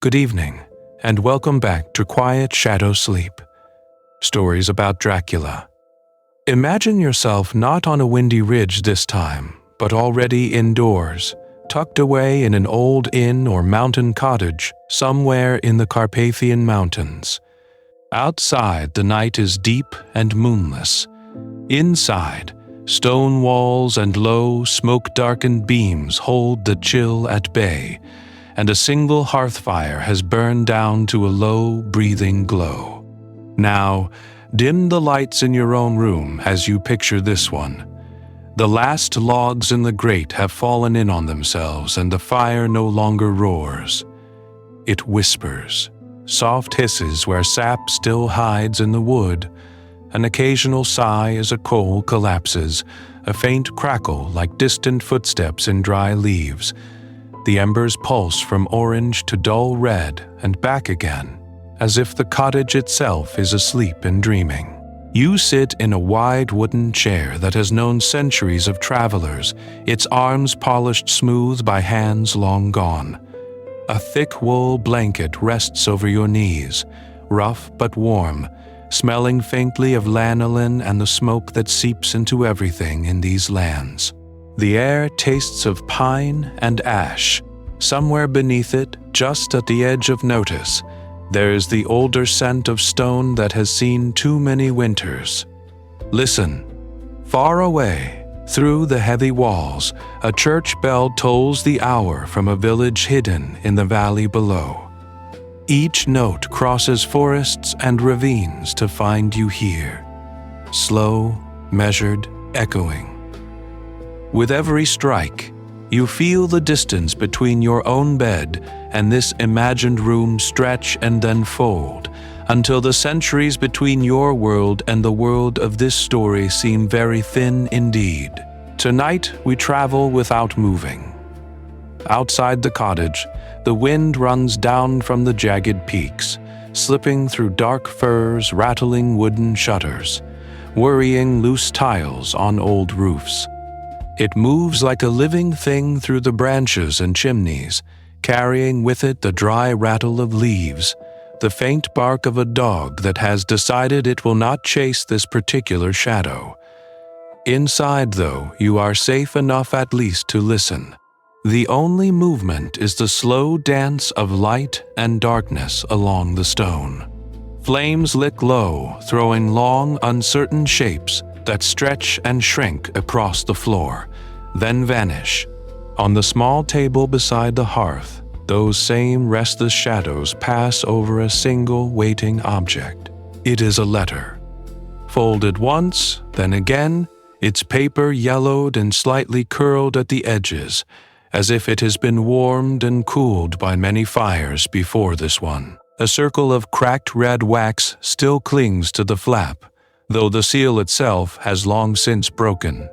Good evening, and welcome back to Quiet Shadow Sleep, stories about Dracula. Imagine yourself not on a windy ridge this time, but already indoors, tucked away in an old inn or mountain cottage somewhere in the Carpathian Mountains. Outside, the night is deep and moonless. Inside, stone walls and low, smoke-darkened beams hold the chill at bay, and a single hearth fire has burned down to a low, breathing glow. Now, dim the lights in your own room as you picture this one. The last logs in the grate have fallen in on themselves, and the fire no longer roars. It whispers, soft hisses where sap still hides in the wood, an occasional sigh as a coal collapses, a faint crackle like distant footsteps in dry leaves. The embers pulse from orange to dull red and back again, as if the cottage itself is asleep and dreaming. You sit in a wide wooden chair that has known centuries of travelers, its arms polished smooth by hands long gone. A thick wool blanket rests over your knees, rough but warm, smelling faintly of lanolin and the smoke that seeps into everything in these lands. The air tastes of pine and ash. Somewhere beneath it, just at the edge of notice, there is the older scent of stone that has seen too many winters. Listen. Far away, through the heavy walls, a church bell tolls the hour from a village hidden in the valley below. Each note crosses forests and ravines to find you here. Slow, measured, echoing. With every strike, you feel the distance between your own bed and this imagined room stretch and then fold, until the centuries between your world and the world of this story seem very thin indeed. Tonight, we travel without moving. Outside the cottage, the wind runs down from the jagged peaks, slipping through dark firs, rattling wooden shutters, worrying loose tiles on old roofs. It moves like a living thing through the branches and chimneys, carrying with it the dry rattle of leaves, the faint bark of a dog that has decided it will not chase this particular shadow. Inside, though, you are safe enough at least to listen. The only movement is the slow dance of light and darkness along the stone. Flames lick low, throwing long, uncertain shapes that stretch and shrink across the floor, then vanish. On the small table beside the hearth, those same restless shadows pass over a single waiting object. It is a letter. Folded once, then again, its paper yellowed and slightly curled at the edges, as if it has been warmed and cooled by many fires before this one. A circle of cracked red wax still clings to the flap, though the seal itself has long since broken.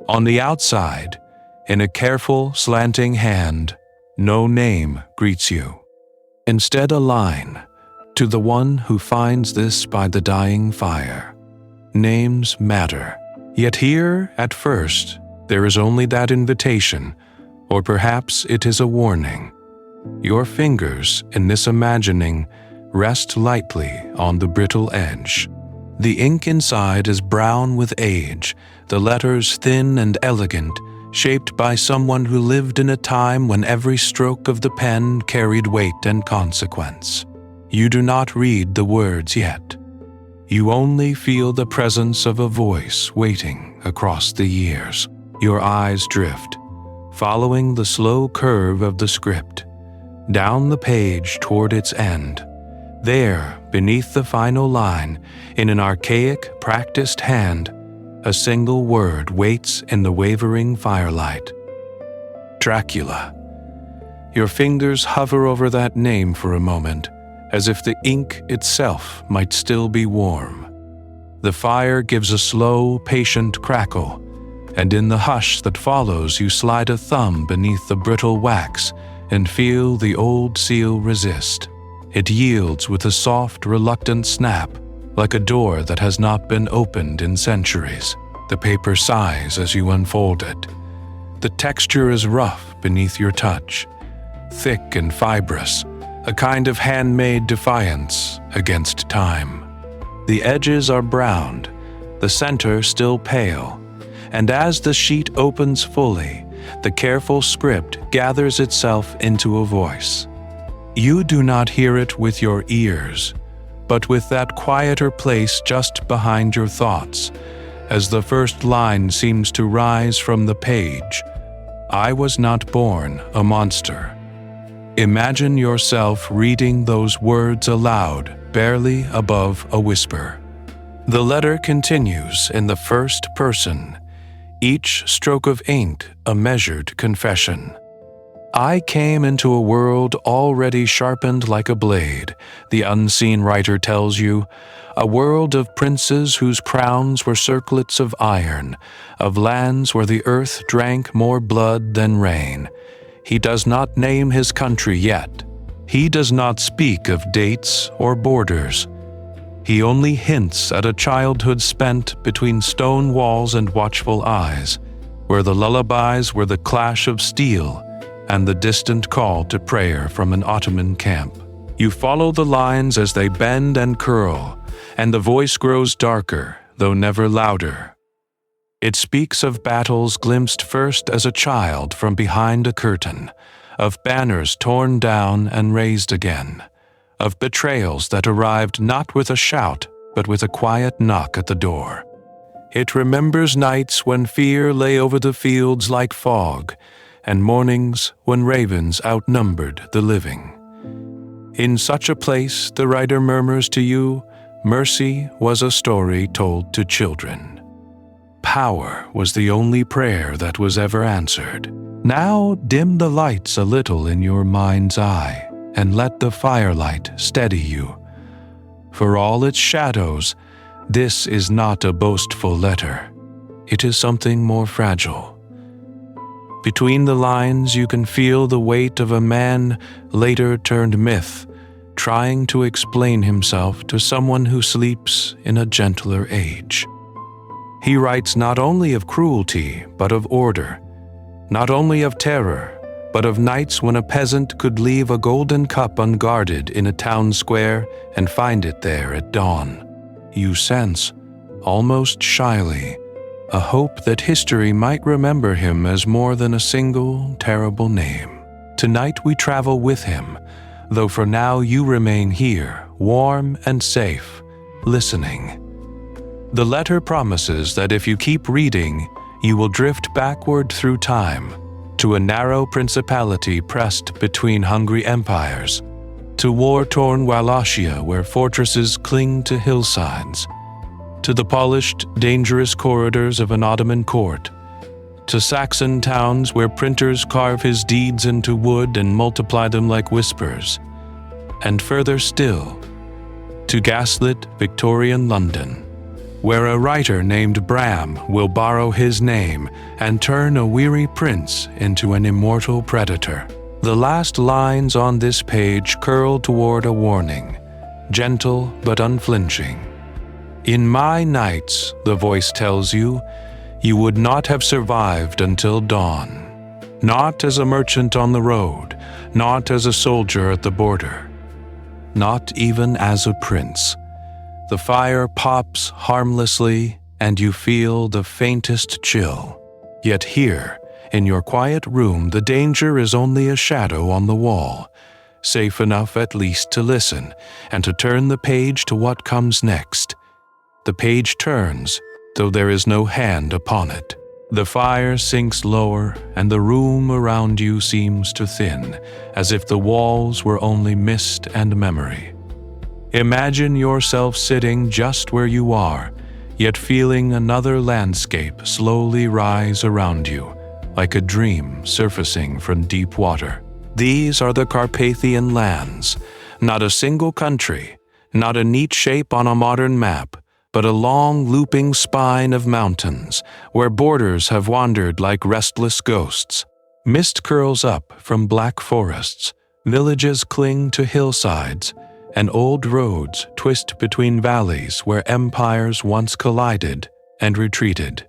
On the outside, in a careful, slanting hand, no name greets you. Instead, a line, to the one who finds this by the dying fire. Names matter. Yet here, at first, there is only that invitation, or perhaps it is a warning. Your fingers, in this imagining, rest lightly on the brittle edge. The ink inside is brown with age, the letters thin and elegant, shaped by someone who lived in a time when every stroke of the pen carried weight and consequence. You do not read the words yet. You only feel the presence of a voice waiting across the years. Your eyes drift, following the slow curve of the script, down the page toward its end. There, beneath the final line, in an archaic, practiced hand, a single word waits in the wavering firelight. Dracula. Your fingers hover over that name for a moment, as if the ink itself might still be warm. The fire gives a slow, patient crackle, and in the hush that follows you slide a thumb beneath the brittle wax and feel the old seal resist. It yields with a soft, reluctant snap, like a door that has not been opened in centuries. The paper sighs as you unfold it. The texture is rough beneath your touch, thick and fibrous, a kind of handmade defiance against time. The edges are browned, the center still pale, and as the sheet opens fully, the careful script gathers itself into a voice. You do not hear it with your ears, but with that quieter place just behind your thoughts, as the first line seems to rise from the page. I was not born a monster. Imagine yourself reading those words aloud, barely above a whisper. The letter continues in the first person, each stroke of ink a measured confession. I came into a world already sharpened like a blade, the unseen writer tells you, a world of princes whose crowns were circlets of iron, of lands where the earth drank more blood than rain. He does not name his country yet. He does not speak of dates or borders. He only hints at a childhood spent between stone walls and watchful eyes, where the lullabies were the clash of steel and the distant call to prayer from an Ottoman camp. You follow the lines as they bend and curl, and the voice grows darker, though never louder. It speaks of battles glimpsed first as a child from behind a curtain, of banners torn down and raised again, of betrayals that arrived not with a shout, but with a quiet knock at the door. It remembers nights when fear lay over the fields like fog, and mornings when ravens outnumbered the living. In such a place, the writer murmurs to you, mercy was a story told to children. Power was the only prayer that was ever answered. Now dim the lights a little in your mind's eye, and let the firelight steady you. For all its shadows, this is not a boastful letter. It is something more fragile. Between the lines, you can feel the weight of a man later turned myth, trying to explain himself to someone who sleeps in a gentler age. He writes not only of cruelty, but of order, not only of terror, but of nights when a peasant could leave a golden cup unguarded in a town square and find it there at dawn. You sense, almost shyly, a hope that history might remember him as more than a single, terrible name. Tonight we travel with him, though for now you remain here, warm and safe, listening. The letter promises that if you keep reading, you will drift backward through time, to a narrow principality pressed between hungry empires, to war-torn Wallachia where fortresses cling to hillsides, to the polished, dangerous corridors of an Ottoman court, to Saxon towns where printers carve his deeds into wood and multiply them like whispers, and further still, to gaslit Victorian London, where a writer named Bram will borrow his name and turn a weary prince into an immortal predator. The last lines on this page curl toward a warning, gentle but unflinching. In my nights, the voice tells you, you would not have survived until dawn. Not as a merchant on the road, not as a soldier at the border, not even as a prince. The fire pops harmlessly, and you feel the faintest chill. Yet here, in your quiet room, the danger is only a shadow on the wall, safe enough at least to listen, and to turn the page to what comes next. The page turns, though there is no hand upon it. The fire sinks lower, and the room around you seems to thin, as if the walls were only mist and memory. Imagine yourself sitting just where you are, yet feeling another landscape slowly rise around you, like a dream surfacing from deep water. These are the Carpathian lands, not a single country, not a neat shape on a modern map, but a long looping spine of mountains, where borders have wandered like restless ghosts. Mist curls up from black forests, villages cling to hillsides, and old roads twist between valleys where empires once collided and retreated.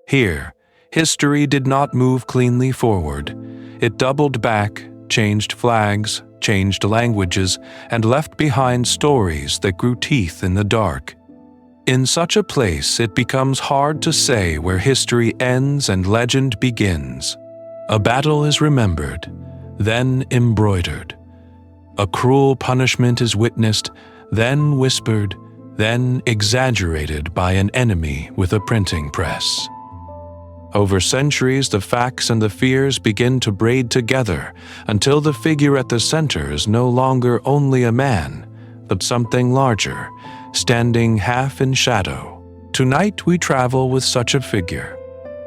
Here, history did not move cleanly forward. It doubled back, changed flags, changed languages, and left behind stories that grew teeth in the dark. In such a place, it becomes hard to say where history ends and legend begins. A battle is remembered, then embroidered. A cruel punishment is witnessed, then whispered, then exaggerated by an enemy with a printing press. Over centuries, the facts and the fears begin to braid together until the figure at the center is no longer only a man, but something larger, standing half in shadow. Tonight we travel with such a figure.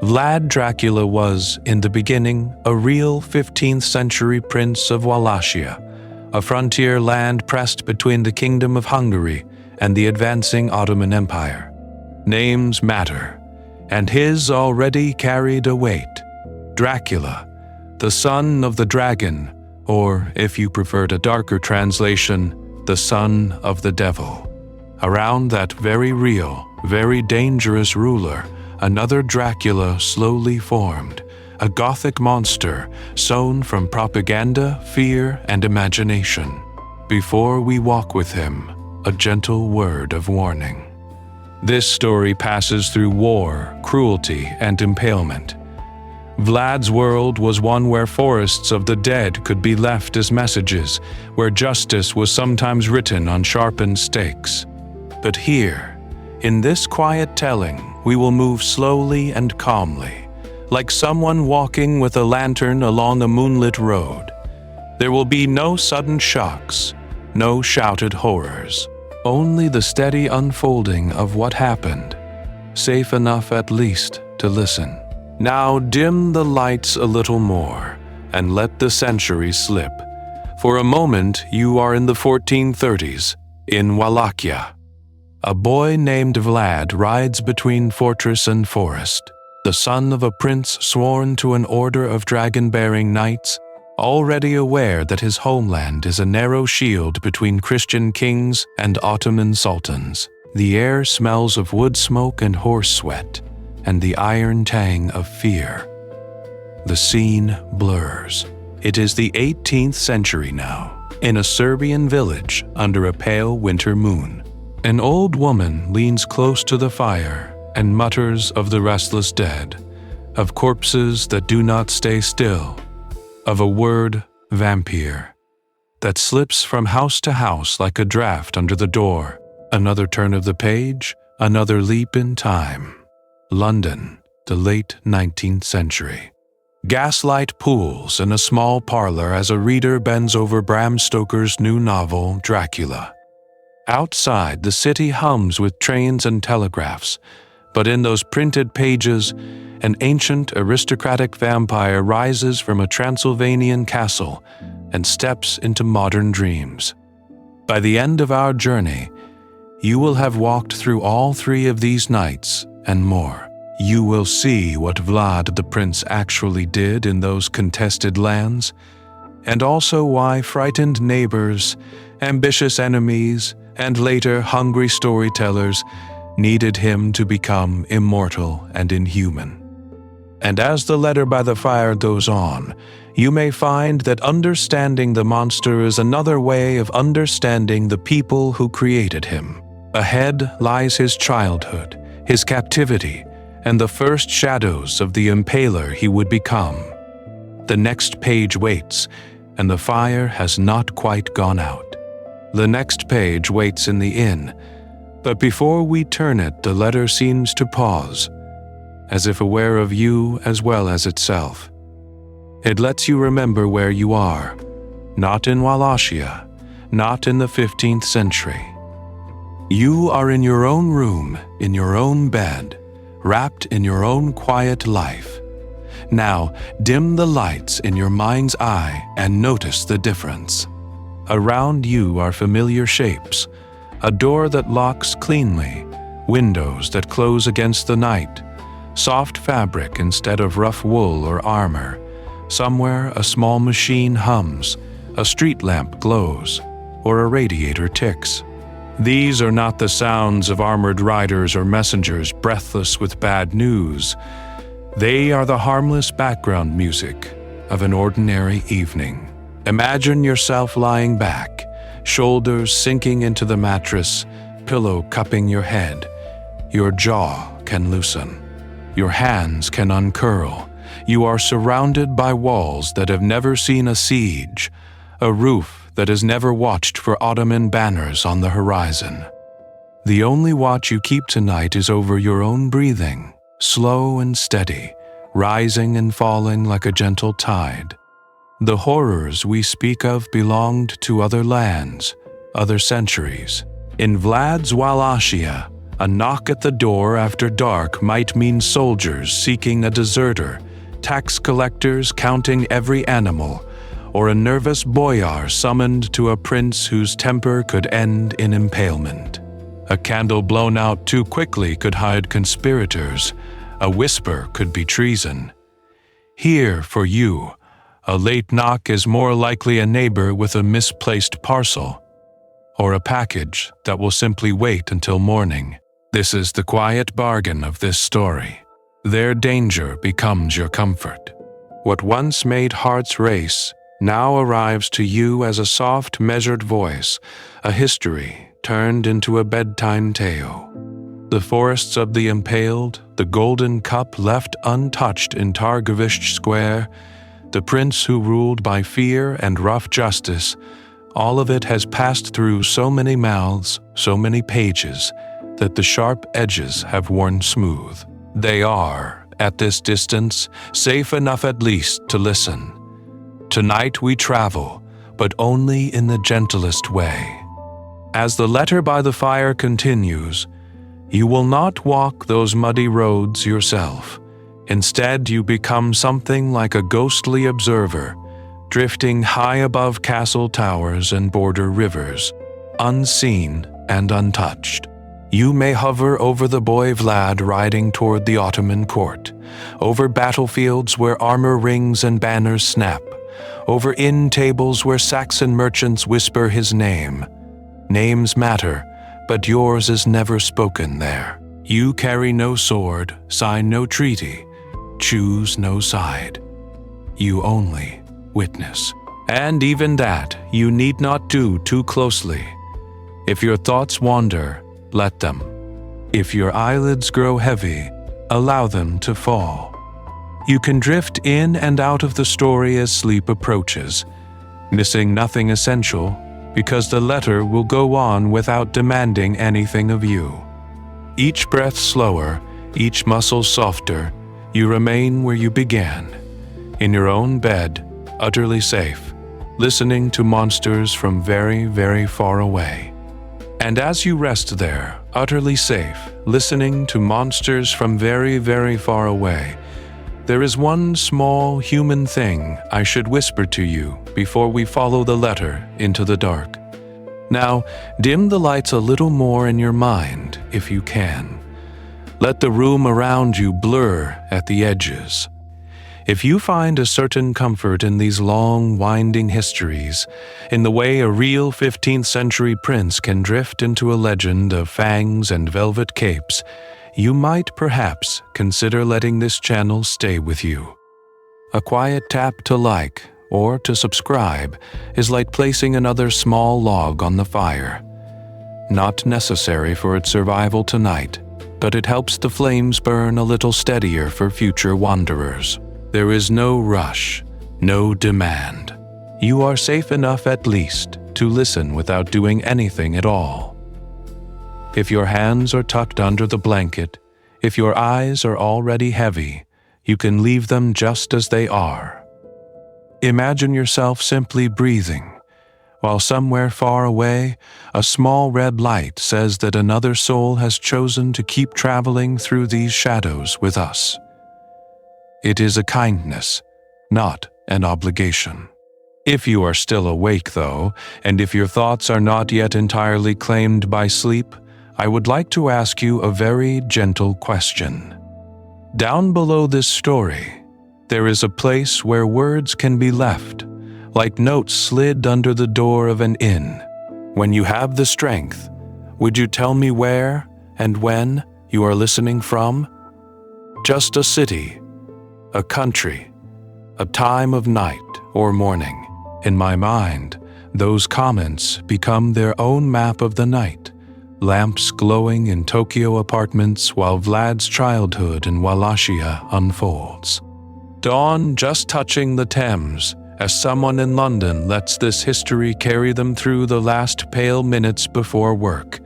Vlad Dracula was, in the beginning, a real 15th century prince of Wallachia, a frontier land pressed between the Kingdom of Hungary and the advancing Ottoman Empire. Names matter, and his already carried a weight. Dracula, the son of the dragon, or, if you preferred a darker translation, the son of the devil. Around that very real, very dangerous ruler, another Dracula slowly formed, a Gothic monster sown from propaganda, fear, and imagination. Before we walk with him, a gentle word of warning. This story passes through war, cruelty, and impalement. Vlad's world was one where forests of the dead could be left as messages, where justice was sometimes written on sharpened stakes. But here, in this quiet telling, we will move slowly and calmly, like someone walking with a lantern along a moonlit road. There will be no sudden shocks, no shouted horrors, only the steady unfolding of what happened, safe enough at least to listen. Now dim the lights a little more, and let the centuries slip. For a moment you are in the 1430s, in Wallachia. A boy named Vlad rides between fortress and forest, the son of a prince sworn to an order of dragon-bearing knights, already aware that his homeland is a narrow shield between Christian kings and Ottoman sultans. The air smells of wood smoke and horse sweat, and the iron tang of fear. The scene blurs. It is the 18th century now, in a Serbian village under a pale winter moon. An old woman leans close to the fire and mutters of the restless dead, of corpses that do not stay still, of a word, vampire, that slips from house to house like a draft under the door. Another turn of the page, another leap in time. London, the late 19th century. Gaslight pools in a small parlor as a reader bends over Bram Stoker's new novel, Dracula. Outside, the city hums with trains and telegraphs, but in those printed pages, an ancient aristocratic vampire rises from a Transylvanian castle and steps into modern dreams. By the end of our journey, you will have walked through all three of these nights and more. You will see what Vlad the Prince actually did in those contested lands, and also why frightened neighbors, ambitious enemies, and later hungry storytellers needed him to become immortal and inhuman. And as the letter by the fire goes on, you may find that understanding the monster is another way of understanding the people who created him. Ahead lies his childhood, his captivity, and the first shadows of the impaler he would become. The next page waits, and the fire has not quite gone out. The next page waits in the inn, but before we turn it, the letter seems to pause, as if aware of you as well as itself. It lets you remember where you are, not in Wallachia, not in the 15th century. You are in your own room, in your own bed, wrapped in your own quiet life. Now, dim the lights in your mind's eye and notice the difference. Around you are familiar shapes, a door that locks cleanly, windows that close against the night, soft fabric instead of rough wool or armor. Somewhere a small machine hums, a street lamp glows, or a radiator ticks. These are not the sounds of armored riders or messengers breathless with bad news. They are the harmless background music of an ordinary evening. Imagine yourself lying back, shoulders sinking into the mattress, pillow cupping your head. Your jaw can loosen. Your hands can uncurl. You are surrounded by walls that have never seen a siege, a roof that has never watched for Ottoman banners on the horizon. The only watch you keep tonight is over your own breathing, slow and steady, rising and falling like a gentle tide. The horrors we speak of belonged to other lands, other centuries. In Vlad's Wallachia, a knock at the door after dark might mean soldiers seeking a deserter, tax collectors counting every animal, or a nervous boyar summoned to a prince whose temper could end in impalement. A candle blown out too quickly could hide conspirators. A whisper could be treason. Here, for you, a late knock is more likely a neighbor with a misplaced parcel, or a package that will simply wait until morning. This is the quiet bargain of this story. Their danger becomes your comfort. What once made hearts race now arrives to you as a soft, measured voice, a history turned into a bedtime tale. The forests of the impaled, the golden cup left untouched in Targovishch Square, the prince who ruled by fear and rough justice, all of it has passed through so many mouths, so many pages, that the sharp edges have worn smooth. They are, at this distance, safe enough at least to listen. Tonight we travel, but only in the gentlest way. As the letter by the fire continues, you will not walk those muddy roads yourself. Instead, you become something like a ghostly observer, drifting high above castle towers and border rivers, unseen and untouched. You may hover over the boy Vlad riding toward the Ottoman court, over battlefields where armor rings and banners snap, over inn tables where Saxon merchants whisper his name. Names matter, but yours is never spoken there. You carry no sword, sign no treaty, choose no side. You only witness. And even that you need not do too closely. If your thoughts wander, let them. If your eyelids grow heavy, allow them to fall. You can drift in and out of the story as sleep approaches, missing nothing essential, because the letter will go on without demanding anything of you. Each breath slower, each muscle softer, you remain where you began, in your own bed, utterly safe, listening to monsters from very, very far away. And as you rest there, utterly safe, listening to monsters from very, very far away, there is one small human thing I should whisper to you before we follow the letter into the dark. Now, dim the lights a little more in your mind, if you can. Let the room around you blur at the edges. If you find a certain comfort in these long, winding histories, in the way a real 15th century prince can drift into a legend of fangs and velvet capes, you might perhaps consider letting this channel stay with you. A quiet tap to like or to subscribe is like placing another small log on the fire. Not necessary for its survival tonight, but it helps the flames burn a little steadier for future wanderers. There is no rush, no demand. You are safe enough at least to listen without doing anything at all. If your hands are tucked under the blanket, if your eyes are already heavy, you can leave them just as they are. Imagine yourself simply breathing, while somewhere far away, a small red light says that another soul has chosen to keep traveling through these shadows with us. It is a kindness, not an obligation. If you are still awake, though, and if your thoughts are not yet entirely claimed by sleep, I would like to ask you a very gentle question. Down below this story, there is a place where words can be left, like notes slid under the door of an inn. When you have the strength, would you tell me where and when you are listening from? Just a city, a country, a time of night or morning. In my mind, those comments become their own map of the night, lamps glowing in Tokyo apartments while Vlad's childhood in Wallachia unfolds. Dawn just touching the Thames as someone in London lets this history carry them through the last pale minutes before work.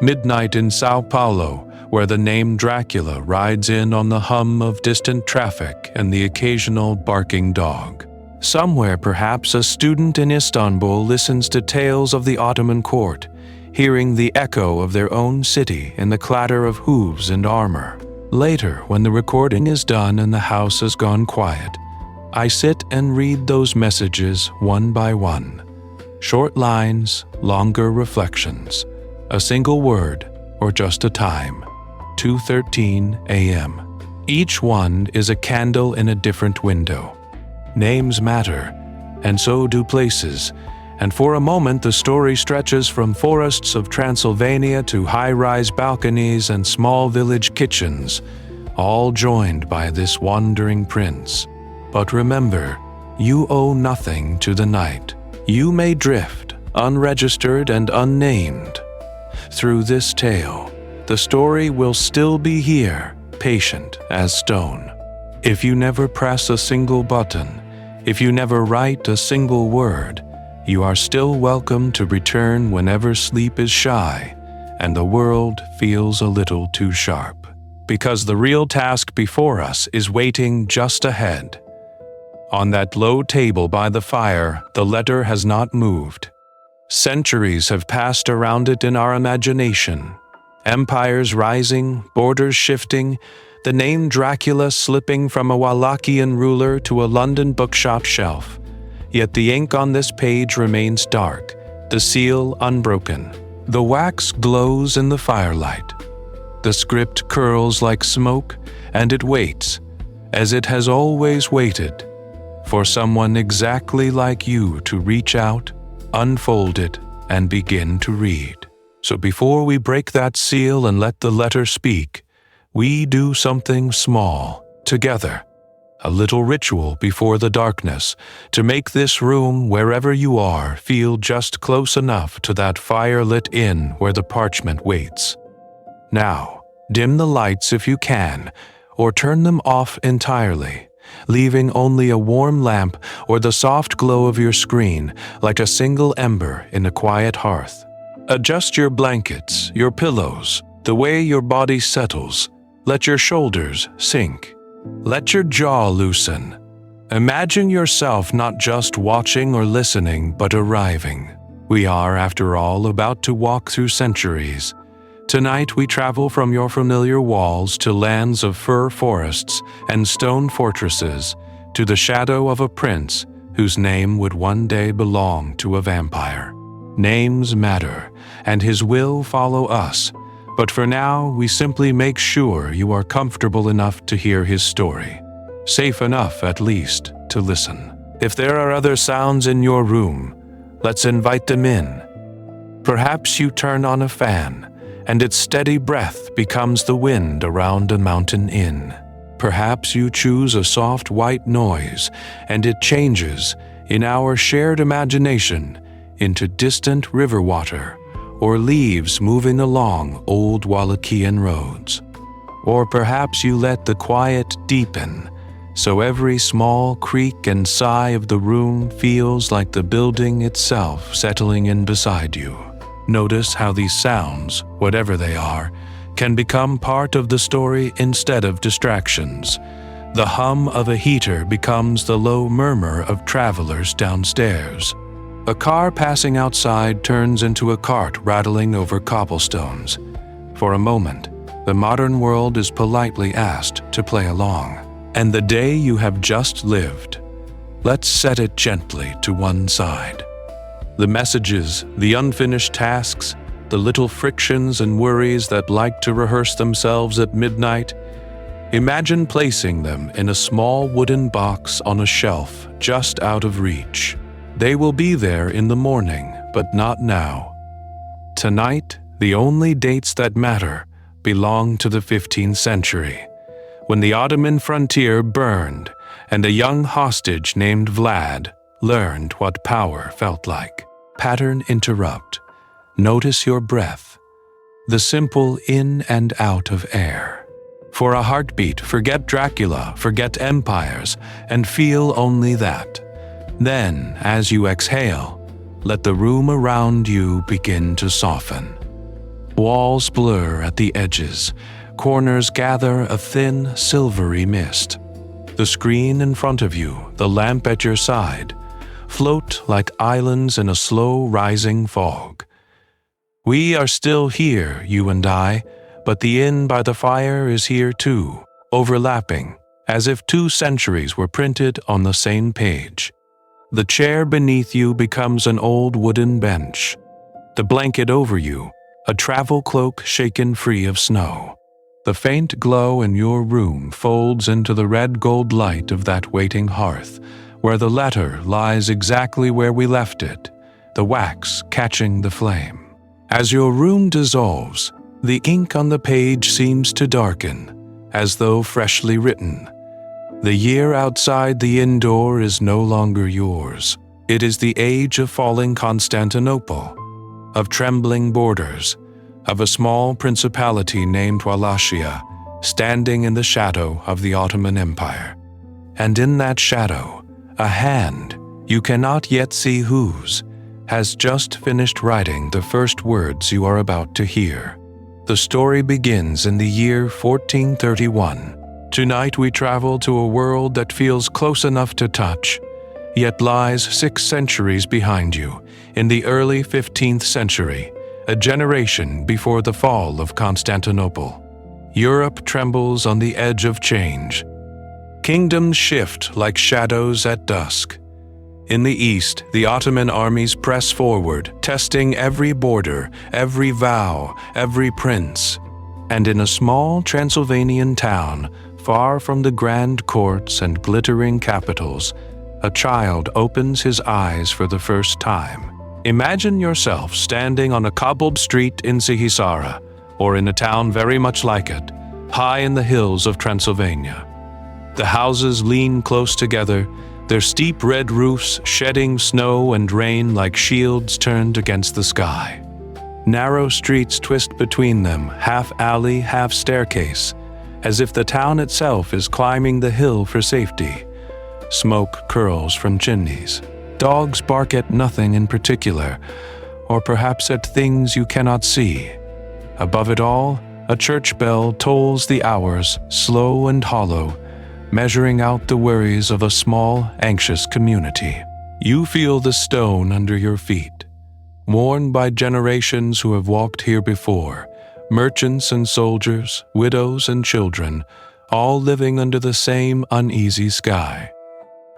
Midnight in Sao Paulo, where the name Dracula rides in on the hum of distant traffic and the occasional barking dog. Somewhere, perhaps, a student in Istanbul listens to tales of the Ottoman court, hearing the echo of their own city in the clatter of hooves and armor. Later, when the recording is done and the house has gone quiet, I sit and read those messages one by one. Short lines, longer reflections, a single word, or just a time. 2:13 a.m. Each one is a candle in a different window. Names matter, and so do places, and for a moment the story stretches from forests of Transylvania to high-rise balconies and small village kitchens, all joined by this wandering prince. But remember, you owe nothing to the night. You may drift, unregistered and unnamed. Through this tale, the story will still be here, patient as stone. If you never press a single button, if you never write a single word, you are still welcome to return whenever sleep is shy and the world feels a little too sharp. Because the real task before us is waiting just ahead. On that low table by the fire, the letter has not moved. Centuries have passed around it in our imagination. Empires rising, borders shifting, the name Dracula slipping from a Wallachian ruler to a London bookshop shelf. Yet the ink on this page remains dark, the seal unbroken. The wax glows in the firelight. The script curls like smoke, and it waits, as it has always waited, for someone exactly like you to reach out, unfold it, and begin to read. So before we break that seal and let the letter speak, we do something small, together. A little ritual before the darkness, to make this room, wherever you are, feel just close enough to that fire-lit inn where the parchment waits. Now, dim the lights if you can, or turn them off entirely, leaving only a warm lamp or the soft glow of your screen like a single ember in a quiet hearth. Adjust your blankets, your pillows, the way your body settles. Let your shoulders sink. Let your jaw loosen. Imagine yourself not just watching or listening, but arriving. We are, after all, about to walk through centuries. Tonight we travel from your familiar walls to lands of fir forests and stone fortresses, to the shadow of a prince whose name would one day belong to a vampire. Names matter, and his will follow us, but for now we simply make sure you are comfortable enough to hear his story, safe enough at least to listen. If there are other sounds in your room, let's invite them in. Perhaps you turn on a fan, and its steady breath becomes the wind around a mountain inn. Perhaps you choose a soft white noise, and it changes, in our shared imagination, into distant river water, or leaves moving along old Wallachian roads. Or perhaps you let the quiet deepen, so every small creak and sigh of the room feels like the building itself settling in beside you. Notice how these sounds, whatever they are, can become part of the story instead of distractions. The hum of a heater becomes the low murmur of travelers downstairs. A car passing outside turns into a cart rattling over cobblestones. For a moment, the modern world is politely asked to play along. And the day you have just lived, let's set it gently to one side. The messages, the unfinished tasks, the little frictions and worries that like to rehearse themselves at midnight, imagine placing them in a small wooden box on a shelf just out of reach. They will be there in the morning, but not now. Tonight, the only dates that matter belong to the 15th century, when the Ottoman frontier burned and a young hostage named Vlad learned what power felt like. Pattern interrupt. Notice your breath, the simple in and out of air. For a heartbeat, forget Dracula, forget empires, and feel only that. Then, as you exhale, let the room around you begin to soften. Walls blur at the edges, corners gather a thin, silvery mist. The screen in front of you, the lamp at your side, float like islands in a slow rising fog. We are still here, you and I, but the inn by the fire is here too, overlapping, as if 2 centuries were printed on the same page. The chair beneath you becomes an old wooden bench. The blanket over you, a travel cloak shaken free of snow. The faint glow in your room folds into the red-gold light of that waiting hearth, where the letter lies exactly where we left it, the wax catching the flame. As your room dissolves, the ink on the page seems to darken, as though freshly written. The year outside the inn door is no longer yours. It is the age of falling Constantinople, of trembling borders, of a small principality named Wallachia, standing in the shadow of the Ottoman Empire. And in that shadow, a hand, you cannot yet see whose, has just finished writing the first words you are about to hear. The story begins in the year 1431. Tonight we travel to a world that feels close enough to touch, yet lies 6 centuries behind you, in the early 15th century, a generation before the fall of Constantinople. Europe trembles on the edge of change. Kingdoms shift like shadows at dusk. In the east, the Ottoman armies press forward, testing every border, every vow, every prince. And in a small Transylvanian town, far from the grand courts and glittering capitals, a child opens his eyes for the first time. Imagine yourself standing on a cobbled street in Sihisara, or in a town very much like it, high in the hills of Transylvania. The houses lean close together, their steep red roofs shedding snow and rain like shields turned against the sky. Narrow streets twist between them, half alley, half staircase, as if the town itself is climbing the hill for safety. Smoke curls from chimneys. Dogs bark at nothing in particular, or perhaps at things you cannot see. Above it all, a church bell tolls the hours, slow and hollow, measuring out the worries of a small, anxious community. You feel the stone under your feet, worn by generations who have walked here before, merchants and soldiers, widows and children, all living under the same uneasy sky.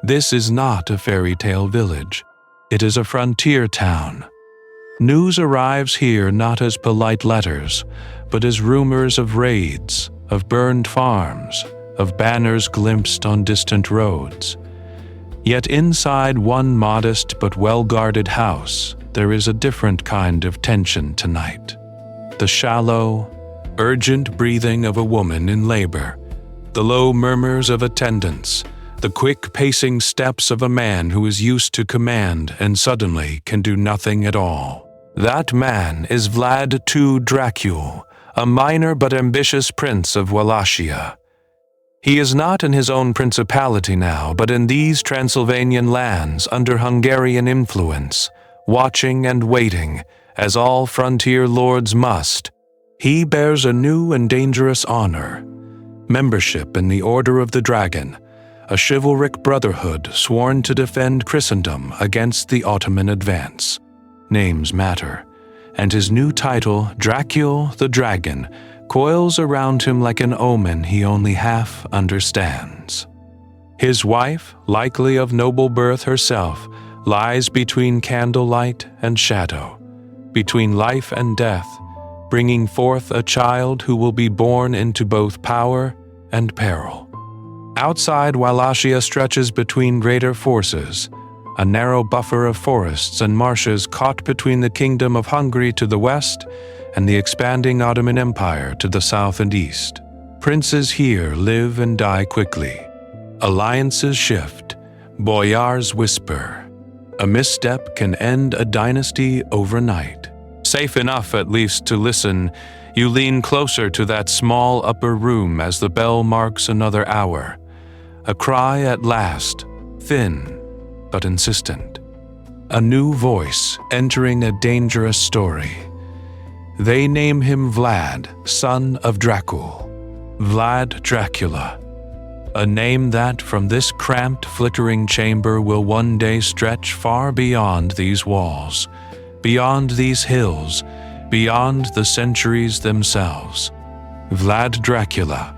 This is not a fairy tale village. It is a frontier town. News arrives here not as polite letters, but as rumors of raids, of burned farms, of banners glimpsed on distant roads. Yet inside one modest but well-guarded house, there is a different kind of tension tonight. The shallow, urgent breathing of a woman in labor, the low murmurs of attendants, the quick pacing steps of a man who is used to command and suddenly can do nothing at all. That man is Vlad II Dracula, a minor but ambitious prince of Wallachia. He is not in his own principality now, but in these Transylvanian lands under Hungarian influence, watching and waiting, as all frontier lords must. He bears a new and dangerous honor: membership in the Order of the Dragon, a chivalric brotherhood sworn to defend Christendom against the Ottoman advance. Names matter, and his new title, Dracula the Dragon, coils around him like an omen he only half understands. His wife, likely of noble birth herself, lies between candlelight and shadow, between life and death, bringing forth a child who will be born into both power and peril. Outside, Wallachia stretches between greater forces, a narrow buffer of forests and marshes caught between the Kingdom of Hungary to the west and the expanding Ottoman Empire to the south and east. Princes here live and die quickly. Alliances shift, boyars whisper, A misstep can end a dynasty overnight. Safe enough, at least, to listen, you lean closer to that small upper room as the bell marks another hour. A cry at last, thin but insistent. A new voice entering a dangerous story. They name him Vlad, son of Dracul. Vlad Dracula. A name that, from this cramped, flickering chamber, will one day stretch far beyond these walls, beyond these hills, beyond the centuries themselves. Vlad Dracula.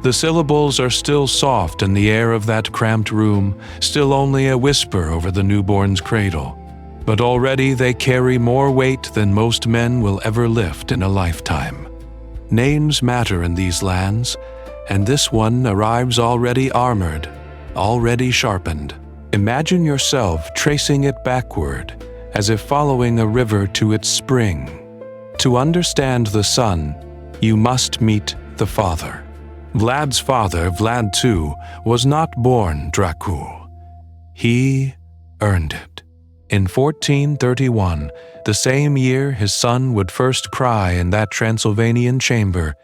The syllables are still soft in the air of that cramped room, still only a whisper over the newborn's cradle. But already they carry more weight than most men will ever lift in a lifetime. Names matter in these lands, and this one arrives already armored, already sharpened. Imagine yourself tracing it backward, as if following a river to its spring. To understand the son, you must meet the father. Vlad's father, Vlad II, was not born Dracul. He earned it. In 1431, the same year his son would first cry in that Transylvanian chamber,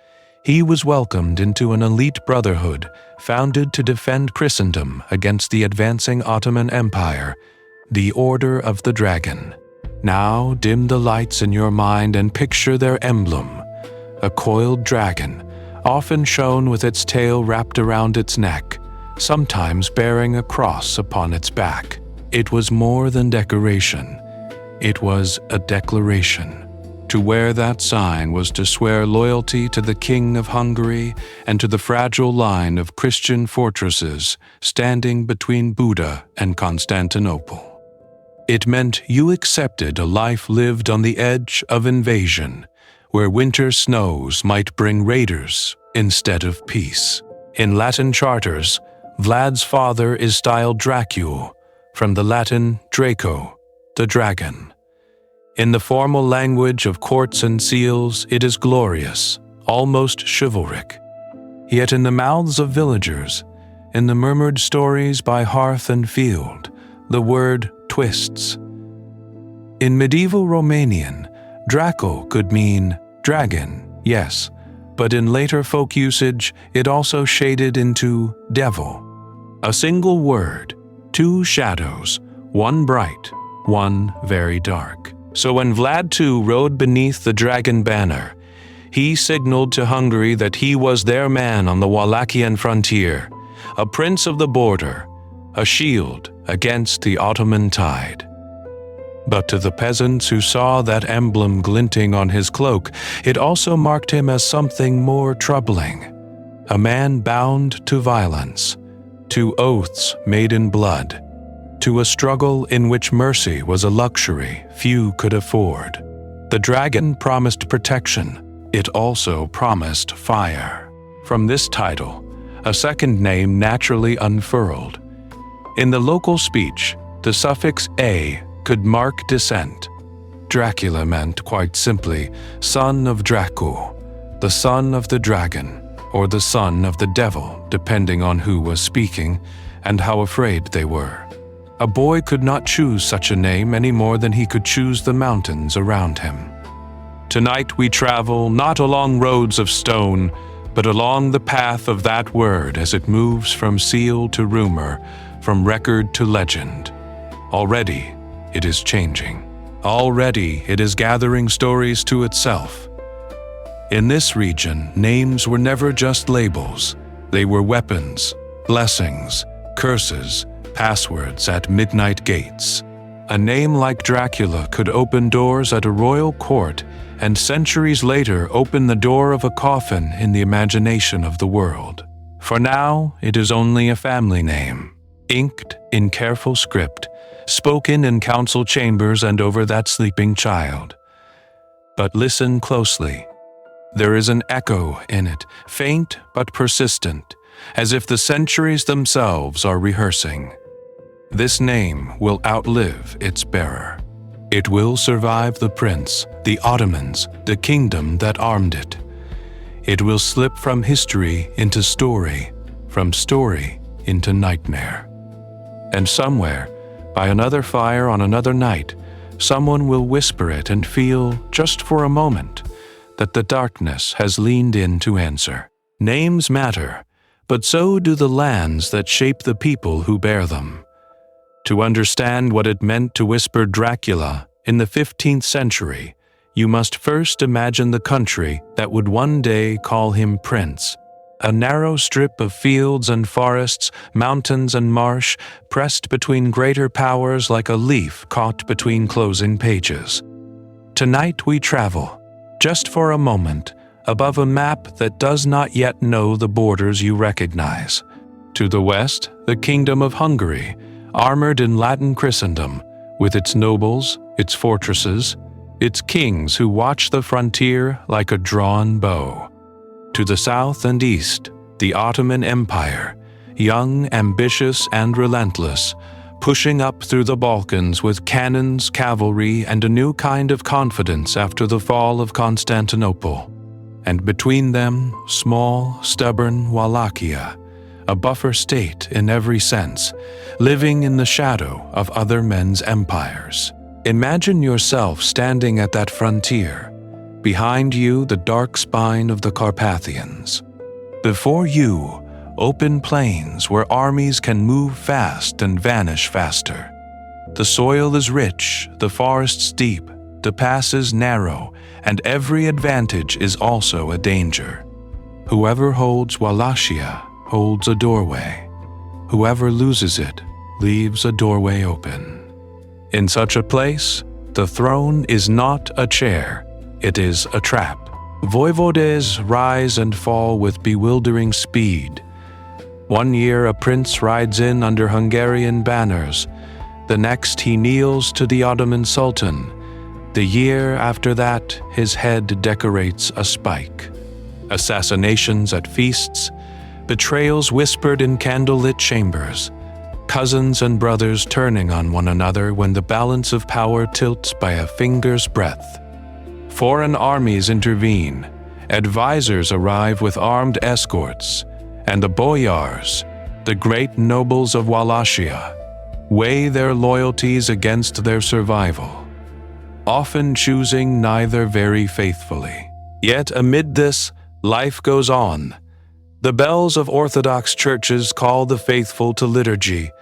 he was welcomed into an elite brotherhood founded to defend Christendom against the advancing Ottoman Empire, the Order of the Dragon. Now dim the lights in your mind and picture their emblem, a coiled dragon, often shown with its tail wrapped around its neck, sometimes bearing a cross upon its back. It was more than decoration. It was a declaration. To wear that sign was to swear loyalty to the King of Hungary and to the fragile line of Christian fortresses standing between Buda and Constantinople. It meant you accepted a life lived on the edge of invasion, where winter snows might bring raiders instead of peace. In Latin charters, Vlad's father is styled Dracul, from the Latin Draco, the dragon. In the formal language of courts and seals, it is glorious, almost chivalric. Yet in the mouths of villagers, in the murmured stories by hearth and field, the word twists. In medieval Romanian, Dracul could mean dragon, yes, but in later folk usage, it also shaded into devil. A single word, two shadows, one bright, one very dark. So when Vlad II rode beneath the dragon banner, he signaled to Hungary that he was their man on the Wallachian frontier, a prince of the border, a shield against the Ottoman tide. But to the peasants who saw that emblem glinting on his cloak, it also marked him as something more troubling, a man bound to violence, to oaths made in blood, to a struggle in which mercy was a luxury few could afford. The dragon promised protection. It also promised fire. From this title, a second name naturally unfurled. In the local speech, the suffix "a" could mark descent. Dracula meant, quite simply, son of Dracul, the son of the dragon, or the son of the devil, depending on who was speaking and how afraid they were. A boy could not choose such a name any more than he could choose the mountains around him. Tonight we travel not along roads of stone, but along the path of that word as it moves from seal to rumor, from record to legend. Already it is changing. Already it is gathering stories to itself. In this region, names were never just labels. They were weapons, blessings, curses, passwords at midnight gates. A name like Dracula could open doors at a royal court and centuries later open the door of a coffin in the imagination of the world. For now, it is only a family name, inked in careful script, spoken in council chambers and over that sleeping child. But listen closely. There is an echo in it, faint but persistent, as if the centuries themselves are rehearsing. This name will outlive its bearer. It will survive the prince, the Ottomans, the kingdom that armed it. It will slip from history into story, from story into nightmare. And somewhere, By another fire on another night, someone will whisper it and feel, just for a moment, that the darkness has leaned in to answer. Names matter, but so do the lands that shape the people who bear them. To understand what it meant to whisper Dracula in the 15th century, you must first imagine the country that would one day call him Prince. A narrow strip of fields and forests, mountains and marsh, pressed between greater powers like a leaf caught between closing pages. Tonight we travel, just for a moment, above a map that does not yet know the borders you recognize. To the west, the Kingdom of Hungary, armored in Latin Christendom, with its nobles, its fortresses, its kings who watch the frontier like a drawn bow. To the south and east, the Ottoman Empire, young, ambitious, and relentless, pushing up through the Balkans with cannons, cavalry, and a new kind of confidence after the fall of Constantinople. And between them, small, stubborn Wallachia, a buffer state in every sense, living in the shadow of other men's empires. Imagine yourself standing at that frontier. Behind you, the dark spine of the Carpathians. Before you, open plains where armies can move fast and vanish faster. The soil is rich, the forests deep, the passes narrow, and every advantage is also a danger. Whoever holds Wallachia holds a doorway. Whoever loses it leaves a doorway open. In such a place, the throne is not a chair, it is a trap. Voivodes rise and fall with bewildering speed. One year a prince rides in under Hungarian banners. The next he kneels to the Ottoman Sultan. The year after that, his head decorates a spike. Assassinations at feasts, betrayals whispered in candlelit chambers, cousins and brothers turning on one another when the balance of power tilts by a finger's breadth. Foreign armies intervene, advisors arrive with armed escorts, and the boyars, the great nobles of Wallachia, weigh their loyalties against their survival, often choosing neither very faithfully. Yet amid this, life goes on. The bells of Orthodox churches call the faithful to liturgy,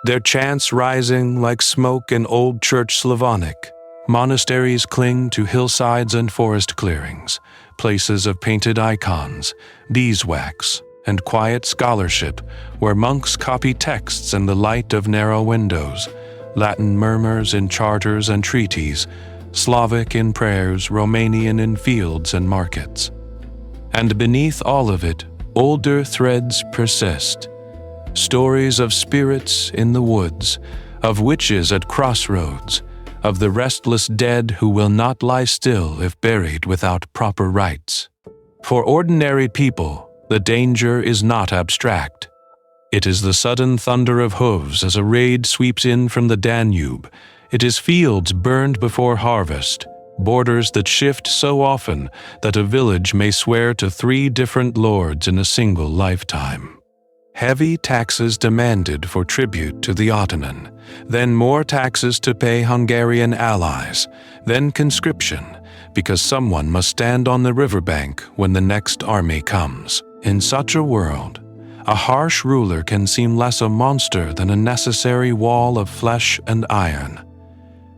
their chants rising like smoke in Old Church Slavonic. Monasteries cling to hillsides and forest clearings, places of painted icons, beeswax, and quiet scholarship, where monks copy texts in the light of narrow windows, Latin murmurs in charters and treaties, Slavic in prayers, Romanian in fields and markets. And beneath all of it, older threads persist. Stories of spirits in the woods, of witches at crossroads, of the restless dead who will not lie still if buried without proper rites. For ordinary people, the danger is not abstract. It is the sudden thunder of hooves as a raid sweeps in from the Danube. It is fields burned before harvest, borders that shift so often that a village may swear to 3 different lords in a single lifetime. Heavy taxes demanded for tribute to the Ottoman, then more taxes to pay Hungarian allies, then conscription, because someone must stand on the riverbank when the next army comes. In such a world, a harsh ruler can seem less a monster than a necessary wall of flesh and iron.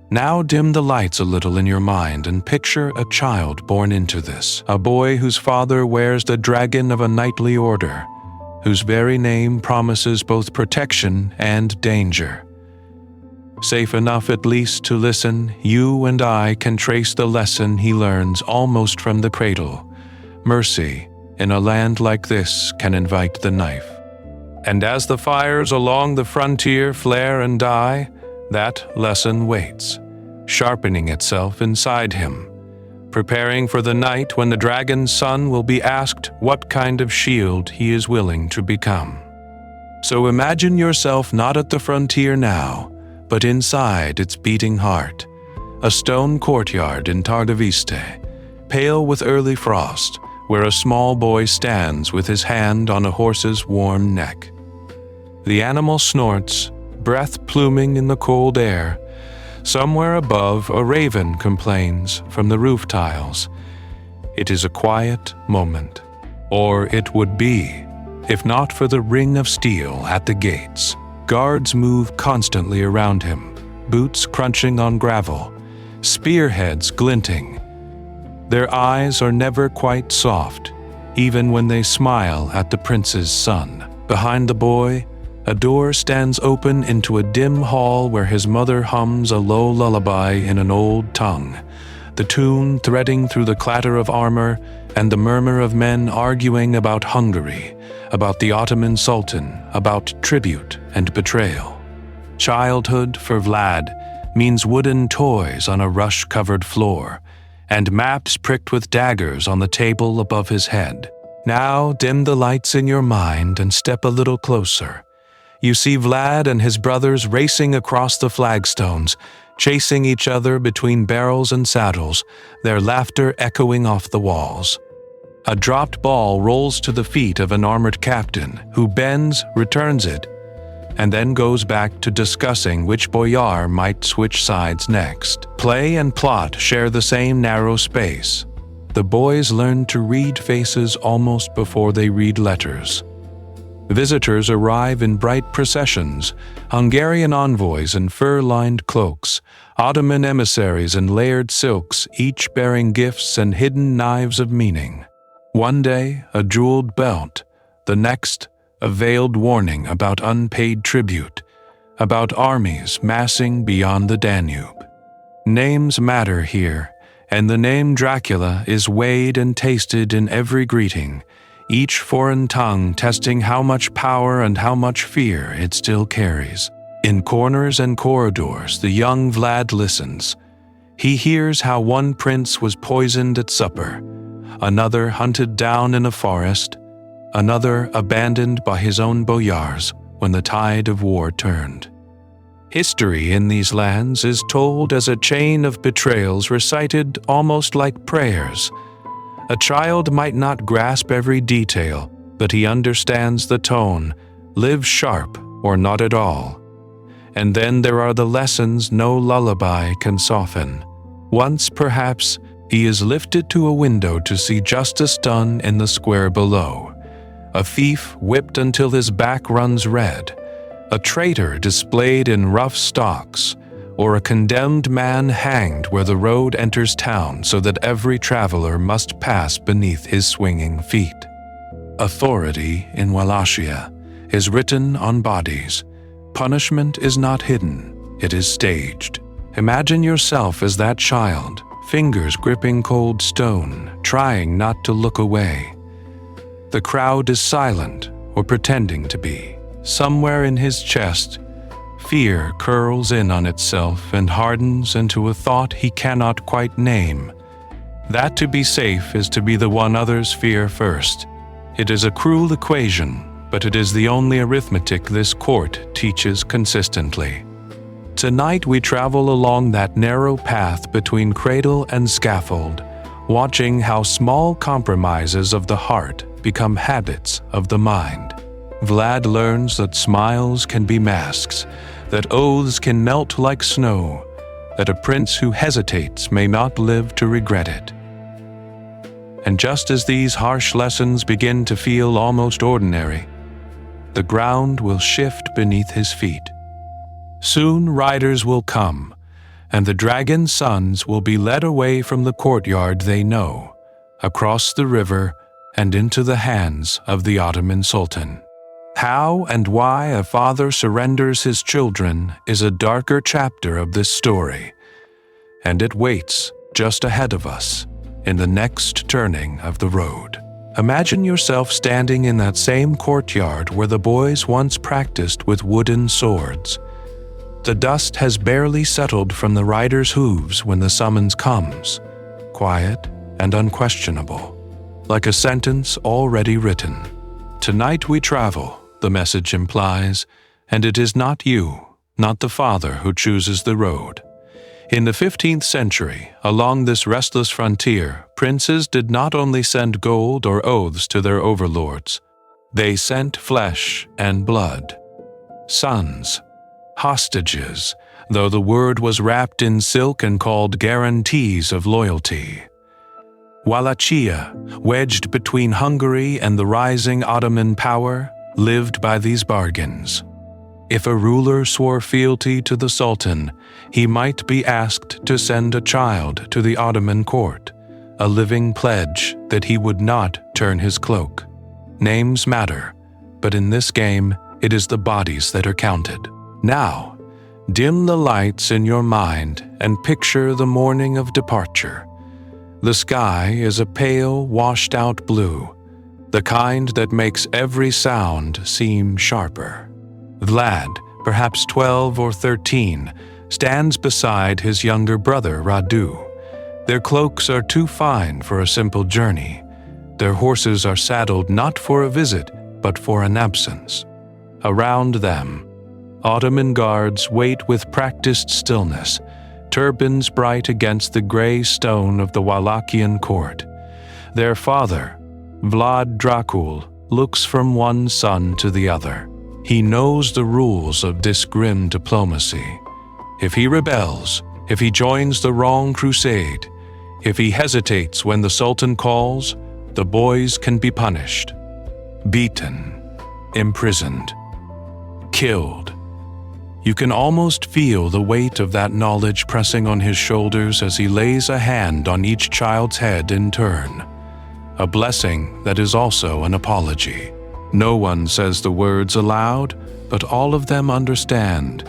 Now dim the lights a little in your mind and picture a child born into this, a boy whose father wears the dragon of a knightly order, whose very name promises both protection and danger. Safe enough at least to listen, you and I can trace the lesson he learns almost from the cradle. Mercy, in a land like this, can invite the knife. And as the fires along the frontier flare and die, that lesson waits, sharpening itself inside him, preparing for the night when the dragon's son will be asked what kind of shield he is willing to become. So imagine yourself not at the frontier now, but inside its beating heart, a stone courtyard in Tardaviste, pale with early frost, where a small boy stands with his hand on a horse's warm neck. The animal snorts, breath pluming in the cold air. Somewhere above, a raven complains from the roof tiles. It is a quiet moment, or it would be, if not for the ring of steel at the gates. Guards move constantly around him, boots crunching on gravel, spearheads glinting. Their eyes are never quite soft, even when they smile at the prince's son. Behind the boy, a door stands open into a dim hall where his mother hums a low lullaby in an old tongue, the tune threading through the clatter of armor and the murmur of men arguing about Hungary, about the Ottoman Sultan, about tribute and betrayal. Childhood for Vlad means wooden toys on a rush-covered floor, and maps pricked with daggers on the table above his head. Now dim the lights in your mind and step a little closer. You see Vlad and his brothers racing across the flagstones, chasing each other between barrels and saddles, their laughter echoing off the walls. A dropped ball rolls to the feet of an armored captain, who bends, returns it, and then goes back to discussing which boyar might switch sides next. Play and plot share the same narrow space. The boys learn to read faces almost before they read letters. Visitors arrive in bright processions, Hungarian envoys in fur-lined cloaks, Ottoman emissaries in layered silks, each bearing gifts and hidden knives of meaning. One day, a jeweled belt, the next, a veiled warning about unpaid tribute, about armies massing beyond the Danube. Names matter here, and the name Dracula is weighed and tasted in every greeting, each foreign tongue testing how much power and how much fear it still carries. In corners and corridors, the young Vlad listens. He hears how one prince was poisoned at supper, another hunted down in a forest, another abandoned by his own boyars when the tide of war turned. History in these lands is told as a chain of betrayals recited almost like prayers. A child might not grasp every detail, but he understands the tone, lives sharp or not at all. And then there are the lessons no lullaby can soften. Once, perhaps, he is lifted to a window to see justice done in the square below. A thief whipped until his back runs red, a traitor displayed in rough stocks, or a condemned man hanged where the road enters town so that every traveler must pass beneath his swinging feet. Authority in Wallachia is written on bodies. Punishment is not hidden, it is staged. Imagine yourself as that child, fingers gripping cold stone, trying not to look away. The crowd is silent, or pretending to be. Somewhere in his chest, fear curls in on itself and hardens into a thought he cannot quite name. That to be safe is to be the one others fear first. It is a cruel equation, but it is the only arithmetic this court teaches consistently. Tonight we travel along that narrow path between cradle and scaffold, watching how small compromises of the heart become habits of the mind. Vlad learns that smiles can be masks, that oaths can melt like snow, that a prince who hesitates may not live to regret it. And just as these harsh lessons begin to feel almost ordinary, the ground will shift beneath his feet. Soon riders will come, and the dragon's sons will be led away from the courtyard they know, across the river and into the hands of the Ottoman Sultan. How and why a father surrenders his children is a darker chapter of this story, and it waits just ahead of us in the next turning of the road. Imagine yourself standing in that same courtyard where the boys once practiced with wooden swords. The dust has barely settled from the riders' hooves when the summons comes, quiet and unquestionable, like a sentence already written. Tonight we travel, the message implies, and it is not you, not the father who chooses the road. In the 15th century, along this restless frontier, princes did not only send gold or oaths to their overlords, they sent flesh and blood. Sons, hostages, though the word was wrapped in silk and called guarantees of loyalty. Wallachia, wedged between Hungary and the rising Ottoman power, lived by these bargains. If a ruler swore fealty to the Sultan, he might be asked to send a child to the Ottoman court, a living pledge that he would not turn his cloak. Names matter, but in this game, it is the bodies that are counted. Now, dim the lights in your mind and picture the morning of departure. The sky is a pale, washed-out blue, the kind that makes every sound seem sharper. Vlad, perhaps 12 or 13, stands beside his younger brother Radu. Their cloaks are too fine for a simple journey. Their horses are saddled not for a visit, but for an absence. Around them, Ottoman guards wait with practiced stillness, turbans bright against the gray stone of the Wallachian court. Their father, Vlad Dracul, looks from one son to the other. He knows the rules of this grim diplomacy. If he rebels, if he joins the wrong crusade, if he hesitates when the Sultan calls, the boys can be punished, beaten, imprisoned, killed. You can almost feel the weight of that knowledge pressing on his shoulders as he lays a hand on each child's head in turn, a blessing that is also an apology. No one says the words aloud, but all of them understand.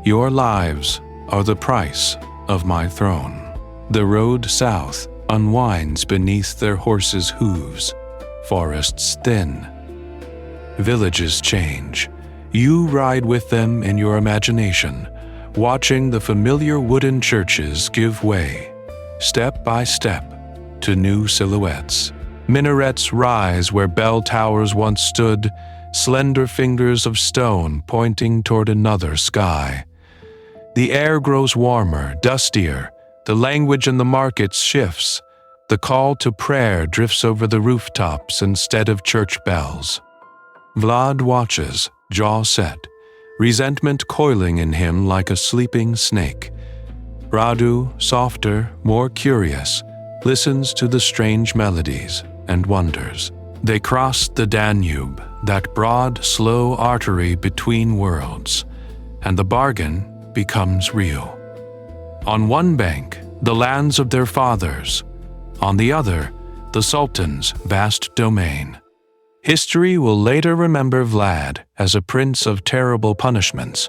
Your lives are the price of my throne. The road south unwinds beneath their horses' hooves. Forests thin. Villages change. You ride with them in your imagination, watching the familiar wooden churches give way, step by step, to new silhouettes. Minarets rise where bell towers once stood, slender fingers of stone pointing toward another sky. The air grows warmer, dustier. The language in the markets shifts. The call to prayer drifts over the rooftops instead of church bells. Vlad watches, jaw set, resentment coiling in him like a sleeping snake. Radu, softer, more curious, listens to the strange melodies and wonders. They cross the Danube, that broad, slow artery between worlds, and the bargain becomes real. On one bank, the lands of their fathers. On the other, the Sultan's vast domain. History will later remember Vlad as a prince of terrible punishments,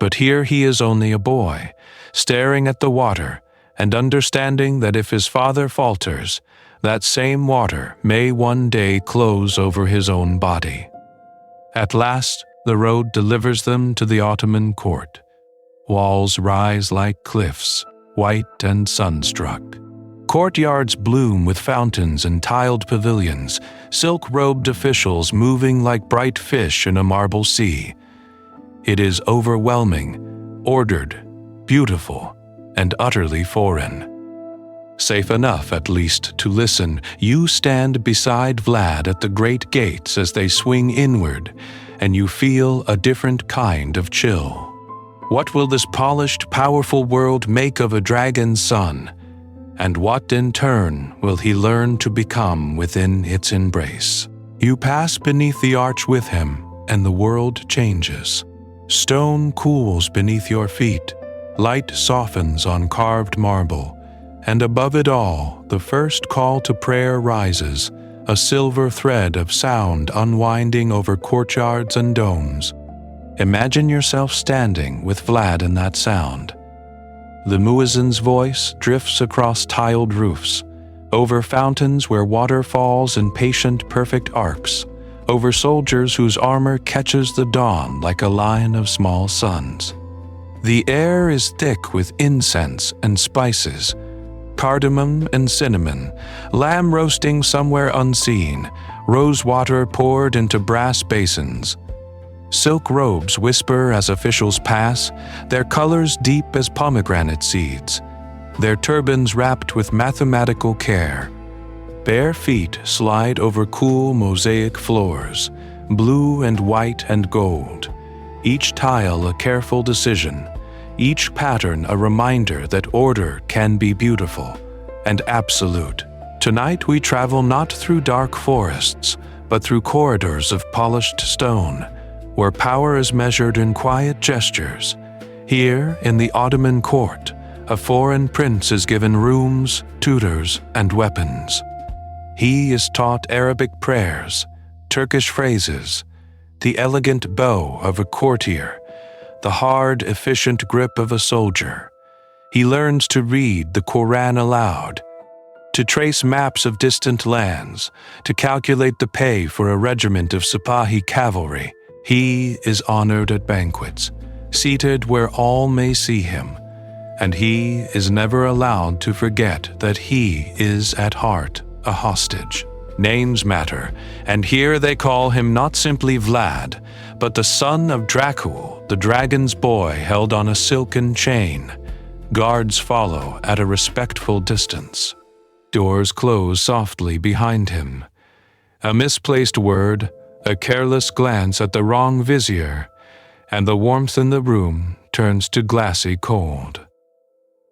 but here he is only a boy, staring at the water and understanding that if his father falters, that same water may one day close over his own body. At last, the road delivers them to the Ottoman court. Walls rise like cliffs, white and sunstruck. Courtyards bloom with fountains and tiled pavilions, silk-robed officials moving like bright fish in a marble sea. It is overwhelming, ordered, beautiful, and utterly foreign. Safe enough, at least, to listen, you stand beside Vlad at the great gates as they swing inward, and you feel a different kind of chill. What will this polished, powerful world make of a dragon's son? And what, in turn, will he learn to become within its embrace? You pass beneath the arch with him, and the world changes. Stone cools beneath your feet, light softens on carved marble, and above it all, the first call to prayer rises, a silver thread of sound unwinding over courtyards and domes. Imagine yourself standing with Vlad in that sound. The muezzin's voice drifts across tiled roofs, over fountains where water falls in patient, perfect arcs, over soldiers whose armor catches the dawn like a line of small suns. The air is thick with incense and spices, cardamom and cinnamon, lamb roasting somewhere unseen, rose water poured into brass basins. Silk robes whisper as officials pass, their colors deep as pomegranate seeds, their turbans wrapped with mathematical care. Bare feet slide over cool mosaic floors, blue and white and gold. each tile a careful decision, each pattern a reminder that order can be beautiful and absolute. Tonight we travel not through dark forests, but through corridors of polished stone, where power is measured in quiet gestures. Here, in the Ottoman court, a foreign prince is given rooms, tutors, and weapons. He is taught Arabic prayers, Turkish phrases, the elegant bow of a courtier, the hard, efficient grip of a soldier. He learns to read the Quran aloud, to trace maps of distant lands, to calculate the pay for a regiment of Sipahi cavalry. He is honored at banquets, seated where all may see him, and he is never allowed to forget that he is at heart a hostage. Names matter, and here they call him not simply Vlad, but the son of Dracula, the dragon's boy held on a silken chain. Guards follow at a respectful distance. Doors close softly behind him. A misplaced word, a careless glance at the wrong vizier, and the warmth in the room turns to glassy cold.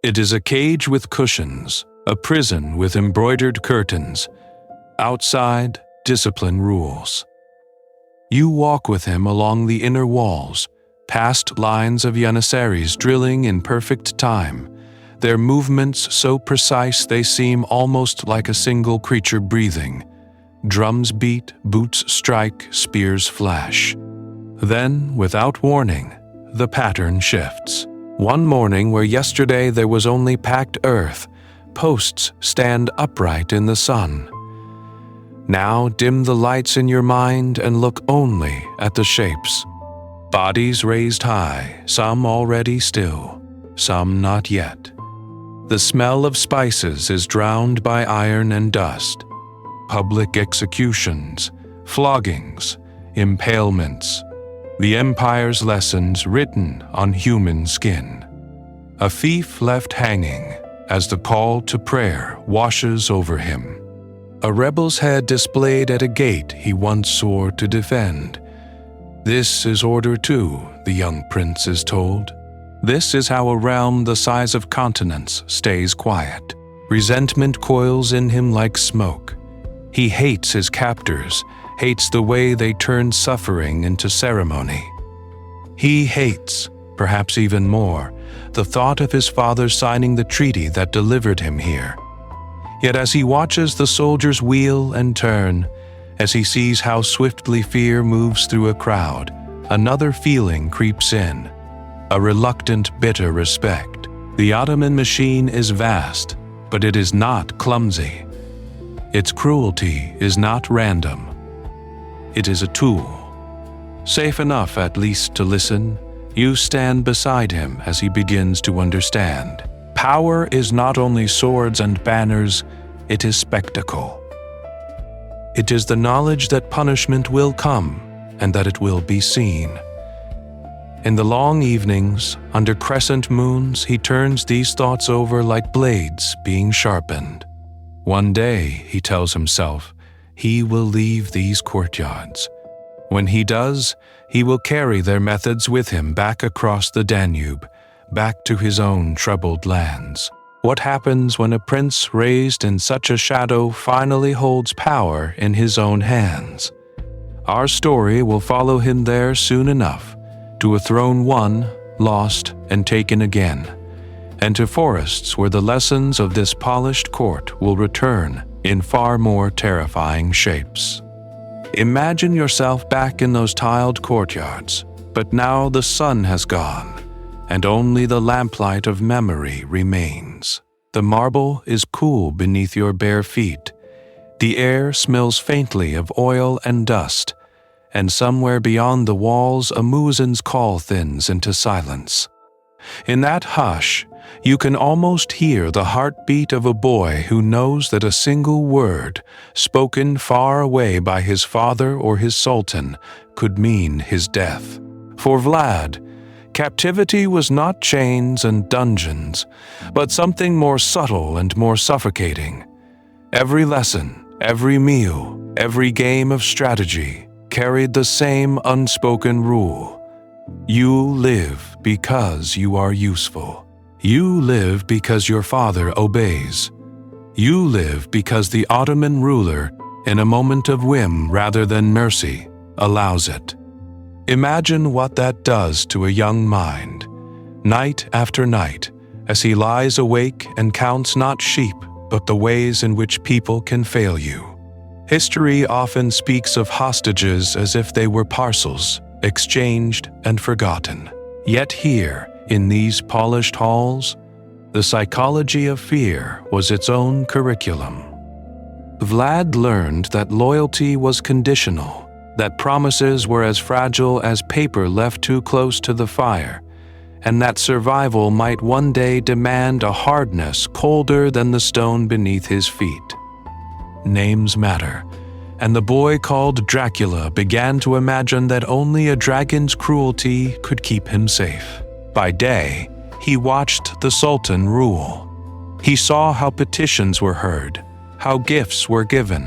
It is a cage with cushions, a prison with embroidered curtains. Outside, discipline rules. You walk with him along the inner walls, past lines of janissaries drilling in perfect time, their movements so precise they seem almost like a single creature breathing. Drums beat, boots strike, spears flash. Then, without warning, the pattern shifts. One morning where yesterday there was only packed earth, posts stand upright in the sun. Now dim the lights in your mind and look only at the shapes. Bodies raised high, some already still, some not yet. The smell of spices is drowned by iron and dust. Public executions, floggings, impalements. The empire's lessons written on human skin. A thief left hanging as the call to prayer washes over him. A rebel's head displayed at a gate he once swore to defend. This is order too, the young prince is told. This is how a realm the size of continents stays quiet. Resentment coils in him like smoke. He hates his captors, hates the way they turn suffering into ceremony. He hates, perhaps even more, the thought of his father signing the treaty that delivered him here. Yet as he watches the soldiers wheel and turn, as he sees how swiftly fear moves through a crowd, another feeling creeps in, a reluctant, bitter respect. The Ottoman machine is vast, but it is not clumsy. Its cruelty is not random. It is a tool. Safe enough at least to listen, you stand beside him as he begins to understand. Power is not only swords and banners, it is spectacle. It is the knowledge that punishment will come and that it will be seen. In the long evenings, under crescent moons, he turns these thoughts over like blades being sharpened. One day, he tells himself, he will leave these courtyards. When he does, he will carry their methods with him back across the Danube, back to his own troubled lands. What happens when a prince raised in such a shadow finally holds power in his own hands? Our story will follow him there soon enough, to a throne won, lost, and taken again, and to forests where the lessons of this polished court will return in far more terrifying shapes. Imagine yourself back in those tiled courtyards, but now the sun has gone, and only the lamplight of memory remains. The marble is cool beneath your bare feet. The air smells faintly of oil and dust, and somewhere beyond the walls a muezzin's call thins into silence. In that hush, you can almost hear the heartbeat of a boy who knows that a single word, spoken far away by his father or his sultan, could mean his death. For Vlad, captivity was not chains and dungeons, but something more subtle and more suffocating. Every lesson, every meal, every game of strategy carried the same unspoken rule. You live because you are useful. You live because your father obeys. You live because the Ottoman ruler, in a moment of whim rather than mercy, allows it. Imagine what that does to a young mind, night after night, as he lies awake and counts not sheep, but the ways in which people can fail you. History often speaks of hostages as if they were parcels, exchanged and forgotten. Yet here, in these polished halls, the psychology of fear was its own curriculum. Vlad learned that loyalty was conditional, that promises were as fragile as paper left too close to the fire, and that survival might one day demand a hardness colder than the stone beneath his feet. Names matter, and the boy called Dracula began to imagine that only a dragon's cruelty could keep him safe. By day, he watched the Sultan rule. He saw how petitions were heard, how gifts were given,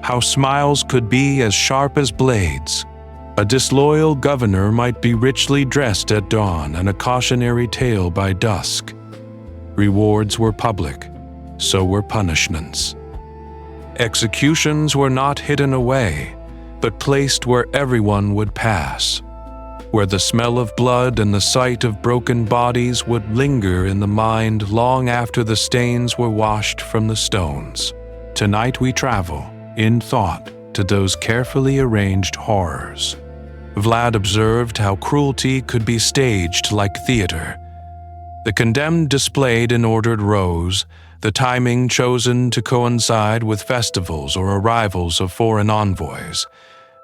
how smiles could be as sharp as blades. A disloyal governor might be richly dressed at dawn and a cautionary tale by dusk. Rewards were public, so were punishments. Executions were not hidden away, but placed where everyone would pass, where the smell of blood and the sight of broken bodies would linger in the mind long after the stains were washed from the stones. Tonight we travel, in thought, to those carefully arranged horrors. Vlad observed how cruelty could be staged like theater. The condemned displayed in ordered rows, the timing chosen to coincide with festivals or arrivals of foreign envoys,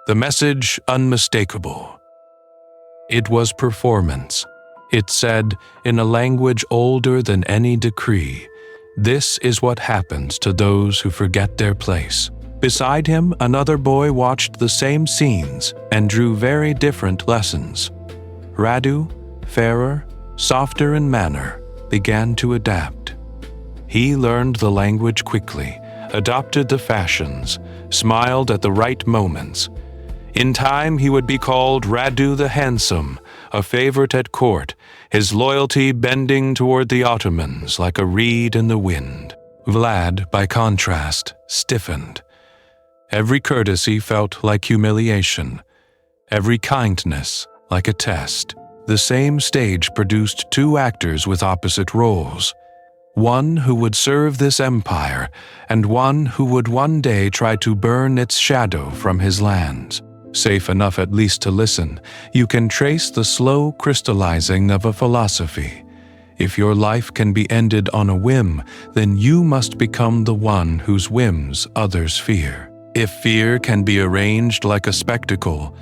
the message unmistakable. It was performance. It said, in a language older than any decree, "This is what happens to those who forget their place." Beside him, another boy watched the same scenes and drew very different lessons. Radu, fairer, softer in manner, began to adapt. He learned the language quickly, adopted the fashions, smiled at the right moments. In time, he would be called Radu the Handsome, a favorite at court, his loyalty bending toward the Ottomans like a reed in the wind. Vlad, by contrast, stiffened. Every courtesy felt like humiliation, every kindness like a test. The same stage produced two actors with opposite roles, one who would serve this empire and one who would one day try to burn its shadow from his lands. Safe enough at least to listen, you can trace the slow crystallizing of a philosophy. If your life can be ended on a whim, then you must become the one whose whims others fear. If fear can be arranged like a spectacle,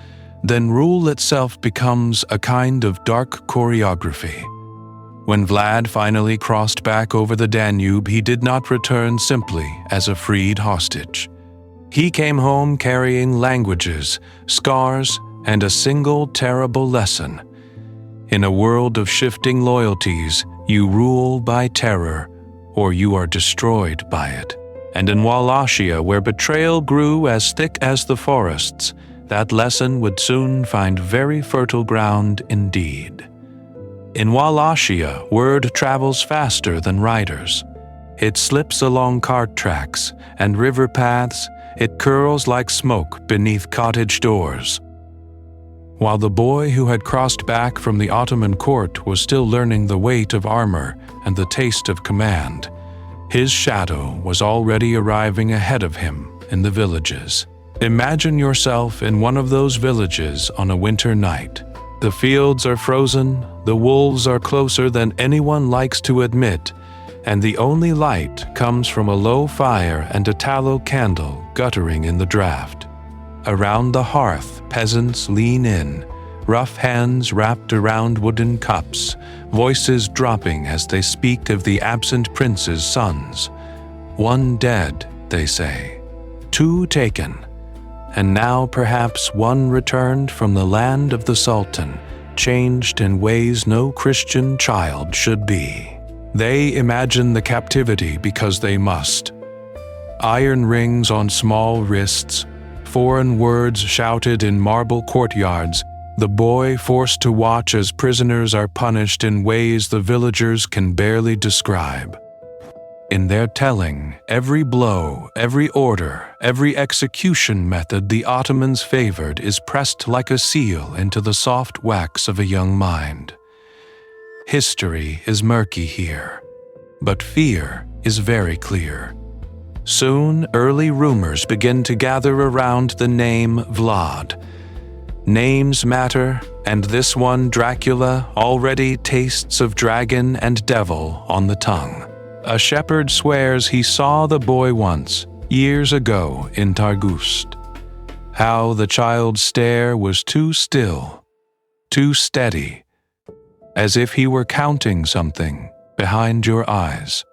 then rule itself becomes a kind of dark choreography. When Vlad finally crossed back over the Danube, he did not return simply as a freed hostage. He came home carrying languages, scars, and a single terrible lesson. In a world of shifting loyalties, you rule by terror, or you are destroyed by it. And in Wallachia, where betrayal grew as thick as the forests, that lesson would soon find very fertile ground indeed. In Wallachia, word travels faster than riders. It slips along cart tracks and river paths. It curls like smoke beneath cottage doors. While the boy who had crossed back from the Ottoman court was still learning the weight of armor and the taste of command, his shadow was already arriving ahead of him in the villages. Imagine yourself in one of those villages on a winter night. The fields are frozen, the wolves are closer than anyone likes to admit, and the only light comes from a low fire and a tallow candle guttering in the draught. Around the hearth, peasants lean in, rough hands wrapped around wooden cups, voices dropping as they speak of the absent prince's sons. One dead, they say, two taken, and now perhaps one returned from the land of the Sultan, changed in ways no Christian child should be. They imagine the captivity because they must. Iron rings on small wrists, foreign words shouted in marble courtyards, The boy forced to watch as prisoners are punished in ways the villagers can barely describe. In their telling, every blow, every order, every execution method the Ottomans favored is pressed like a seal into the soft wax of a young mind. History is murky here, but fear is very clear. Soon, early rumors begin to gather around the name Vlad. Names matter, and this one, Dracula, already tastes of dragon and devil on the tongue. A shepherd swears he saw the boy once, years ago in Targust. How the child's stare was too still, too steady, as if he were counting something behind your eyes.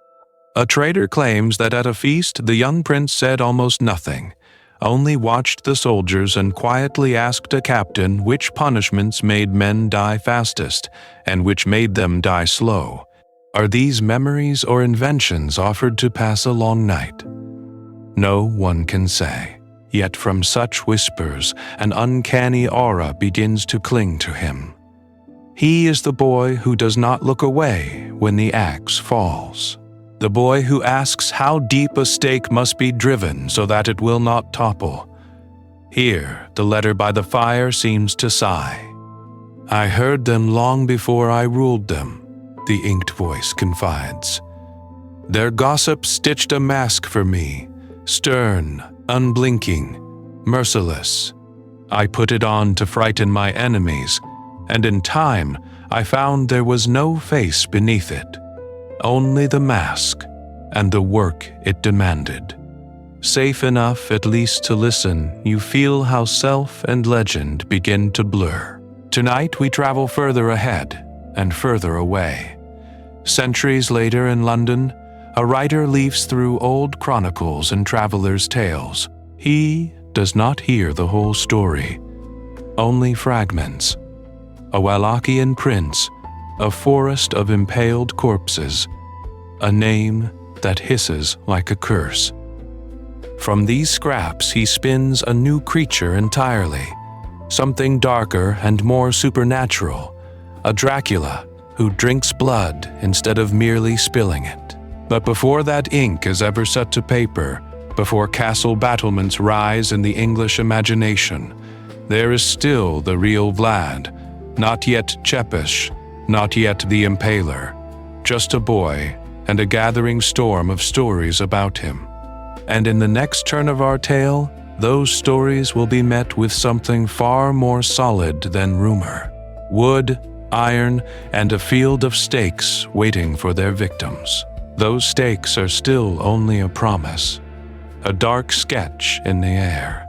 A trader claims that at a feast the young prince said almost nothing, only watched the soldiers and quietly asked a captain which punishments made men die fastest and which made them die slow. Are these memories or inventions offered to pass a long night? No one can say. Yet from such whispers, an uncanny aura begins to cling to him. He is the boy who does not look away when the axe falls. The boy who asks how deep a stake must be driven so that it will not topple. Here, the letter by the fire seems to sigh. I heard them long before I ruled them, the inked voice confides. Their gossip stitched a mask for me, stern, unblinking, merciless. I put it on to frighten my enemies, and in time I found there was no face beneath it. Only the mask and the work it demanded. Safe enough at least to listen, you feel how self and legend begin to blur. Tonight we travel further ahead and further away. Centuries later in London, a writer leafs through old chronicles and travelers' tales. He does not hear the whole story, only fragments. A Wallachian prince, a forest of impaled corpses, a name that hisses like a curse. From these scraps he spins a new creature entirely, something darker and more supernatural, a Dracula who drinks blood instead of merely spilling it. But before that ink is ever set to paper, before castle battlements rise in the English imagination, there is still the real Vlad, not yet Chepish, not yet the Impaler, just a boy and a gathering storm of stories about him. And in the next turn of our tale, those stories will be met with something far more solid than rumor. Wood, iron, and a field of stakes waiting for their victims. Those stakes are still only a promise, a dark sketch in the air.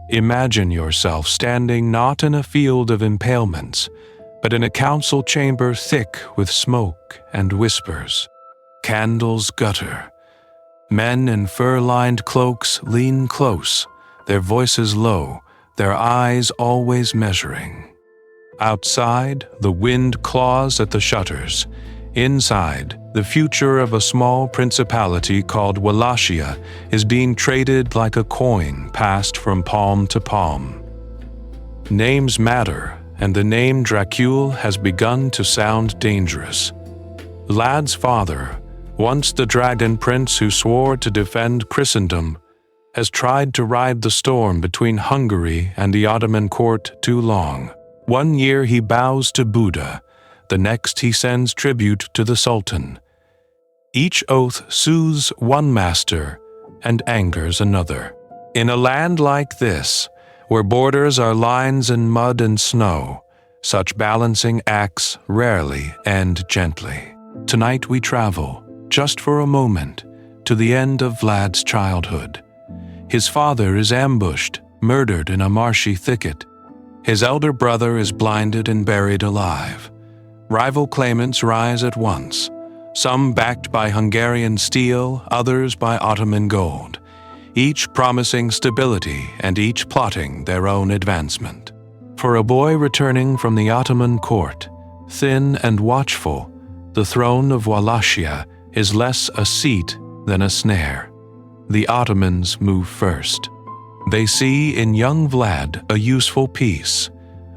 Imagine yourself standing not in a field of impalements, but in a council chamber thick with smoke and whispers. Candles gutter. Men in fur-lined cloaks lean close, their voices low, their eyes always measuring. Outside, the wind claws at the shutters. Inside, the future of a small principality called Wallachia is being traded like a coin passed from palm to palm. Names matter, and the name Dracula has begun to sound dangerous. Vlad's father, once the dragon prince who swore to defend Christendom, has tried to ride the storm between Hungary and the Ottoman court too long. One year he bows to Buddha, the next he sends tribute to the Sultan. Each oath soothes one master and angers another. In a land like this, where borders are lines in mud and snow, such balancing acts rarely end gently. Tonight we travel, just for a moment, to the end of Vlad's childhood. His father is ambushed, murdered in a marshy thicket. His elder brother is blinded and buried alive. Rival claimants rise at once, some backed by Hungarian steel, others by Ottoman gold, each promising stability and each plotting their own advancement. For a boy returning from the Ottoman court, thin and watchful, the throne of Wallachia is less a seat than a snare. The Ottomans move first. They see in young Vlad a useful piece,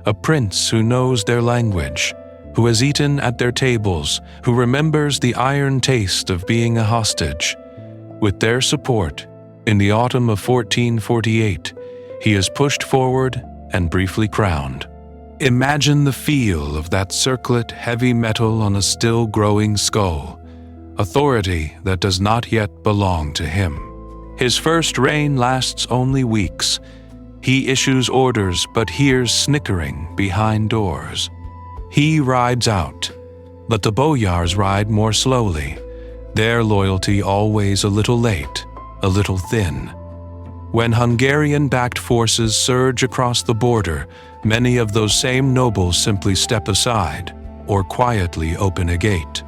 a prince who knows their language, who has eaten at their tables, who remembers the iron taste of being a hostage. With their support, in the autumn of 1448, he is pushed forward and briefly crowned. Imagine the feel of that circlet heavy metal on a still growing skull, authority that does not yet belong to him. His first reign lasts only weeks. He issues orders but hears snickering behind doors. He rides out, but the boyars ride more slowly, their loyalty always a little late, a little thin. When Hungarian-backed forces surge across the border, many of those same nobles simply step aside or quietly open a gate.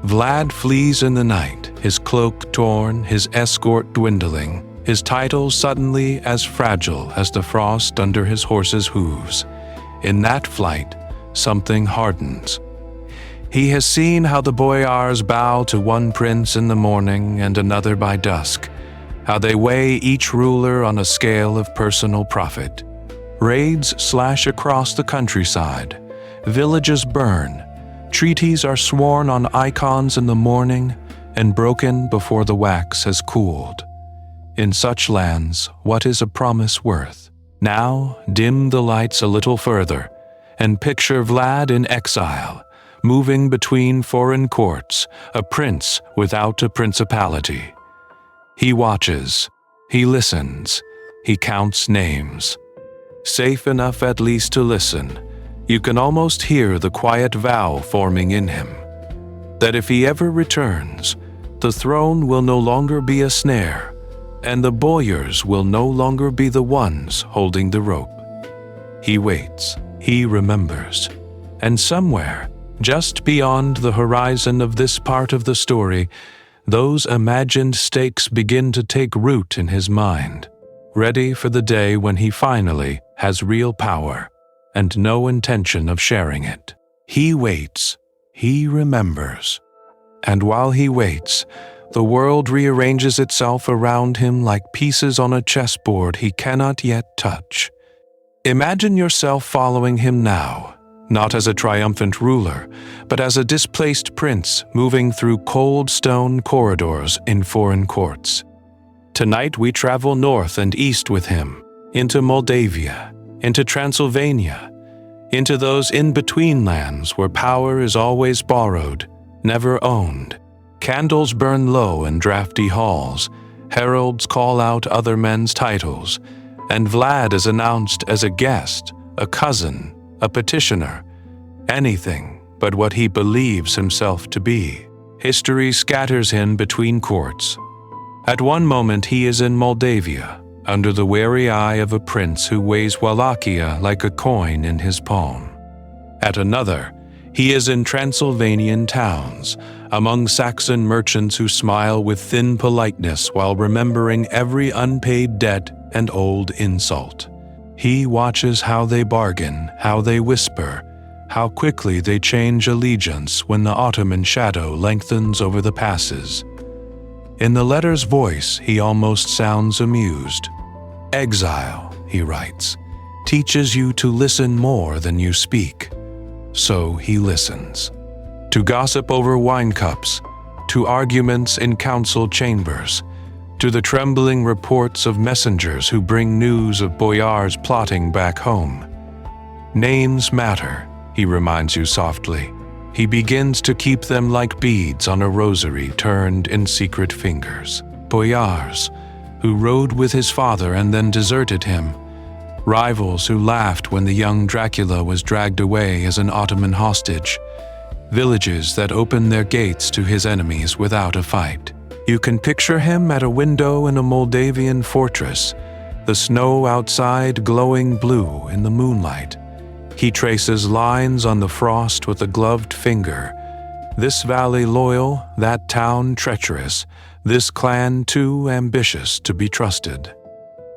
Vlad flees in the night, his cloak torn, his escort dwindling, his title suddenly as fragile as the frost under his horse's hooves. In that flight, something hardens. He has seen how the boyars bow to one prince in the morning and another by dusk, how they weigh each ruler on a scale of personal profit. Raids slash across the countryside, villages burn, treaties are sworn on icons in the morning and broken before the wax has cooled. In such lands, what is a promise worth? Now, dim the lights a little further, and picture Vlad in exile, moving between foreign courts, a prince without a principality. He watches, he listens, he counts names. Safe enough at least to listen, you can almost hear the quiet vow forming in him, that if he ever returns, the throne will no longer be a snare, and the boyars will no longer be the ones holding the rope. He waits, he remembers, and somewhere, just beyond the horizon of this part of the story, those imagined stakes begin to take root in his mind, ready for the day when he finally has real power and no intention of sharing it. He waits, he remembers, and while he waits, the world rearranges itself around him like pieces on a chessboard he cannot yet touch. Imagine yourself following him now, not as a triumphant ruler, but as a displaced prince moving through cold stone corridors in foreign courts. Tonight we travel north and east with him, into Moldavia, into Transylvania, into those in-between lands where power is always borrowed, never owned. Candles burn low in drafty halls, heralds call out other men's titles, and Vlad is announced as a guest, a cousin, a petitioner, anything but what he believes himself to be. History scatters him between courts. At one moment he is in Moldavia, under the wary eye of a prince who weighs Wallachia like a coin in his palm. At another, he is in Transylvanian towns, among Saxon merchants who smile with thin politeness while remembering every unpaid debt and old insult. He watches how they bargain, how they whisper, how quickly they change allegiance when the Ottoman shadow lengthens over the passes. In the letter's voice, he almost sounds amused. Exile, he writes, teaches you to listen more than you speak. So he listens. To gossip over wine cups, to arguments in council chambers, to the trembling reports of messengers who bring news of boyars plotting back home. Names matter, he reminds you softly. He begins to keep them like beads on a rosary turned in secret fingers. Boyars, who rode with his father and then deserted him. Rivals who laughed when the young Dracula was dragged away as an Ottoman hostage. Villages that opened their gates to his enemies without a fight. You can picture him at a window in a Moldavian fortress, the snow outside glowing blue in the moonlight. He traces lines on the frost with a gloved finger. This valley loyal, that town treacherous, this clan too ambitious to be trusted.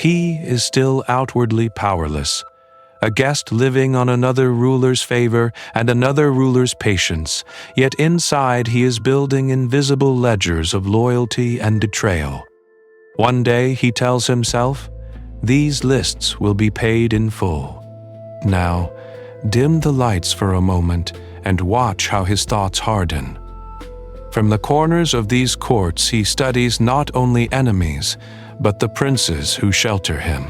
He is still outwardly powerless, a guest living on another ruler's favor and another ruler's patience, yet inside he is building invisible ledgers of loyalty and betrayal. One day, he tells himself, these lists will be paid in full. Now, dim the lights for a moment and watch how his thoughts harden. From the corners of these courts he studies not only enemies, but the princes who shelter him.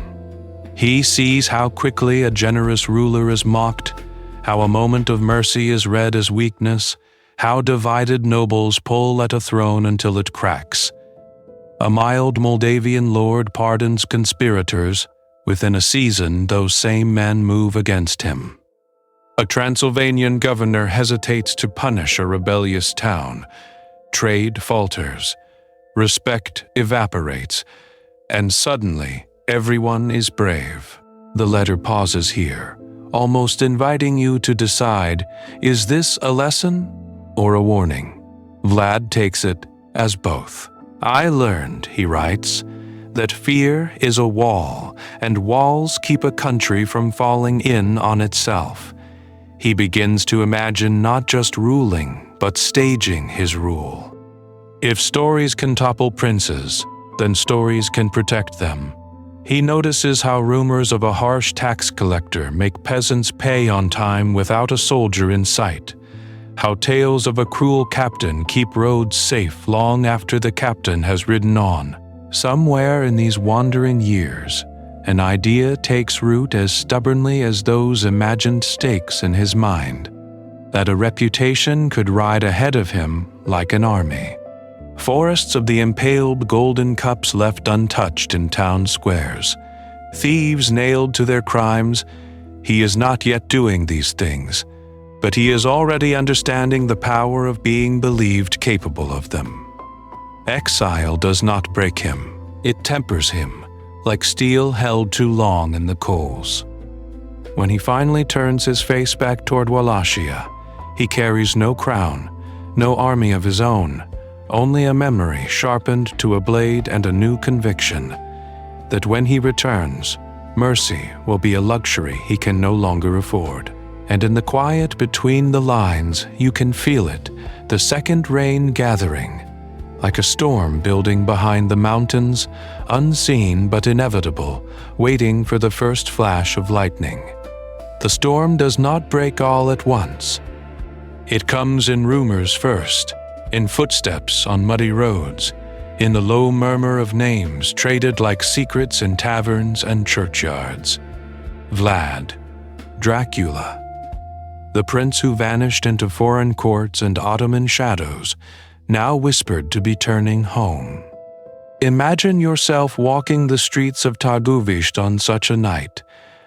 He sees how quickly a generous ruler is mocked, how a moment of mercy is read as weakness, how divided nobles pull at a throne until it cracks. A mild Moldavian lord pardons conspirators. Within a season, those same men move against him. A Transylvanian governor hesitates to punish a rebellious town. Trade falters. Respect evaporates. And suddenly, everyone is brave. The letter pauses here, almost inviting you to decide, is this a lesson or a warning? Vlad takes it as both. I learned, he writes, that fear is a wall, and walls keep a country from falling in on itself. He begins to imagine not just ruling, but staging his rule. If stories can topple princes, then stories can protect them. He notices how rumors of a harsh tax collector make peasants pay on time without a soldier in sight. How tales of a cruel captain keep roads safe long after the captain has ridden on. Somewhere in these wandering years, an idea takes root as stubbornly as those imagined stakes in his mind, that a reputation could ride ahead of him like an army. Forests of the impaled golden cups left untouched in town squares. Thieves nailed to their crimes. He is not yet doing these things, but he is already understanding the power of being believed capable of them. Exile does not break him. It tempers him, like steel held too long in the coals. When he finally turns his face back toward Wallachia, he carries no crown, no army of his own, only a memory sharpened to a blade and a new conviction that when he returns, mercy will be a luxury he can no longer afford. And in the quiet between the lines, you can feel it, the second rain gathering, like a storm building behind the mountains, unseen but inevitable, waiting for the first flash of lightning. The storm does not break all at once. It comes in rumors first, in footsteps on muddy roads, in the low murmur of names traded like secrets in taverns and churchyards. Vlad, Dracula, the prince who vanished into foreign courts and Ottoman shadows, now whispered to be turning home. Imagine yourself walking the streets of Targovishte on such a night.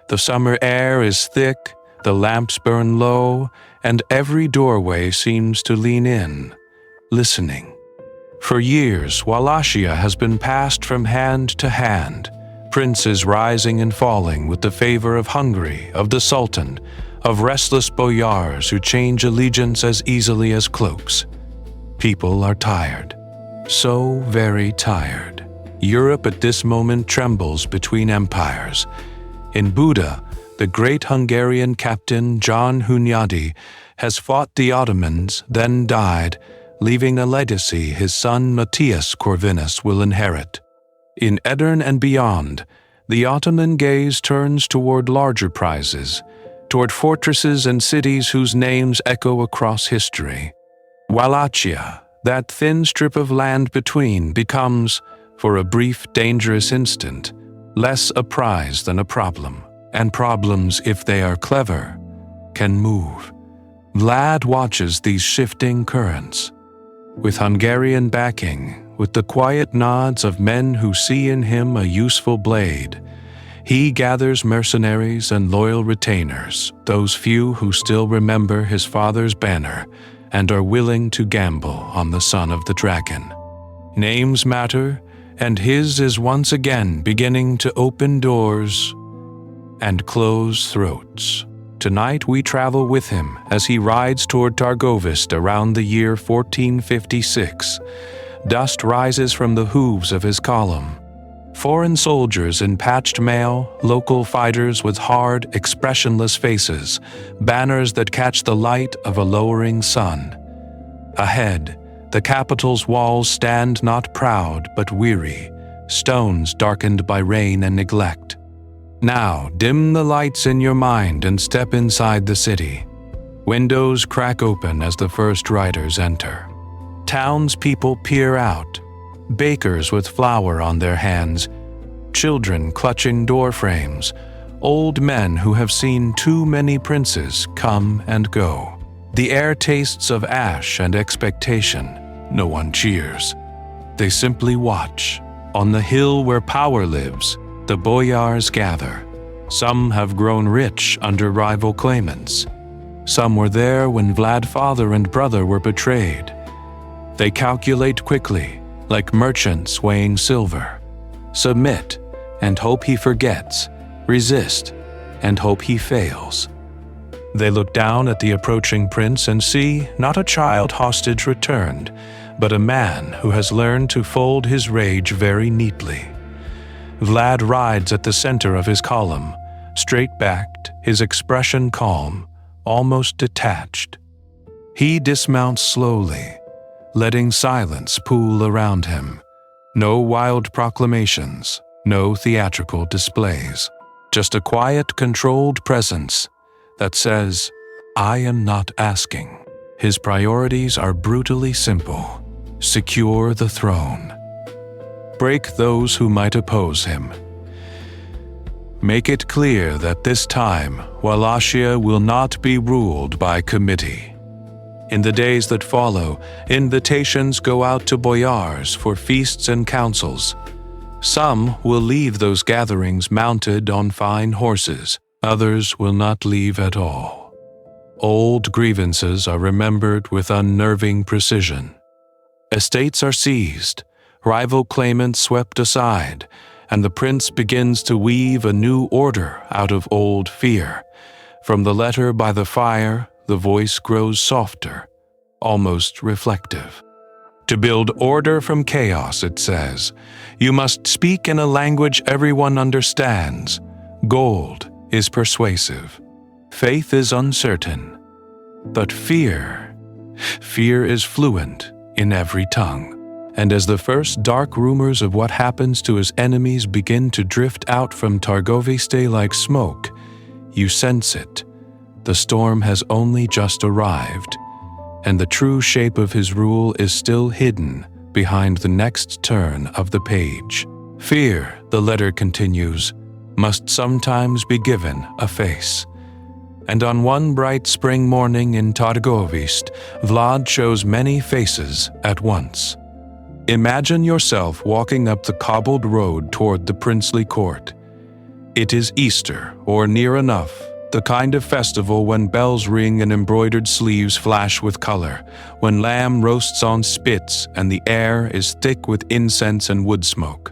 The summer air is thick, the lamps burn low, and every doorway seems to lean in, listening. For years, Wallachia has been passed from hand to hand, princes rising and falling with the favor of Hungary, of the Sultan, of restless boyars who change allegiance as easily as cloaks. People are tired, so very tired. Europe at this moment trembles between empires. In Buda, the great Hungarian captain John Hunyadi has fought the Ottomans, then died, leaving a legacy his son Matthias Corvinus will inherit. In Edirne and beyond, the Ottoman gaze turns toward larger prizes, toward fortresses and cities whose names echo across history. Wallachia, that thin strip of land between, becomes, for a brief, dangerous instant, less a prize than a problem. And problems, if they are clever, can move. Vlad watches these shifting currents. With Hungarian backing, with the quiet nods of men who see in him a useful blade, he gathers mercenaries and loyal retainers, those few who still remember his father's banner and are willing to gamble on the son of the dragon. Names matter, and his is once again beginning to open doors and close throats. Tonight we travel with him as he rides toward Targovishte around the year 1456. Dust rises from the hooves of his column. Foreign soldiers in patched mail, local fighters with hard, expressionless faces, banners that catch the light of a lowering sun. Ahead, the capital's walls stand not proud but weary, stones darkened by rain and neglect. Now dim the lights in your mind and step inside the city. Windows crack open as the first riders enter. Townspeople peer out, bakers with flour on their hands, children clutching door frames, old men who have seen too many princes come and go. The air tastes of ash and expectation. No one cheers. They simply watch. On the hill where power lives, the boyars gather. Some have grown rich under rival claimants. Some were there when Vlad father and brother were betrayed. They calculate quickly, like merchants weighing silver. Submit and hope he forgets. Resist and hope he fails. They look down at the approaching prince and see not a child hostage returned, but a man who has learned to fold his rage very neatly. Vlad rides at the center of his column, straight-backed, his expression calm, almost detached. He dismounts slowly, letting silence pool around him. No wild proclamations, no theatrical displays. Just a quiet, controlled presence that says, "I am not asking." His priorities are brutally simple. Secure the throne. Break those who might oppose him. Make it clear that this time, Wallachia will not be ruled by committee. In the days that follow, invitations go out to boyars for feasts and councils. Some will leave those gatherings mounted on fine horses. Others will not leave at all. Old grievances are remembered with unnerving precision. Estates are seized, rival claimants swept aside, and the prince begins to weave a new order out of old fear. From the letter by the fire, the voice grows softer, almost reflective. To build order from chaos, it says, you must speak in a language everyone understands. Gold is persuasive. Faith is uncertain. But fear is fluent in every tongue. And as the first dark rumors of what happens to his enemies begin to drift out from Targoviste like smoke, you sense it. The storm has only just arrived, and the true shape of his rule is still hidden behind the next turn of the page. Fear, the letter continues, must sometimes be given a face. And on one bright spring morning in Targovist, Vlad shows many faces at once. Imagine yourself walking up the cobbled road toward the princely court. It is Easter, or near enough, the kind of festival when bells ring and embroidered sleeves flash with color, when lamb roasts on spits and the air is thick with incense and wood smoke.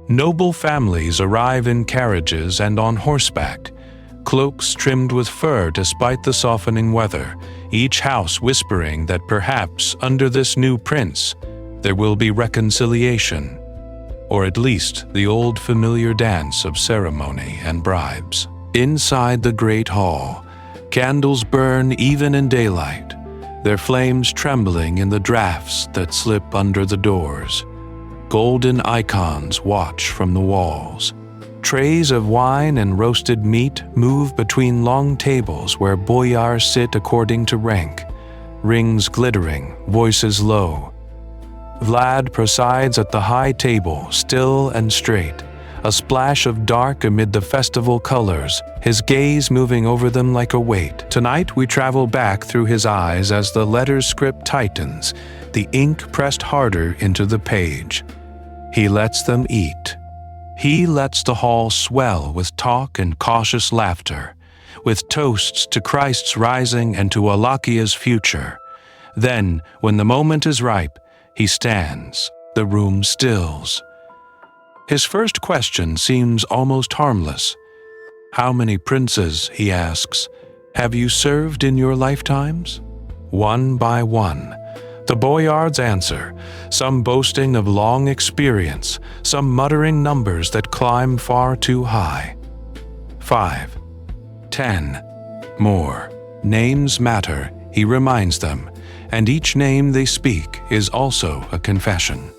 Noble families arrive in carriages and on horseback, cloaks trimmed with fur despite the softening weather, each house whispering that perhaps under this new prince there will be reconciliation, or at least the old familiar dance of ceremony and bribes. Inside the great hall, candles burn even in daylight, their flames trembling in the drafts that slip under the doors. Golden icons watch from the walls. Trays of wine and roasted meat move between long tables where boyars sit according to rank, rings glittering, voices low. Vlad presides at the high table, still and straight, a splash of dark amid the festival colors, his gaze moving over them like a weight. Tonight we travel back through his eyes as the letter's script tightens, the ink pressed harder into the page. He lets them eat. He lets the hall swell with talk and cautious laughter, with toasts to Christ's rising and to Walachia's future. Then, when the moment is ripe, he stands. The room stills. His first question seems almost harmless. How many princes, he asks, have you served in your lifetimes? One by one. The boyards answer, some boasting of long experience, some muttering numbers that climb far too high. 5, 10, more. Names matter, he reminds them, and each name they speak is also a confession.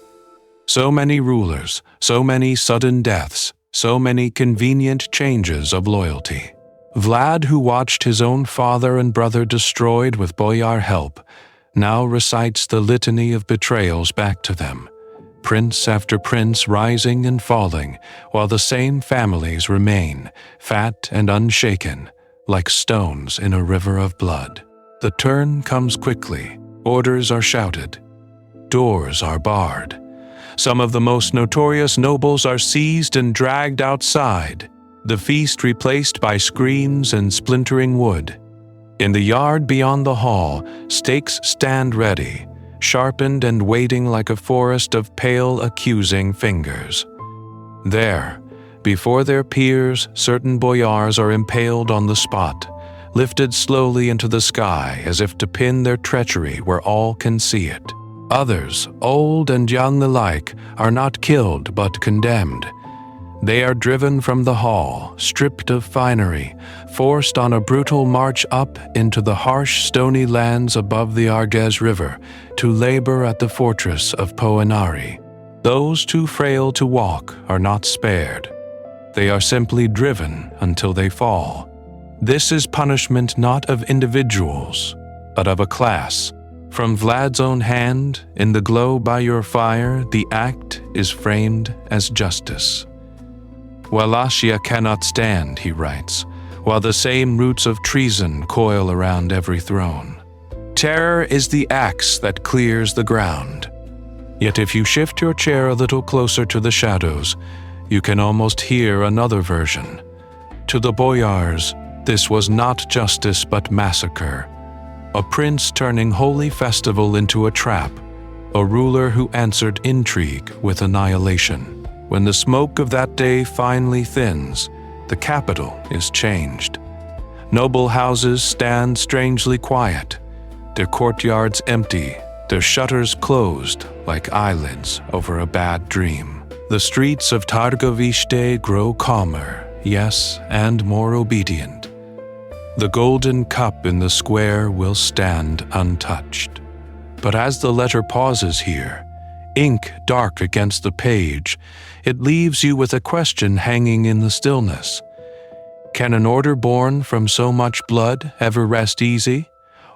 So many rulers, so many sudden deaths, So many convenient changes of loyalty. Vlad, who watched his own father and brother destroyed with boyar help, now recites the litany of betrayals back to them, prince after prince rising and falling, while the same families remain, fat and unshaken, like stones in a river of blood. The turn comes quickly. Orders are shouted. Doors are barred. Some of the most notorious nobles are seized and dragged outside, the feast replaced by screams and splintering wood. In the yard beyond the hall, stakes stand ready, sharpened and waiting like a forest of pale, accusing fingers. There, before their peers, certain boyars are impaled on the spot, lifted slowly into the sky as if to pin their treachery where all can see it. Others, old and young alike, are not killed but condemned. They are driven from the hall, stripped of finery, forced on a brutal march up into the harsh, stony lands above the Arges River to labor at the fortress of Poenari. Those too frail to walk are not spared. They are simply driven until they fall. This is punishment not of individuals, but of a class. From Vlad's own hand, in the glow by your fire, the act is framed as justice. Wallachia cannot stand, he writes, while the same roots of treason coil around every throne. Terror is the axe that clears the ground. Yet if you shift your chair a little closer to the shadows, you can almost hear another version. To the boyars, this was not justice but massacre. A prince turning holy festival into a trap, a ruler who answered intrigue with annihilation. When the smoke of that day finally thins, the capital is changed. Noble houses stand strangely quiet, their courtyards empty, their shutters closed like eyelids over a bad dream. The streets of Targovishte grow calmer, yes, and more obedient. The golden cup in the square will stand untouched. But as the letter pauses here, ink dark against the page, it leaves you with a question hanging in the stillness. Can an order born from so much blood ever rest easy?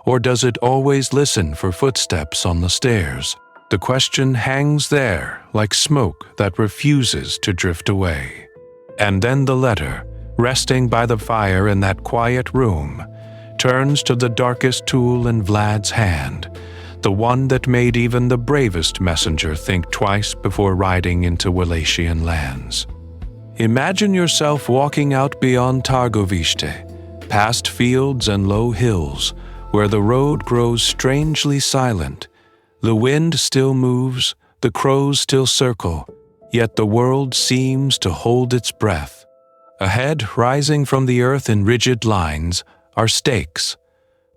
Or does it always listen for footsteps on the stairs? The question hangs there like smoke that refuses to drift away. And then the letter, resting by the fire in that quiet room, turns to the darkest tool in Vlad's hand, the one that made even the bravest messenger think twice before riding into Wallachian lands. Imagine yourself walking out beyond Targovishte, past fields and low hills, where the road grows strangely silent. The wind still moves, the crows still circle, yet the world seems to hold its breath. Ahead, rising from the earth in rigid lines, are stakes.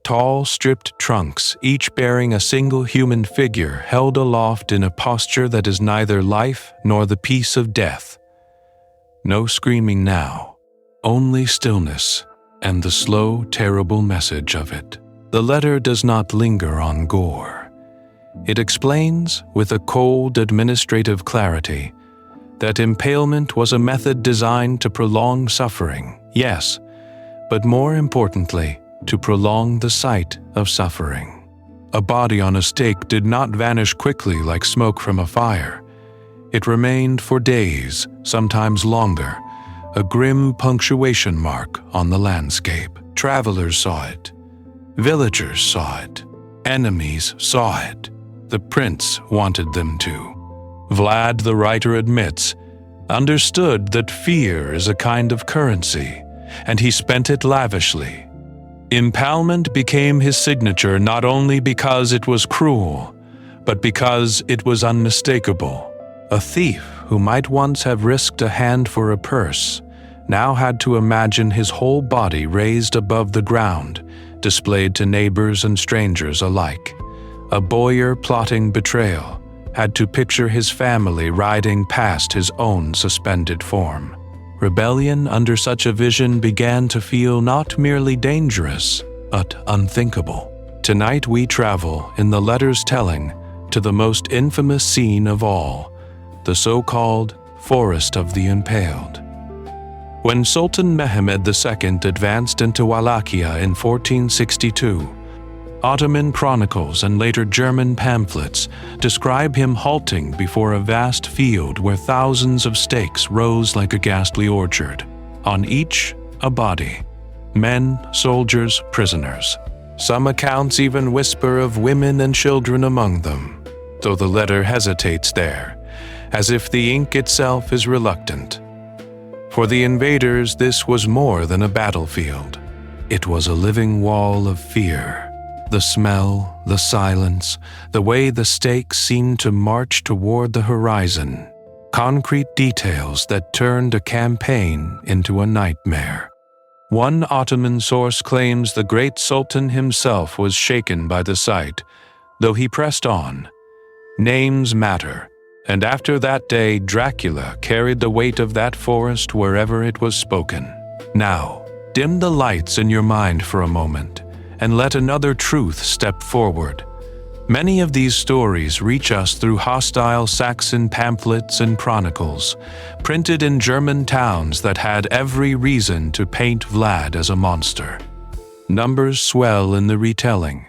Tall, stripped trunks, each bearing a single human figure held aloft in a posture that is neither life nor the peace of death. No screaming now, only stillness and the slow, terrible message of it. The letter does not linger on gore. It explains, with a cold administrative clarity, that impalement was a method designed to prolong suffering, yes, but more importantly, to prolong the sight of suffering. A body on a stake did not vanish quickly like smoke from a fire. It remained for days, sometimes longer, a grim punctuation mark on the landscape. Travelers saw it. Villagers saw it. Enemies saw it. The prince wanted them to. Vlad, the writer admits, understood that fear is a kind of currency, and he spent it lavishly. Impalement became his signature not only because it was cruel, but because it was unmistakable. A thief who might once have risked a hand for a purse now had to imagine his whole body raised above the ground, displayed to neighbors and strangers alike. A boyar plotting betrayal had to picture his family riding past his own suspended form. Rebellion under such a vision began to feel not merely dangerous, but unthinkable. Tonight we travel, in the letter's telling, to the most infamous scene of all, the so-called Forest of the Impaled. When Sultan Mehmed II advanced into Wallachia in 1462, Ottoman chronicles and later German pamphlets describe him halting before a vast field where thousands of stakes rose like a ghastly orchard. On each, a body. Men, soldiers, prisoners. Some accounts even whisper of women and children among them, though the letter hesitates there, as if the ink itself is reluctant. For the invaders, this was more than a battlefield. It was a living wall of fear. The smell, the silence, the way the stakes seemed to march toward the horizon. Concrete details that turned a campaign into a nightmare. One Ottoman source claims the great Sultan himself was shaken by the sight, though he pressed on. Names matter, and after that day Dracula carried the weight of that forest wherever it was spoken. Now, dim the lights in your mind for a moment, and let another truth step forward. Many of these stories reach us through hostile Saxon pamphlets and chronicles, printed in German towns that had every reason to paint Vlad as a monster. Numbers swell in the retelling.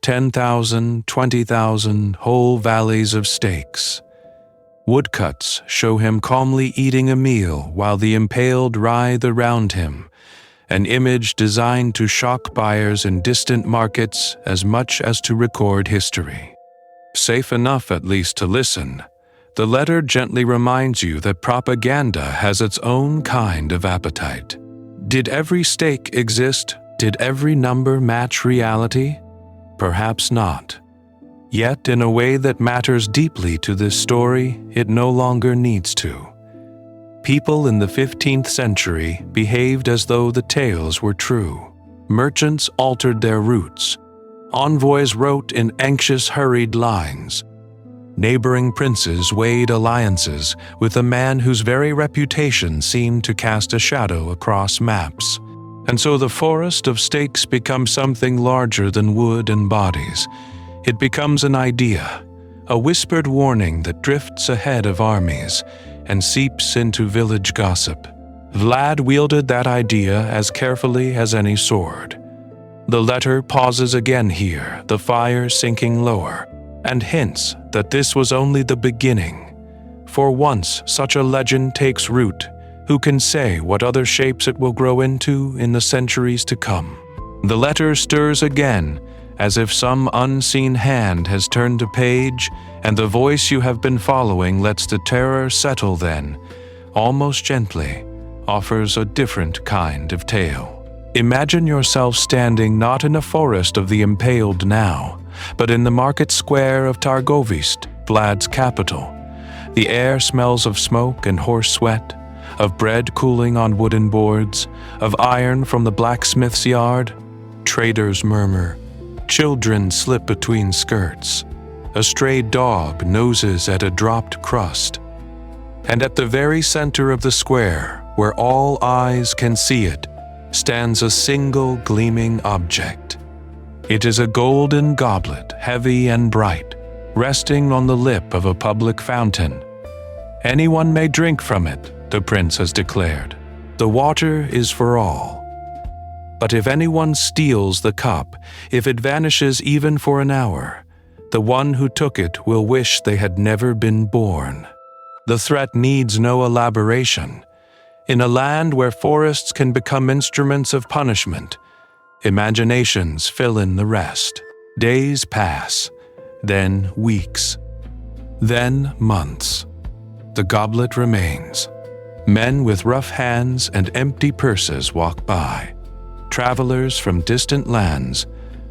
10,000, 20,000, whole valleys of stakes. Woodcuts show him calmly eating a meal while the impaled writhe around him, an image designed to shock buyers in distant markets as much as to record history. Safe enough at least to listen, the letter gently reminds you that propaganda has its own kind of appetite. Did every stake exist? Did every number match reality? Perhaps not. Yet, in a way that matters deeply to this story, it no longer needs to. People in the 15th century behaved as though the tales were true. Merchants altered their routes. Envoys wrote in anxious, hurried lines. Neighboring princes weighed alliances with a man whose very reputation seemed to cast a shadow across maps. And so the forest of stakes becomes something larger than wood and bodies. It becomes an idea, a whispered warning that drifts ahead of armies and seeps into village gossip. Vlad wielded that idea as carefully as any sword. The letter pauses again here, the fire sinking lower, and hints that this was only the beginning. For once such a legend takes root, who can say what other shapes it will grow into in the centuries to come? The letter stirs again, as if some unseen hand has turned a page, and the voice you have been following lets the terror settle then, almost gently, offers a different kind of tale. Imagine yourself standing not in a forest of the impaled now, but in the market square of Targovist, Vlad's capital. The air smells of smoke and horse sweat, of bread cooling on wooden boards, of iron from the blacksmith's yard. Traders murmur. Children slip between skirts. A stray dog noses at a dropped crust. And at the very center of the square, where all eyes can see it, stands a single gleaming object. It is a golden goblet, heavy and bright, resting on the lip of a public fountain. Anyone may drink from it, the prince has declared. The water is for all. But if anyone steals the cup, if it vanishes even for an hour, the one who took it will wish they had never been born. The threat needs no elaboration. In a land where forests can become instruments of punishment, imaginations fill in the rest. Days pass, then weeks, then months. The goblet remains. Men with rough hands and empty purses walk by. Travelers from distant lands,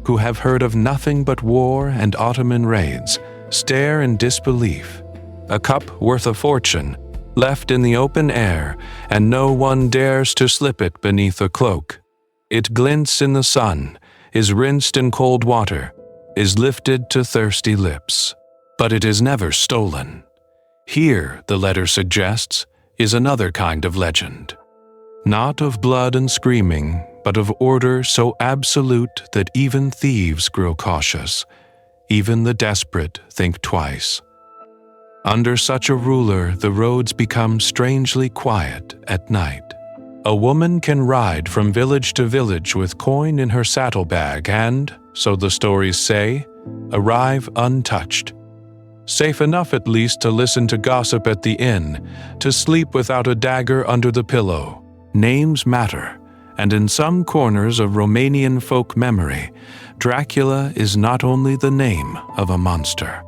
who have heard of nothing but war and Ottoman raids, stare in disbelief. A cup worth a fortune, left in the open air, and no one dares to slip it beneath a cloak. It glints in the sun, is rinsed in cold water, is lifted to thirsty lips. But it is never stolen. Here, the letter suggests, is another kind of legend. Not of blood and screaming, but of order so absolute that even thieves grow cautious. Even the desperate think twice. Under such a ruler, the roads become strangely quiet at night. A woman can ride from village to village with coin in her saddlebag and, so the stories say, arrive untouched. Safe enough at least to listen to gossip at the inn, to sleep without a dagger under the pillow. Names matter, and in some corners of Romanian folk memory, Dracula is not only the name of a monster.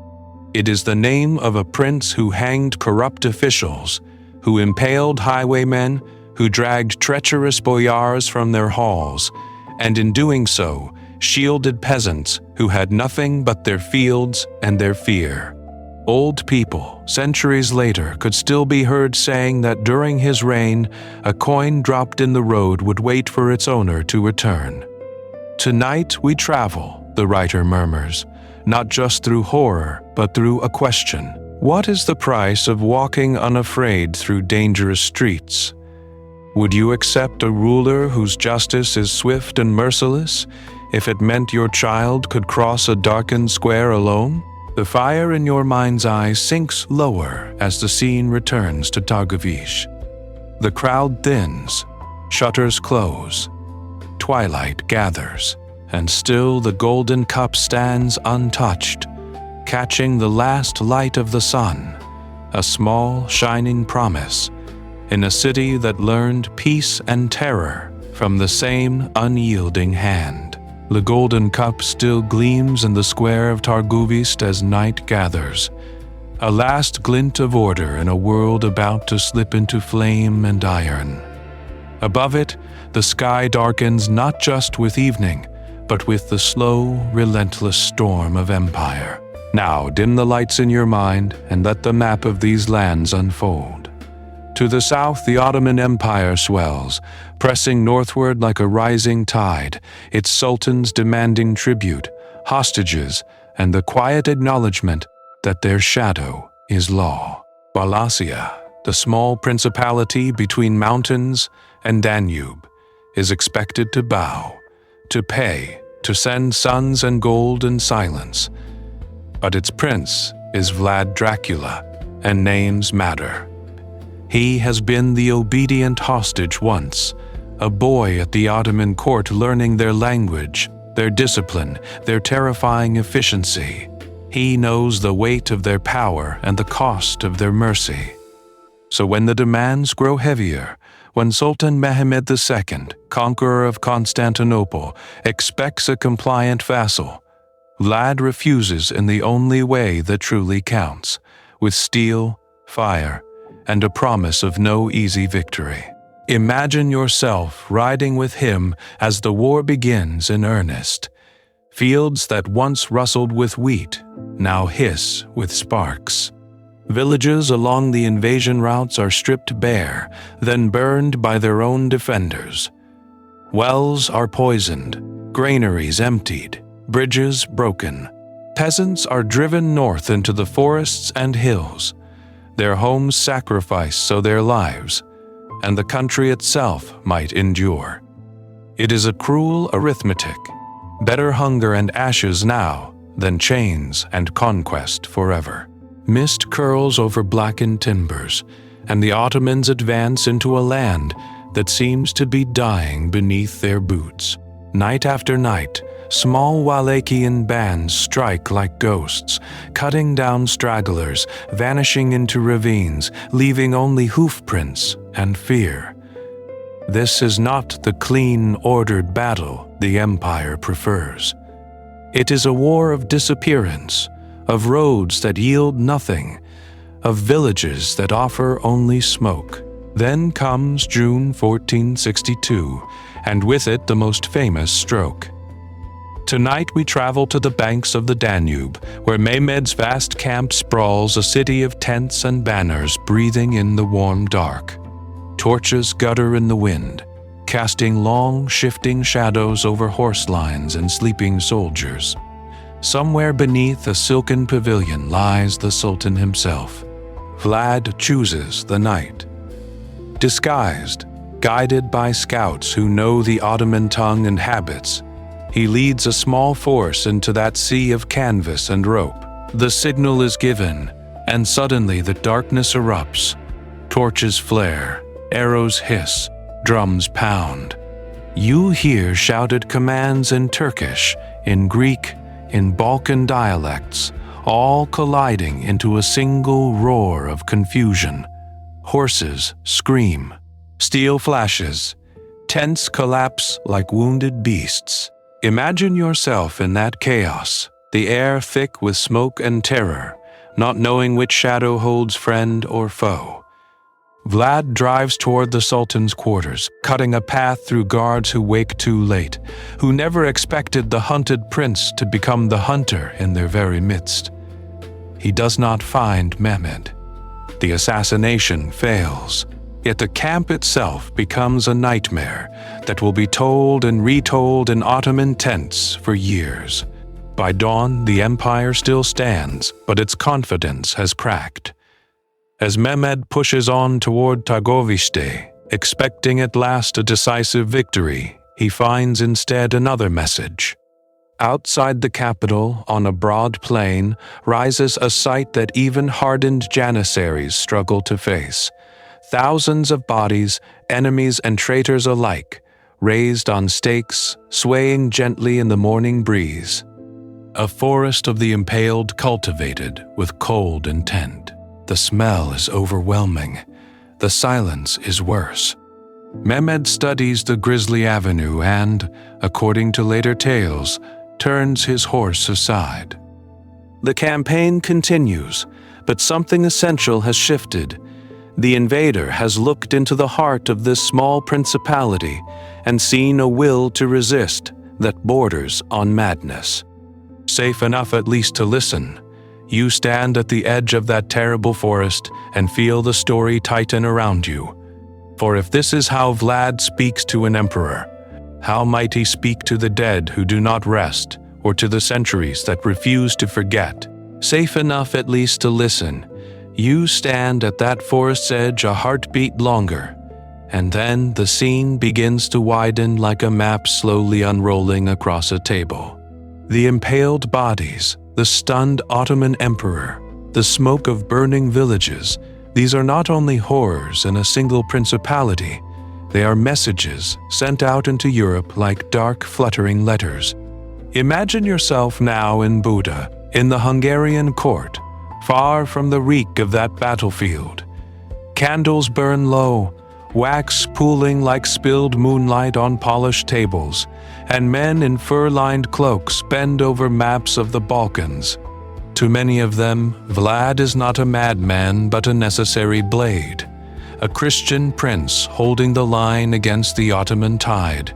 It is the name of a prince who hanged corrupt officials, who impaled highwaymen, who dragged treacherous boyars from their halls, and in doing so, shielded peasants who had nothing but their fields and their fear. Old people, centuries later, could still be heard saying that during his reign, a coin dropped in the road would wait for its owner to return. Tonight we travel, the writer murmurs, not just through horror, but through a question. What is the price of walking unafraid through dangerous streets? Would you accept a ruler whose justice is swift and merciless, if it meant your child could cross a darkened square alone? The fire in your mind's eye sinks lower as the scene returns to Targovish. The crowd thins, shutters close, twilight gathers, and still the golden cup stands untouched, catching the last light of the sun, a small, shining promise, in a city that learned peace and terror from the same unyielding hand. The golden cup still gleams in the square of Targovist as night gathers, a last glint of order in a world about to slip into flame and iron. Above it, the sky darkens not just with evening, but with the slow, relentless storm of empire. Now dim the lights in your mind and let the map of these lands unfold. To the south, the Ottoman Empire swells, pressing northward like a rising tide, its sultans demanding tribute, hostages, and the quiet acknowledgement that their shadow is law. Wallachia, the small principality between mountains and Danube, is expected to bow, to pay, to send sons and gold and silence. But its prince is Vlad Dracula, and names matter. He has been the obedient hostage once, a boy at the Ottoman court learning their language, their discipline, their terrifying efficiency. He knows the weight of their power and the cost of their mercy. So when the demands grow heavier, when Sultan Mehmed II, conqueror of Constantinople, expects a compliant vassal, Vlad refuses in the only way that truly counts, with steel, fire, and a promise of no easy victory. Imagine yourself riding with him as the war begins in earnest. Fields that once rustled with wheat now hiss with sparks. Villages along the invasion routes are stripped bare, then burned by their own defenders. Wells are poisoned, granaries emptied, bridges broken. Peasants are driven north into the forests and hills, their homes sacrificed so their lives, and the country itself might endure. It is a cruel arithmetic. Better hunger and ashes now than chains and conquest forever. Mist curls over blackened timbers, and the Ottomans advance into a land that seems to be dying beneath their boots. Night after night, small Wallachian bands strike like ghosts, cutting down stragglers, vanishing into ravines, leaving only hoofprints and fear. This is not the clean, ordered battle the Empire prefers. It is a war of disappearance, of roads that yield nothing, of villages that offer only smoke. Then comes June 1462, and with it the most famous stroke. Tonight we travel to the banks of the Danube, where Mehmed's vast camp sprawls, a city of tents and banners breathing in the warm dark. Torches gutter in the wind, casting long, shifting shadows over horse lines and sleeping soldiers. Somewhere beneath a silken pavilion lies the Sultan himself. Vlad chooses the night. Disguised, guided by scouts who know the Ottoman tongue and habits, he leads a small force into that sea of canvas and rope. The signal is given, and suddenly the darkness erupts. Torches flare, arrows hiss, drums pound. You hear shouted commands in Turkish, in Greek, in Balkan dialects, all colliding into a single roar of confusion. Horses scream, steel flashes, tents collapse like wounded beasts. Imagine yourself in that chaos, the air thick with smoke and terror, not knowing which shadow holds friend or foe. Vlad drives toward the Sultan's quarters, cutting a path through guards who wake too late, who never expected the hunted prince to become the hunter in their very midst. He does not find Mehmed. The assassination fails, yet the camp itself becomes a nightmare that will be told and retold in Ottoman tents for years. By dawn, the empire still stands, but its confidence has cracked. As Mehmed pushes on toward Targoviste, expecting at last a decisive victory, he finds instead another message. Outside the capital, on a broad plain, rises a sight that even hardened janissaries struggle to face. Thousands of bodies, enemies and traitors alike, raised on stakes, swaying gently in the morning breeze. A forest of the impaled cultivated with cold intent. The smell is overwhelming. The silence is worse. Mehmed studies the grisly avenue and, according to later tales, turns his horse aside. The campaign continues, but something essential has shifted. The invader has looked into the heart of this small principality and seen a will to resist that borders on madness. Safe enough at least to listen, you stand at the edge of that terrible forest and feel the story tighten around you. For if this is how Vlad speaks to an emperor, how might he speak to the dead who do not rest, or to the centuries that refuse to forget? Safe enough at least to listen, you stand at that forest's edge a heartbeat longer, and then the scene begins to widen like a map slowly unrolling across a table. The impaled bodies, the stunned Ottoman emperor, the smoke of burning villages, these are not only horrors in a single principality, they are messages sent out into Europe like dark, fluttering letters. Imagine yourself now in Buda, in the Hungarian court, far from the reek of that battlefield. Candles burn low, wax pooling like spilled moonlight on polished tables, and men in fur-lined cloaks bend over maps of the Balkans. To many of them, Vlad is not a madman but a necessary blade, a Christian prince holding the line against the Ottoman tide,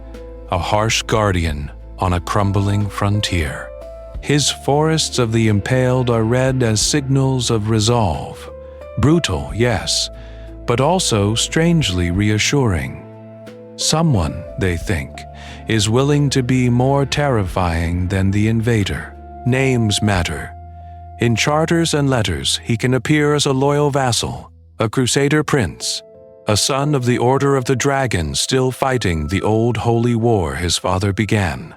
a harsh guardian on a crumbling frontier. His forests of the impaled are read as signals of resolve. Brutal, yes, but also strangely reassuring. Someone, they think, is willing to be more terrifying than the invader. Names matter. In charters and letters, he can appear as a loyal vassal, a crusader prince, a son of the Order of the Dragon still fighting the old holy war his father began.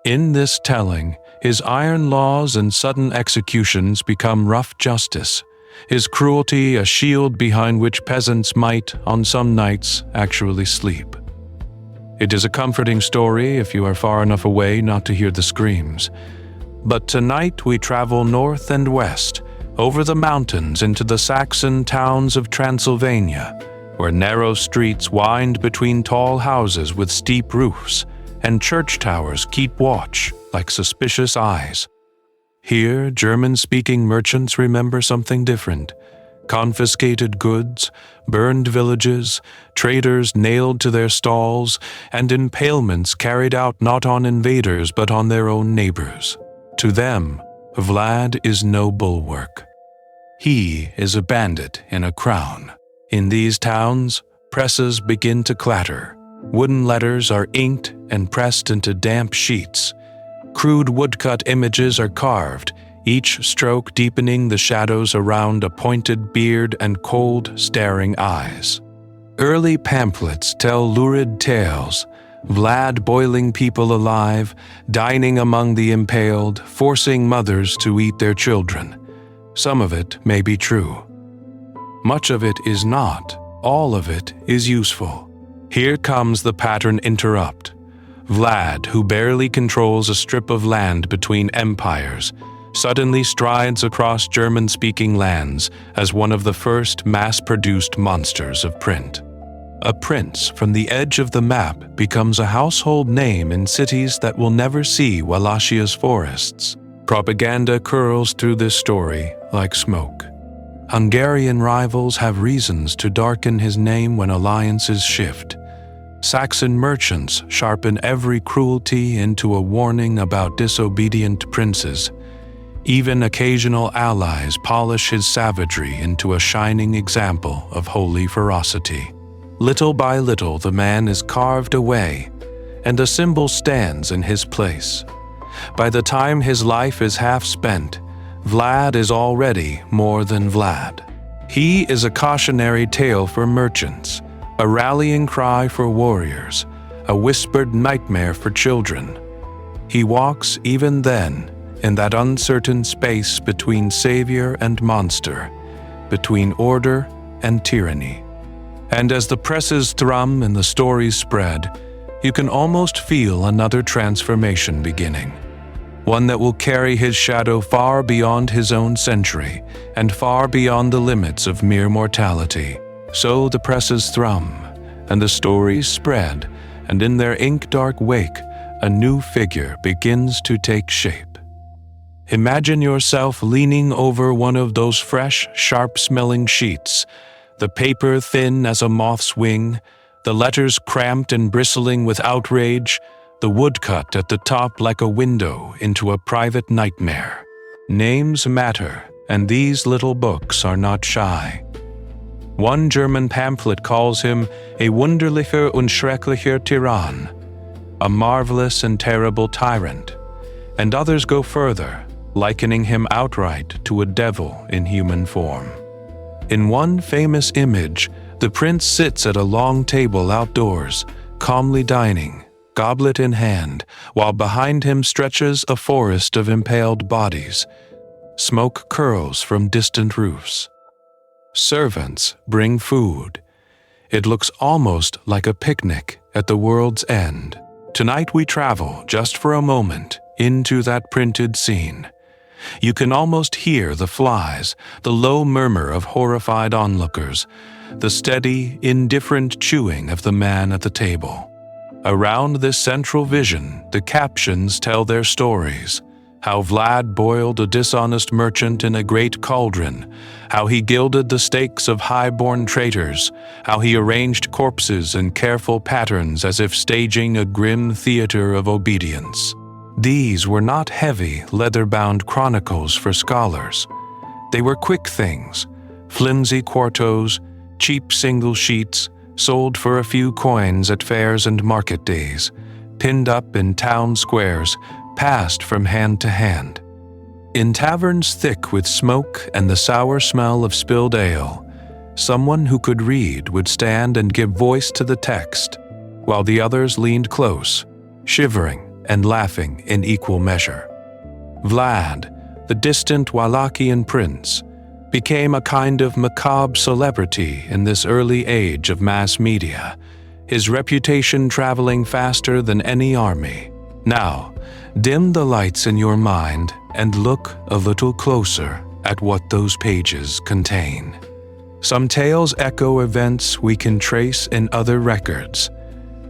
In this telling, his iron laws and sudden executions become rough justice, his cruelty a shield behind which peasants might, on some nights, actually sleep. It is a comforting story if you are far enough away not to hear the screams. But tonight we travel north and west, over the mountains into the Saxon towns of Transylvania, where narrow streets wind between tall houses with steep roofs, and church towers keep watch like suspicious eyes. Here, German-speaking merchants remember something different. Confiscated goods, burned villages, traders nailed to their stalls, and impalements carried out not on invaders but on their own neighbors. To them, Vlad is no bulwark. He is a bandit in a crown. In these towns, presses begin to clatter. Wooden letters are inked and pressed into damp sheets. Crude woodcut images are carved, each stroke deepening the shadows around a pointed beard and cold, staring eyes. Early pamphlets tell lurid tales, Vlad boiling people alive, dining among the impaled, forcing mothers to eat their children. Some of it may be true. Much of it is not. All of it is useful. Here comes the pattern interrupt. Vlad, who barely controls a strip of land between empires, suddenly strides across German-speaking lands as one of the first mass-produced monsters of print. A prince from the edge of the map becomes a household name in cities that will never see Wallachia's forests. Propaganda curls through this story like smoke. Hungarian rivals have reasons to darken his name when alliances shift. Saxon merchants sharpen every cruelty into a warning about disobedient princes. Even occasional allies polish his savagery into a shining example of holy ferocity. Little by little, the man is carved away, and a symbol stands in his place. By the time his life is half spent, Vlad is already more than Vlad. He is a cautionary tale for merchants, a rallying cry for warriors, a whispered nightmare for children. He walks, even then, in that uncertain space between savior and monster, between order and tyranny. And as the presses thrum and the stories spread, you can almost feel another transformation beginning. One that will carry his shadow far beyond his own century and far beyond the limits of mere mortality. So the presses thrum, and the stories spread, and in their ink-dark wake, a new figure begins to take shape. Imagine yourself leaning over one of those fresh, sharp-smelling sheets, the paper thin as a moth's wing, the letters cramped and bristling with outrage, the woodcut at the top like a window into a private nightmare. Names matter, and these little books are not shy. One German pamphlet calls him a wunderlicher und schrecklicher Tyrann, a marvelous and terrible tyrant, and others go further, likening him outright to a devil in human form. In one famous image, the prince sits at a long table outdoors, calmly dining, goblet in hand, while behind him stretches a forest of impaled bodies. Smoke curls from distant roofs. Servants bring food. It looks almost like a picnic at the world's end. Tonight we travel, just for a moment, into that printed scene. You can almost hear the flies, the low murmur of horrified onlookers, the steady, indifferent chewing of the man at the table. Around this central vision, the captions tell their stories. How Vlad boiled a dishonest merchant in a great cauldron, how he gilded the steaks of high-born traitors, how he arranged corpses in careful patterns as if staging a grim theater of obedience. These were not heavy, leather-bound chronicles for scholars. They were quick things, flimsy quartos, cheap single sheets, sold for a few coins at fairs and market days, pinned up in town squares, passed from hand to hand. In taverns thick with smoke and the sour smell of spilled ale, someone who could read would stand and give voice to the text, while the others leaned close, shivering and laughing in equal measure. Vlad, the distant Wallachian prince, became a kind of macabre celebrity in this early age of mass media, his reputation traveling faster than any army. Now, dim the lights in your mind and look a little closer at what those pages contain. Some tales echo events we can trace in other records.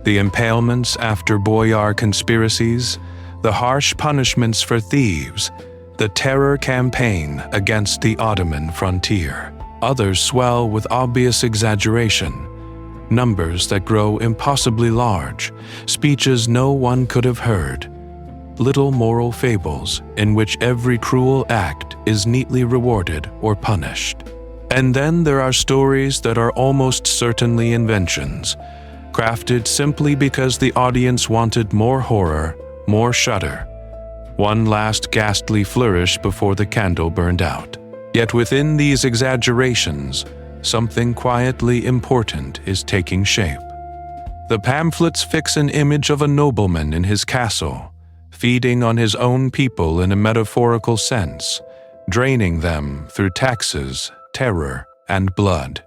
The impalements after boyar conspiracies, the harsh punishments for thieves, the terror campaign against the Ottoman frontier. Others swell with obvious exaggeration, numbers that grow impossibly large, speeches no one could have heard, little moral fables in which every cruel act is neatly rewarded or punished. And then there are stories that are almost certainly inventions, crafted simply because the audience wanted more horror, more shudder, one last ghastly flourish before the candle burned out. Yet within these exaggerations, something quietly important is taking shape. The pamphlets fix an image of a nobleman in his castle, feeding on his own people in a metaphorical sense, draining them through taxes, terror, and blood.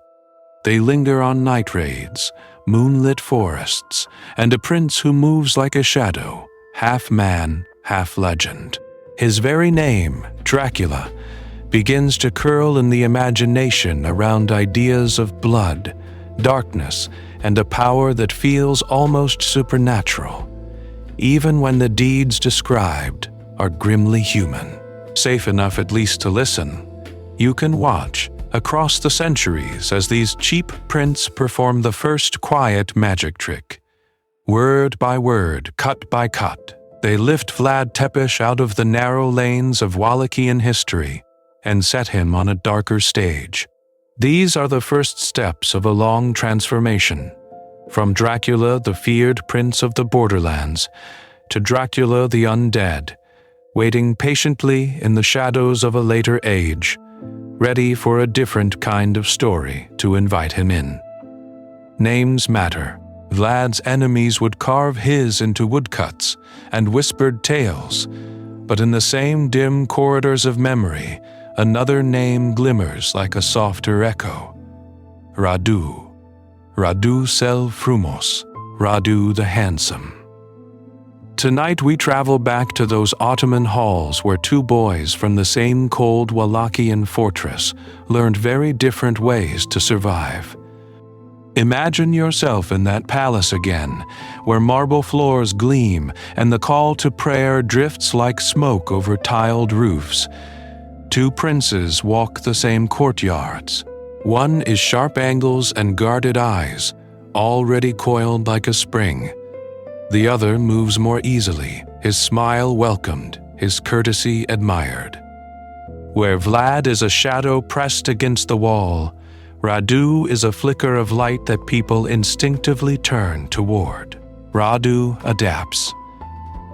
They linger on night raids, moonlit forests, and a prince who moves like a shadow, half man, half legend. His very name, Dracula, begins to curl in the imagination around ideas of blood, darkness, and a power that feels almost supernatural, even when the deeds described are grimly human. Safe enough at least to listen, you can watch across the centuries as these cheap prints perform the first quiet magic trick. Word by word, cut by cut, they lift Vlad Tepes out of the narrow lanes of Wallachian history and set him on a darker stage. These are the first steps of a long transformation, from Dracula, the feared prince of the borderlands, to Dracula the undead, waiting patiently in the shadows of a later age, ready for a different kind of story to invite him in. Names matter. Vlad's enemies would carve his into woodcuts and whispered tales, but in the same dim corridors of memory, another name glimmers like a softer echo. Radu. Radu Sel Frumos. Radu the Handsome. Tonight we travel back to those Ottoman halls where two boys from the same cold Wallachian fortress learned very different ways to survive. Imagine yourself in that palace again, where marble floors gleam and the call to prayer drifts like smoke over tiled roofs. Two princes walk the same courtyards. One is sharp angles and guarded eyes, already coiled like a spring. The other moves more easily, his smile welcomed, his courtesy admired. Where Vlad is a shadow pressed against the wall, Radu is a flicker of light that people instinctively turn toward. Radu adapts.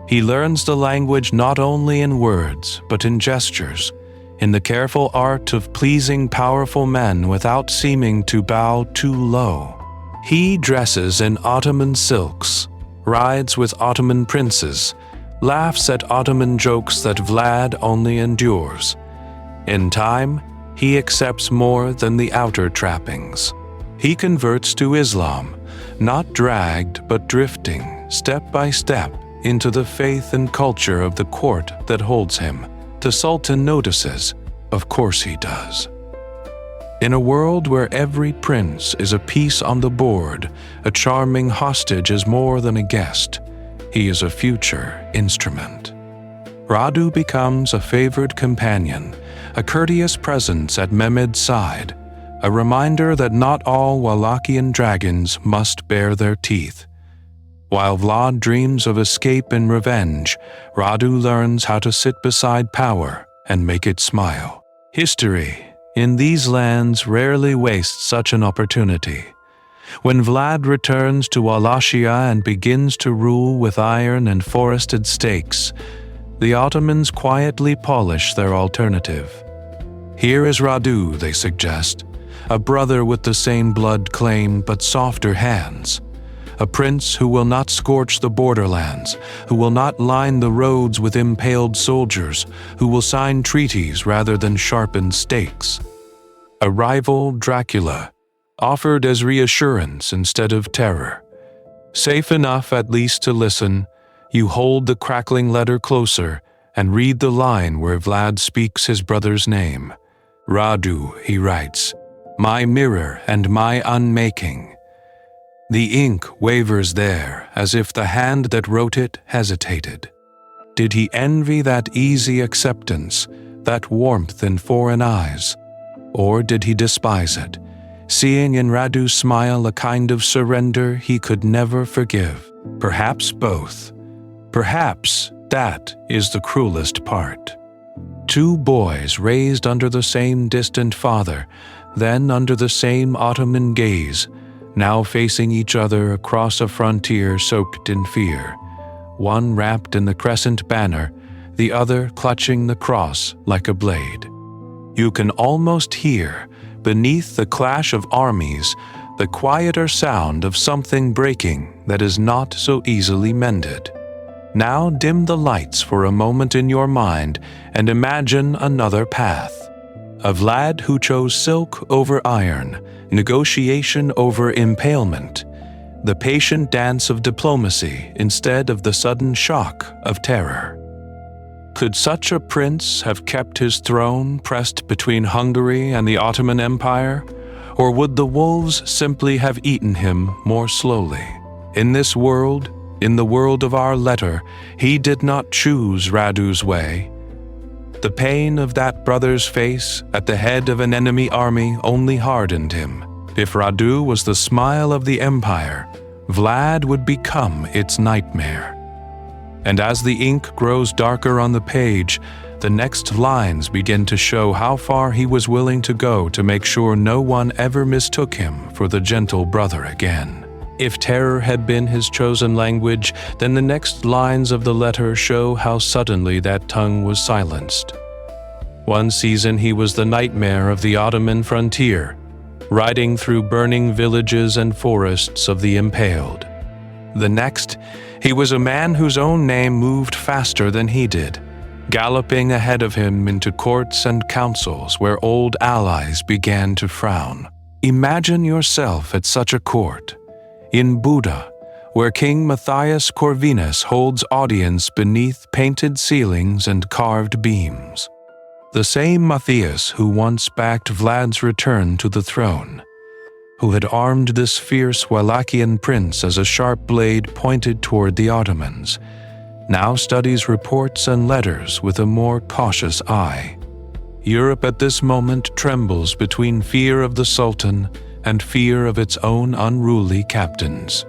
He learns the language not only in words, but in gestures, in the careful art of pleasing powerful men without seeming to bow too low. He dresses in Ottoman silks, rides with Ottoman princes, laughs at Ottoman jokes that Vlad only endures. In time, he accepts more than the outer trappings. He converts to Islam, not dragged but drifting, step by step, into the faith and culture of the court that holds him. The Sultan notices, of course he does. In a world where every prince is a piece on the board, a charming hostage is more than a guest. He is a future instrument. Radu becomes a favored companion, a courteous presence at Mehmed's side, a reminder that not all Wallachian dragons must bare their teeth. While Vlad dreams of escape and revenge, Radu learns how to sit beside power and make it smile. History in these lands rarely wastes such an opportunity. When Vlad returns to Wallachia and begins to rule with iron and forested stakes, the Ottomans quietly polish their alternative. Here is Radu, they suggest, a brother with the same blood claim but softer hands. A prince who will not scorch the borderlands, who will not line the roads with impaled soldiers, who will sign treaties rather than sharpen stakes. A rival Dracula, offered as reassurance instead of terror. Safe enough at least to listen, you hold the crackling letter closer and read the line where Vlad speaks his brother's name. Radu, he writes, my mirror and my unmaking. The ink wavers there, as if the hand that wrote it hesitated. Did he envy that easy acceptance, that warmth in foreign eyes? Or did he despise it, seeing in Radu's smile a kind of surrender he could never forgive? Perhaps both. Perhaps that is the cruelest part. Two boys raised under the same distant father, then under the same Ottoman gaze, now facing each other across a frontier soaked in fear, one wrapped in the crescent banner, the other clutching the cross like a blade. You can almost hear, beneath the clash of armies, the quieter sound of something breaking that is not so easily mended. Now dim the lights for a moment in your mind and imagine another path. a Vlad who chose silk over iron, negotiation over impalement, the patient dance of diplomacy instead of the sudden shock of terror. Could such a prince have kept his throne pressed between Hungary and the Ottoman Empire, or would the wolves simply have eaten him more slowly? In this world, in the world of our letter, he did not choose Radu's way. The pain of that brother's face at the head of an enemy army only hardened him. If Radu was the smile of the empire, Vlad would become its nightmare. And as the ink grows darker on the page, the next lines begin to show how far he was willing to go to make sure no one ever mistook him for the gentle brother again. If terror had been his chosen language, then the next lines of the letter show how suddenly that tongue was silenced. One season he was the nightmare of the Ottoman frontier, riding through burning villages and forests of the impaled. The next, he was a man whose own name moved faster than he did, galloping ahead of him into courts and councils where old allies began to frown. Imagine yourself at such a court, in Buda, where King Matthias Corvinus holds audience beneath painted ceilings and carved beams. The same Matthias who once backed Vlad's return to the throne, who had armed this fierce Wallachian prince as a sharp blade pointed toward the Ottomans, now studies reports and letters with a more cautious eye. Europe at this moment trembles between fear of the Sultan and fear of its own unruly captains.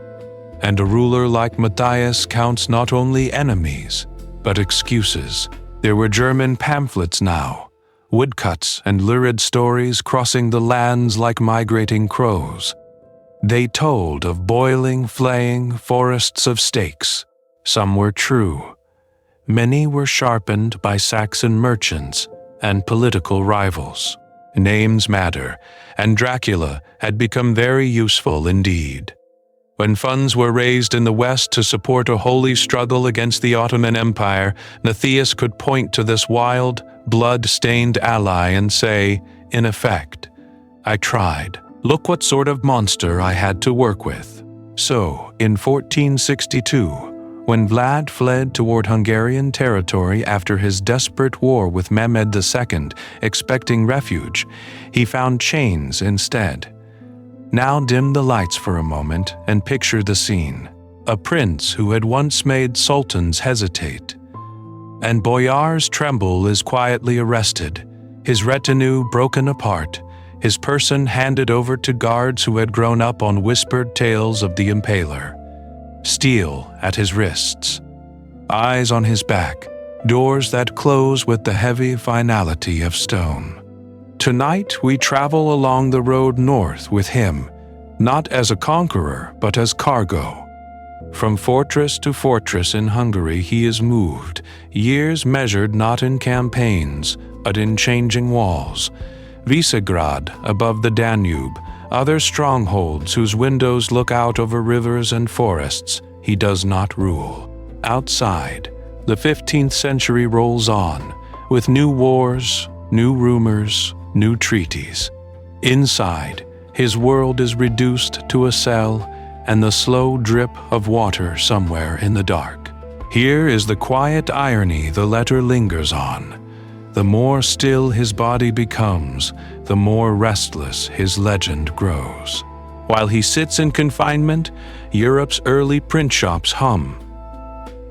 And a ruler like Matthias counts not only enemies, but excuses. There were German pamphlets now, woodcuts and lurid stories crossing the lands like migrating crows. They told of boiling, flaying forests of stakes. Some were true. Many were sharpened by Saxon merchants and political rivals. Names matter, and Dracula had become very useful indeed. When funds were raised in the West to support a holy struggle against the Ottoman Empire, Matthias could point to this wild, blood-stained ally and say, in effect, "I tried. Look what sort of monster I had to work with." So, in 1462, when Vlad fled toward Hungarian territory after his desperate war with Mehmed II, expecting refuge, he found chains instead. Now dim the lights for a moment and picture the scene. A prince who had once made sultans hesitate. And boyars tremble is quietly arrested, his retinue broken apart, his person handed over to guards who had grown up on whispered tales of the impaler. Steel at his wrists, eyes on his back, doors that close with the heavy finality of stone. Tonight we travel along the road north with him, not as a conqueror, but as cargo. From fortress to fortress in Hungary he is moved, years measured not in campaigns, but in changing walls. Visegrad above the Danube, other strongholds whose windows look out over rivers and forests, he does not rule. Outside, the 15th century rolls on, with new wars, new rumors, new treaties. Inside, his world is reduced to a cell and the slow drip of water somewhere in the dark. Here is the quiet irony the letter lingers on. The more still his body becomes, the more restless his legend grows. While he sits in confinement, Europe's early print shops hum.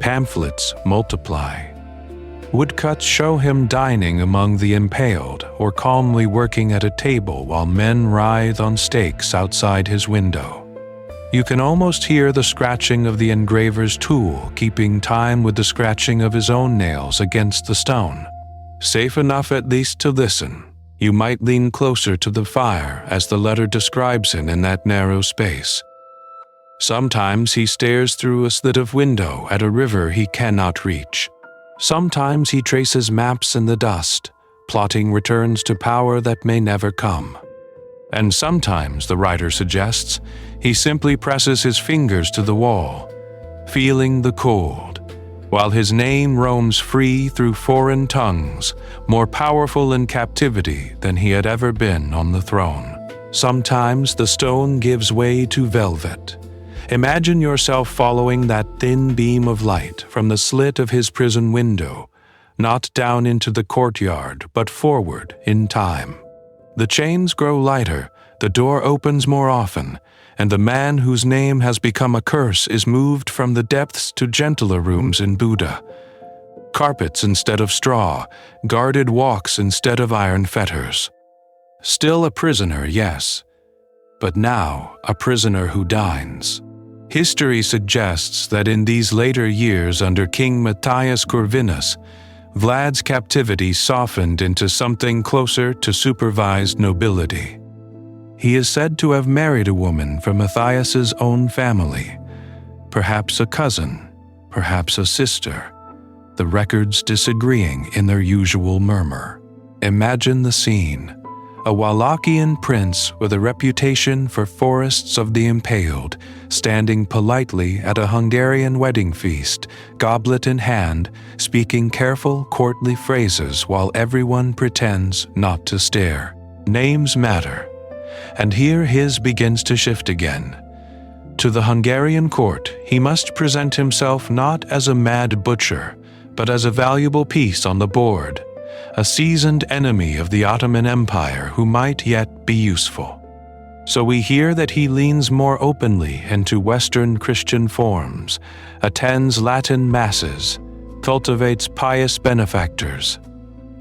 Pamphlets multiply. Woodcuts show him dining among the impaled or calmly working at a table while men writhe on stakes outside his window. You can almost hear the scratching of the engraver's tool keeping time with the scratching of his own nails against the stone. Safe enough at least to listen. You might lean closer to the fire as the letter describes him in that narrow space. Sometimes he stares through a slit of window at a river he cannot reach. Sometimes he traces maps in the dust, plotting returns to power that may never come. And sometimes, the writer suggests, he simply presses his fingers to the wall, feeling the cold, while his name roams free through foreign tongues, more powerful in captivity than he had ever been on the throne. Sometimes the stone gives way to velvet. Imagine yourself following that thin beam of light from the slit of his prison window, not down into the courtyard, but forward in time. The chains grow lighter, the door opens more often, and the man whose name has become a curse is moved from the depths to gentler rooms in Buddha. Carpets instead of straw, guarded walks instead of iron fetters. Still a prisoner, yes, but now a prisoner who dines. History suggests that in these later years under King Matthias Corvinus, Vlad's captivity softened into something closer to supervised nobility. He is said to have married a woman from Matthias's own family, perhaps a cousin, perhaps a sister, the records disagreeing in their usual murmur. Imagine the scene. A Wallachian prince with a reputation for forests of the impaled, standing politely at a Hungarian wedding feast, goblet in hand, speaking careful, courtly phrases while everyone pretends not to stare. Names matter. And here his begins to shift again. To the Hungarian court, he must present himself not as a mad butcher, but as a valuable piece on the board, a seasoned enemy of the Ottoman Empire who might yet be useful. So we hear that he leans more openly into Western Christian forms, attends Latin masses, cultivates pious benefactors.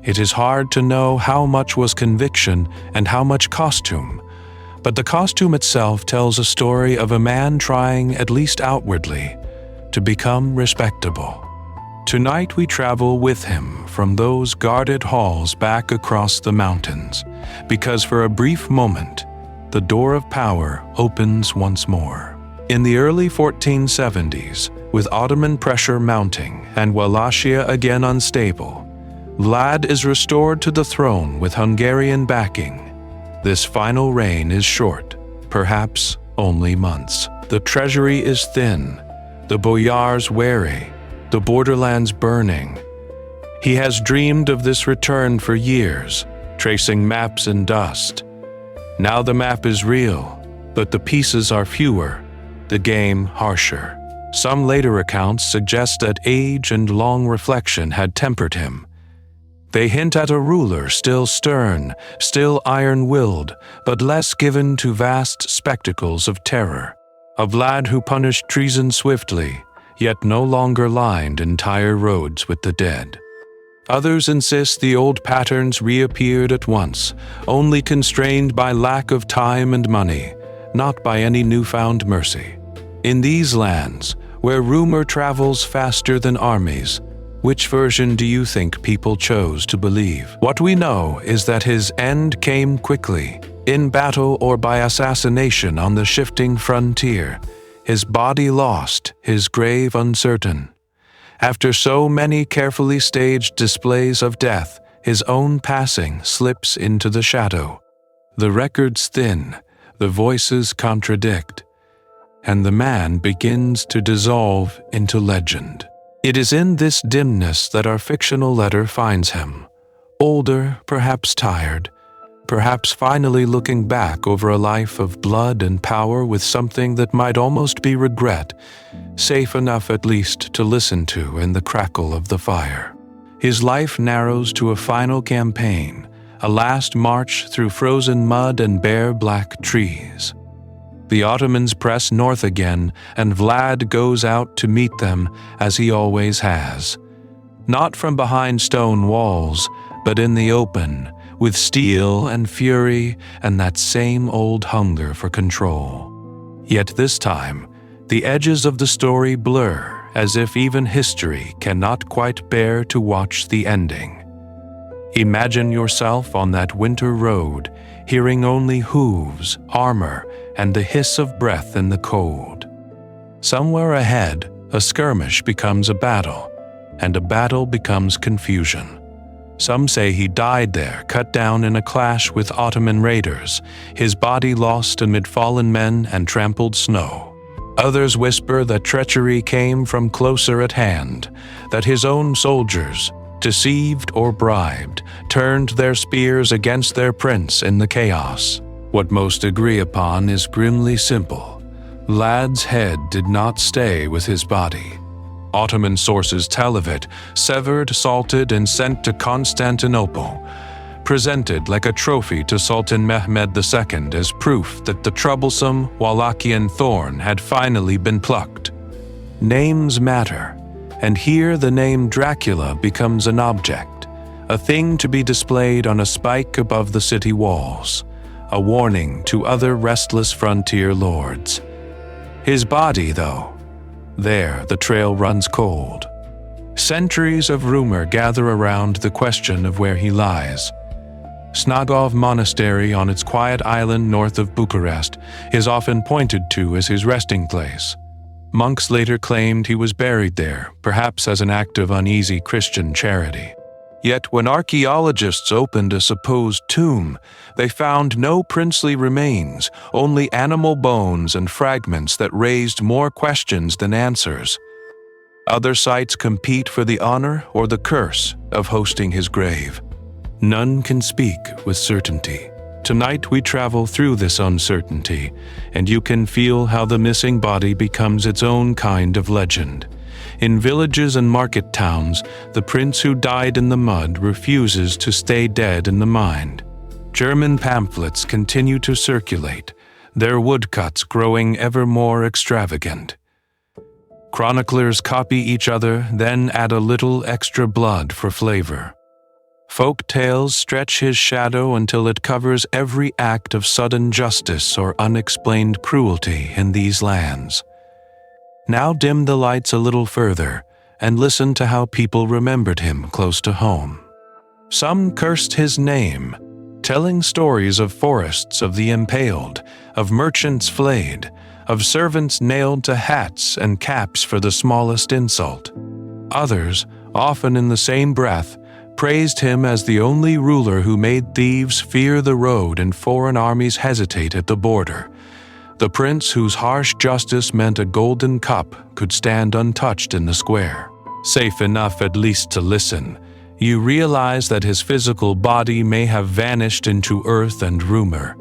It is hard to know how much was conviction and how much costume, but the costume itself tells a story of a man trying, at least outwardly, to become respectable. Tonight we travel with him from those guarded halls back across the mountains, because for a brief moment, the door of power opens once more. In the early 1470s, with Ottoman pressure mounting and Wallachia again unstable, Vlad is restored to the throne with Hungarian backing. This final reign is short, perhaps only months. The treasury is thin, the boyars wary, the borderlands burning. He has dreamed of this return for years, tracing maps in dust. Now the map is real, but the pieces are fewer, the game harsher. Some later accounts suggest that age and long reflection had tempered him. They hint at a ruler still stern, still iron-willed, but less given to vast spectacles of terror. A Vlad who punished treason swiftly, yet no longer lined entire roads with the dead. Others insist the old patterns reappeared at once, only constrained by lack of time and money, not by any newfound mercy. In these lands, where rumor travels faster than armies, which version do you think people chose to believe? What we know is that his end came quickly, in battle or by assassination on the shifting frontier, his body lost, his grave uncertain. After so many carefully staged displays of death, his own passing slips into the shadow. The records thin, the voices contradict, and the man begins to dissolve into legend. It is in this dimness that our fictional letter finds him, older, perhaps tired, perhaps finally looking back over a life of blood and power with something that might almost be regret, safe enough at least to listen to in the crackle of the fire. His life narrows to a final campaign, a last march through frozen mud and bare black trees. The Ottomans press north again, and Vlad goes out to meet them as he always has. Not from behind stone walls, but in the open, with steel and fury and that same old hunger for control. Yet this time, the edges of the story blur, as if even history cannot quite bear to watch the ending. Imagine yourself on that winter road, hearing only hooves, armor, and the hiss of breath in the cold. Somewhere ahead, a skirmish becomes a battle, and a battle becomes confusion. Some say he died there, cut down in a clash with Ottoman raiders, his body lost amid fallen men and trampled snow. Others whisper that treachery came from closer at hand, that his own soldiers, deceived or bribed, turned their spears against their prince in the chaos. What most agree upon is grimly simple. Vlad's head did not stay with his body. Ottoman sources tell of it, severed, salted, and sent to Constantinople, presented like a trophy to Sultan Mehmed II as proof that the troublesome Wallachian thorn had finally been plucked. Names matter, and here the name Dracula becomes an object, a thing to be displayed on a spike above the city walls, a warning to other restless frontier lords. His body, though, there the trail runs cold. Centuries of rumor gather around the question of where he lies. Snagov Monastery on its quiet island north of Bucharest is often pointed to as his resting place. Monks later claimed he was buried there, perhaps as an act of uneasy Christian charity. Yet when archaeologists opened a supposed tomb, they found no princely remains, only animal bones and fragments that raised more questions than answers. Other sites compete for the honor or the curse of hosting his grave. None can speak with certainty. Tonight we travel through this uncertainty, and you can feel how the missing body becomes its own kind of legend. In villages and market towns, the prince who died in the mud refuses to stay dead in the mind. German pamphlets continue to circulate, their woodcuts growing ever more extravagant. Chroniclers copy each other, then add a little extra blood for flavor. Folk tales stretch his shadow until it covers every act of sudden justice or unexplained cruelty in these lands. Now dim the lights a little further and listen to how people remembered him close to home. Some cursed his name, telling stories of forests of the impaled, of merchants flayed, of servants nailed to hats and caps for the smallest insult. Others, often in the same breath, praised him as the only ruler who made thieves fear the road and foreign armies hesitate at the border. The prince whose harsh justice meant a golden cup could stand untouched in the square. Safe enough at least to listen, you realize that his physical body may have vanished into earth and rumor,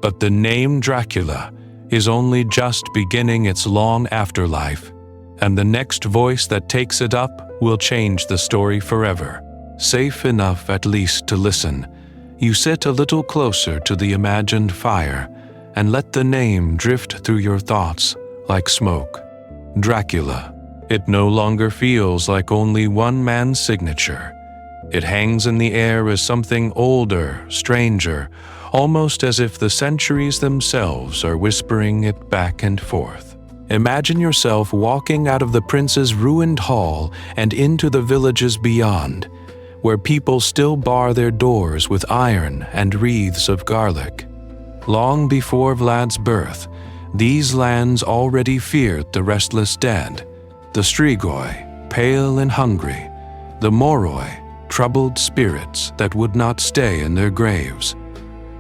but the name Dracula is only just beginning its long afterlife, and the next voice that takes it up will change the story forever. Safe enough at least to listen, you sit a little closer to the imagined fire and let the name drift through your thoughts like smoke. Dracula. It no longer feels like only one man's signature. It hangs in the air as something older, stranger, almost as if the centuries themselves are whispering it back and forth. Imagine yourself walking out of the prince's ruined hall and into the villages beyond, where people still bar their doors with iron and wreaths of garlic. Long before Vlad's birth, these lands already feared the restless dead, the Strigoi, pale and hungry, the Moroi, troubled spirits that would not stay in their graves,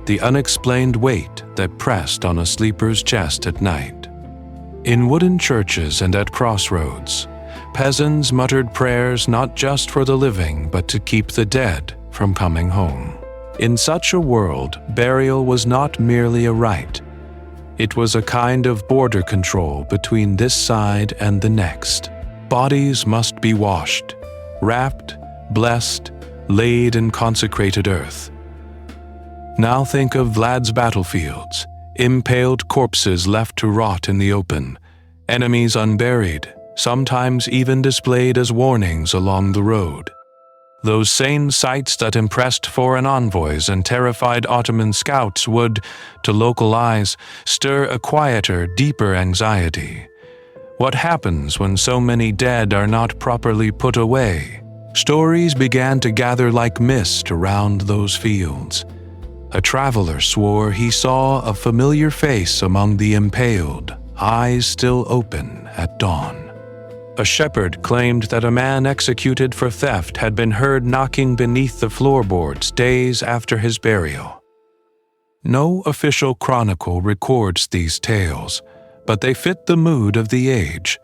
the unexplained weight that pressed on a sleeper's chest at night. In wooden churches and at crossroads, peasants muttered prayers not just for the living but to keep the dead from coming home. In such a world, burial was not merely a rite. It was a kind of border control between this side and the next. Bodies must be washed, wrapped, blessed, laid in consecrated earth. Now think of Vlad's battlefields, impaled corpses left to rot in the open, enemies unburied, sometimes even displayed as warnings along the road. Those same sights that impressed foreign envoys and terrified Ottoman scouts would, to local eyes, stir a quieter, deeper anxiety. What happens when so many dead are not properly put away? Stories began to gather like mist around those fields. A traveler swore he saw a familiar face among the impaled, eyes still open at dawn. A shepherd claimed that a man executed for theft had been heard knocking beneath the floorboards days after his burial. No official chronicle records these tales, but they fit the mood of the age,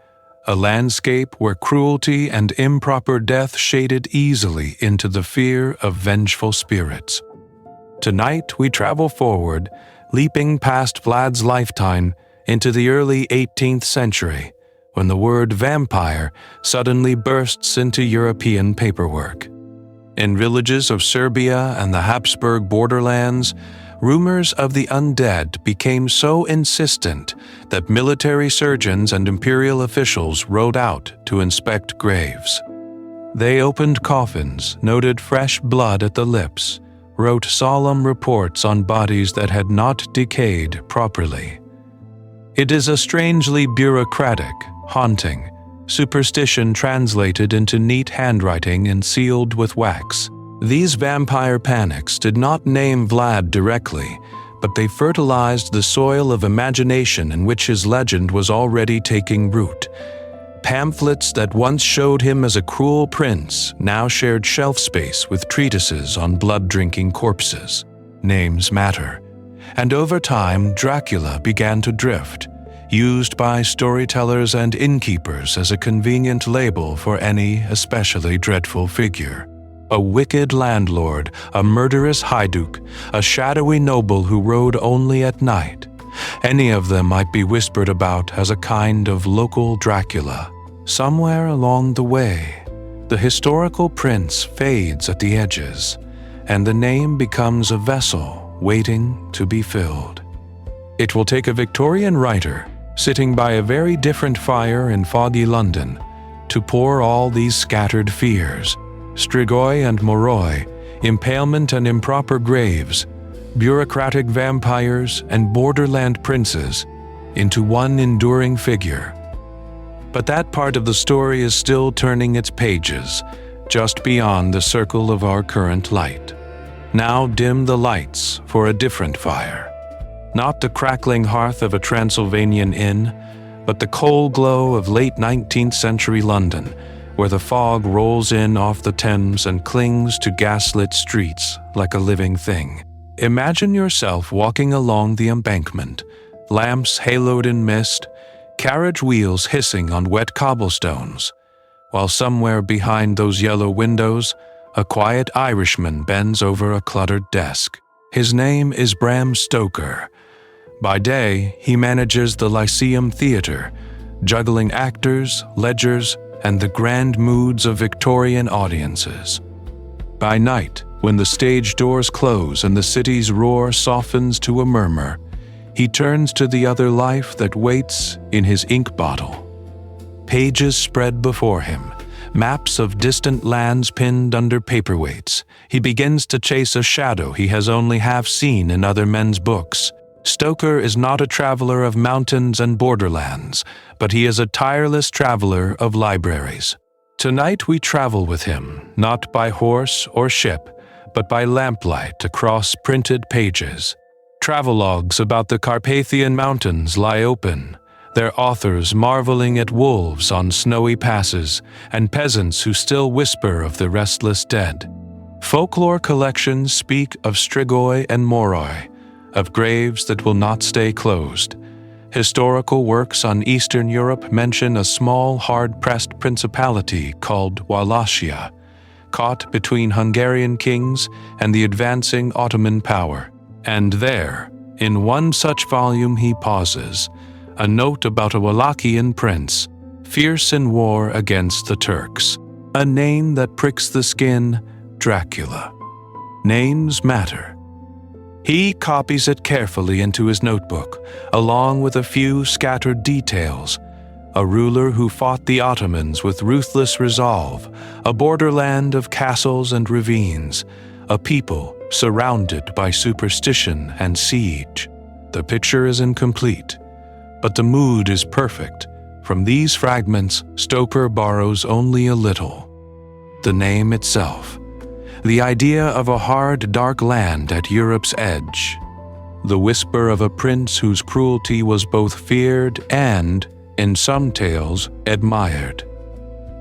a landscape where cruelty and improper death shaded easily into the fear of vengeful spirits. Tonight we travel forward, leaping past Vlad's lifetime into the early 18th century, when the word vampire suddenly bursts into European paperwork. In villages of Serbia and the Habsburg borderlands, rumors of the undead became so insistent that military surgeons and imperial officials rode out to inspect graves. They opened coffins, noted fresh blood at the lips, wrote solemn reports on bodies that had not decayed properly. It is a strangely bureaucratic, haunting superstition translated into neat handwriting and sealed with wax. These vampire panics did not name Vlad directly, but they fertilized the soil of imagination in which his legend was already taking root. Pamphlets that once showed him as a cruel prince now shared shelf space with treatises on blood-drinking corpses. Names matter. And over time, Dracula began to drift, used by storytellers and innkeepers as a convenient label for any especially dreadful figure. A wicked landlord, a murderous haiduk, a shadowy noble who rode only at night. Any of them might be whispered about as a kind of local Dracula. Somewhere along the way, the historical prince fades at the edges, and the name becomes a vessel waiting to be filled. It will take a Victorian writer, sitting by a very different fire in foggy London, to pour all these scattered fears, strigoi and moroi, impalement and improper graves, bureaucratic vampires and borderland princes, into one enduring figure. But that part of the story is still turning its pages, just beyond the circle of our current light. Now dim the lights for a different fire. Not the crackling hearth of a Transylvanian inn, but the coal glow of late 19th century London, where the fog rolls in off the Thames and clings to gaslit streets like a living thing. Imagine yourself walking along the embankment, lamps haloed in mist, carriage wheels hissing on wet cobblestones, while somewhere behind those yellow windows, a quiet Irishman bends over a cluttered desk. His name is Bram Stoker. By day, he manages the Lyceum Theatre, juggling actors, ledgers, and the grand moods of Victorian audiences. By night, when the stage doors close and the city's roar softens to a murmur, he turns to the other life that waits in his ink bottle. Pages spread before him, maps of distant lands pinned under paperweights. He begins to chase a shadow he has only half seen in other men's books. Stoker is not a traveler of mountains and borderlands, but he is a tireless traveler of libraries. Tonight we travel with him, not by horse or ship, but by lamplight across printed pages. Travelogues about the Carpathian Mountains lie open, their authors marveling at wolves on snowy passes and peasants who still whisper of the restless dead. Folklore collections speak of strigoi and moroi, of graves that will not stay closed. Historical works on Eastern Europe mention a small, hard-pressed principality called Wallachia, caught between Hungarian kings and the advancing Ottoman power. And there, in one such volume he pauses, a note about a Wallachian prince, fierce in war against the Turks. A name that pricks the skin, Dracula. Names matter. He copies it carefully into his notebook, along with a few scattered details. A ruler who fought the Ottomans with ruthless resolve, a borderland of castles and ravines, a people surrounded by superstition and siege. The picture is incomplete, but the mood is perfect. From these fragments, Stoker borrows only a little. The name itself. The idea of a hard, dark land at Europe's edge. The whisper of a prince whose cruelty was both feared and, in some tales, admired.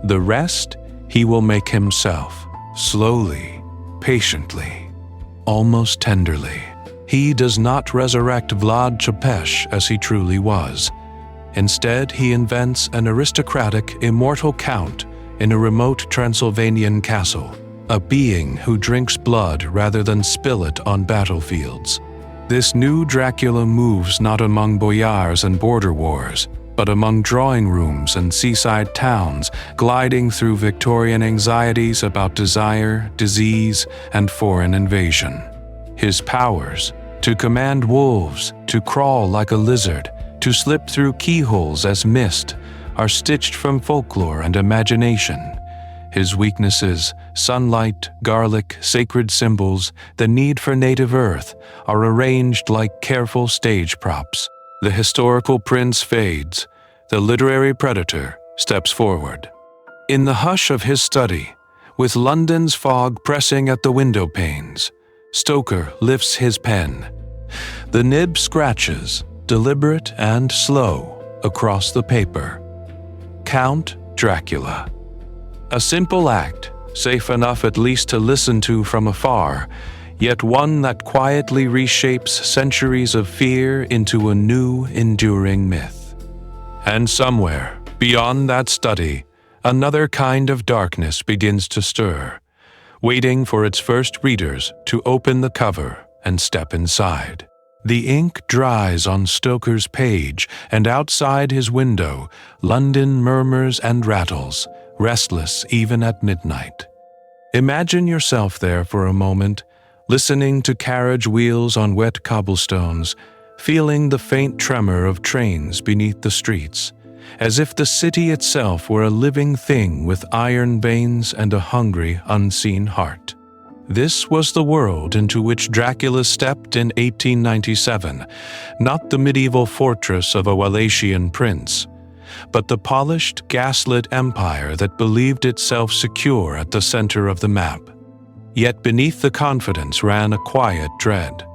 The rest he will make himself, slowly, patiently, almost tenderly. He does not resurrect Vlad Chepes as he truly was. Instead, he invents an aristocratic, immortal count in a remote Transylvanian castle, a being who drinks blood rather than spill it on battlefields. This new Dracula moves not among boyars and border wars, but among drawing rooms and seaside towns, gliding through Victorian anxieties about desire, disease, and foreign invasion. His powers: to command wolves, to crawl like a lizard, to slip through keyholes as mist, are stitched from folklore and imagination. His weaknesses: sunlight, garlic, sacred symbols, the need for native earth, are arranged like careful stage props. The historical prince fades. The literary predator steps forward. In the hush of his study, with London's fog pressing at the window panes, Stoker lifts his pen. The nib scratches, deliberate and slow, across the paper. Count Dracula. A simple act, safe enough at least to listen to from afar, yet one that quietly reshapes centuries of fear into a new, enduring myth. And somewhere, beyond that study, another kind of darkness begins to stir, waiting for its first readers to open the cover and step inside. The ink dries on Stoker's page, and outside his window, London murmurs and rattles, restless even at midnight. Imagine yourself there for a moment, listening to carriage wheels on wet cobblestones, feeling the faint tremor of trains beneath the streets, as if the city itself were a living thing with iron veins and a hungry, unseen heart. This was the world into which Dracula stepped in 1897, not the medieval fortress of a Wallachian prince, but the polished, gaslit empire that believed itself secure at the center of the map. Yet beneath the confidence ran a quiet dread.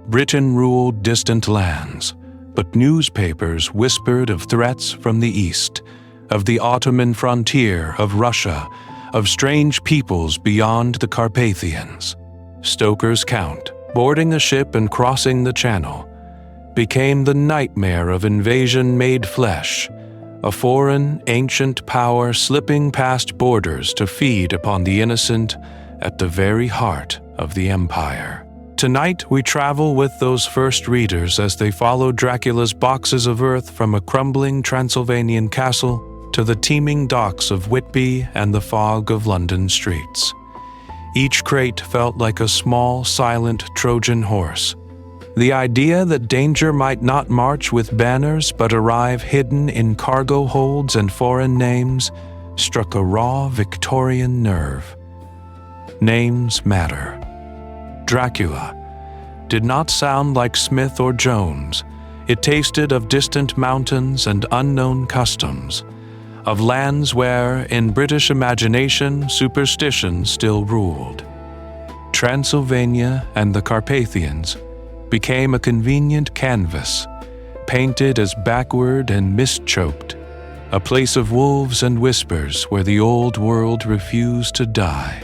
Britain ruled distant lands, but newspapers whispered of threats from the east, of the Ottoman frontier, of Russia, of strange peoples beyond the Carpathians. Stoker's Count, boarding a ship and crossing the Channel, became the nightmare of invasion made flesh, a foreign, ancient power slipping past borders to feed upon the innocent at the very heart of the empire. Tonight, we travel with those first readers as they follow Dracula's boxes of earth from a crumbling Transylvanian castle to the teeming docks of Whitby and the fog of London streets. Each crate felt like a small, silent Trojan horse. The idea that danger might not march with banners but arrive hidden in cargo holds and foreign names struck a raw Victorian nerve. Names matter. Dracula did not sound like Smith or Jones. It tasted of distant mountains and unknown customs, of lands where, in British imagination, superstition still ruled. Transylvania and the Carpathians became a convenient canvas, painted as backward and mist-choked, a place of wolves and whispers where the old world refused to die.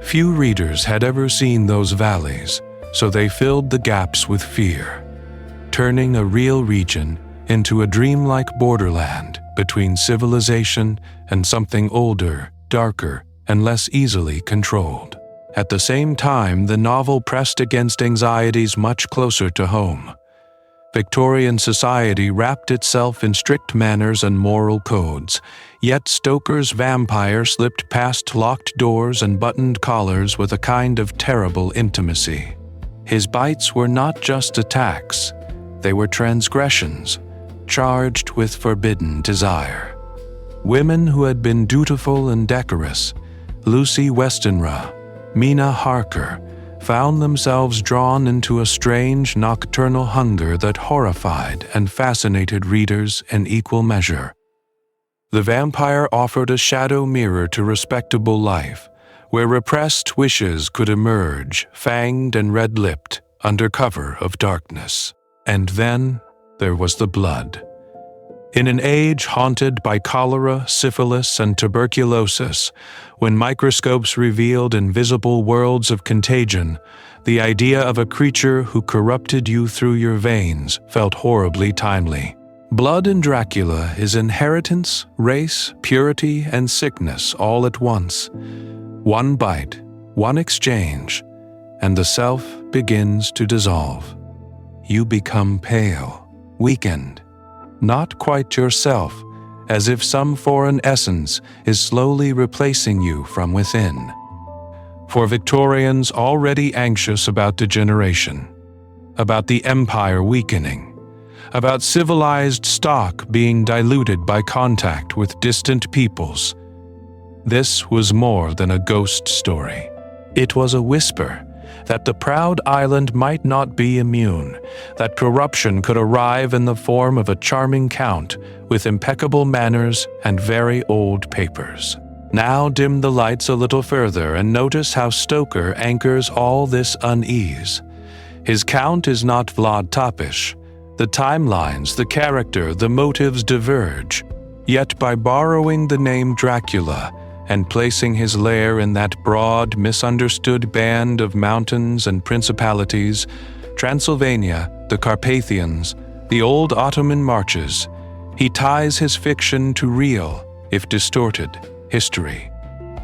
Few readers had ever seen those valleys, so they filled the gaps with fear, turning a real region into a dreamlike borderland between civilization and something older, darker, and less easily controlled. At the same time, the novel pressed against anxieties much closer to home. Victorian society wrapped itself in strict manners and moral codes, yet Stoker's vampire slipped past locked doors and buttoned collars with a kind of terrible intimacy. His bites were not just attacks, they were transgressions, charged with forbidden desire. Women who had been dutiful and decorous, Lucy Westenra, Mina Harker, found themselves drawn into a strange nocturnal hunger that horrified and fascinated readers in equal measure. The vampire offered a shadow mirror to respectable life, where repressed wishes could emerge, fanged and red-lipped, under cover of darkness. And then there was the blood. In an age haunted by cholera, syphilis, and tuberculosis, when microscopes revealed invisible worlds of contagion, the idea of a creature who corrupted you through your veins felt horribly timely. Blood in Dracula is inheritance, race, purity, and sickness all at once. One bite, one exchange, and the self begins to dissolve. You become pale, weakened, not quite yourself, as if some foreign essence is slowly replacing you from within. For Victorians already anxious about degeneration, about the empire weakening, about civilized stock being diluted by contact with distant peoples, this was more than a ghost story. It was a whisper that the proud island might not be immune, that corruption could arrive in the form of a charming count with impeccable manners and very old papers. Now dim the lights a little further and notice how Stoker anchors all this unease. His count is not Vlad Tepes. The timelines, the character, the motives diverge. Yet by borrowing the name Dracula and placing his lair in that broad, misunderstood band of mountains and principalities, Transylvania, the Carpathians, the old Ottoman marches, he ties his fiction to real, if distorted, history.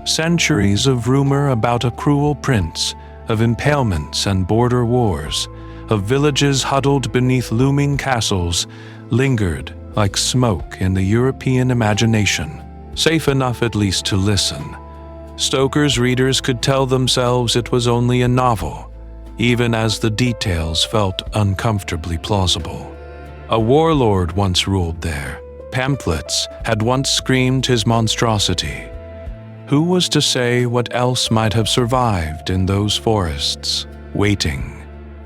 Centuries of rumor about a cruel prince, of impalements and border wars, of villages huddled beneath looming castles, lingered like smoke in the European imagination, safe enough at least to listen. Stoker's readers could tell themselves it was only a novel, even as the details felt uncomfortably plausible. A warlord once ruled there. Pamphlets had once screamed his monstrosity. Who was to say what else might have survived in those forests, waiting?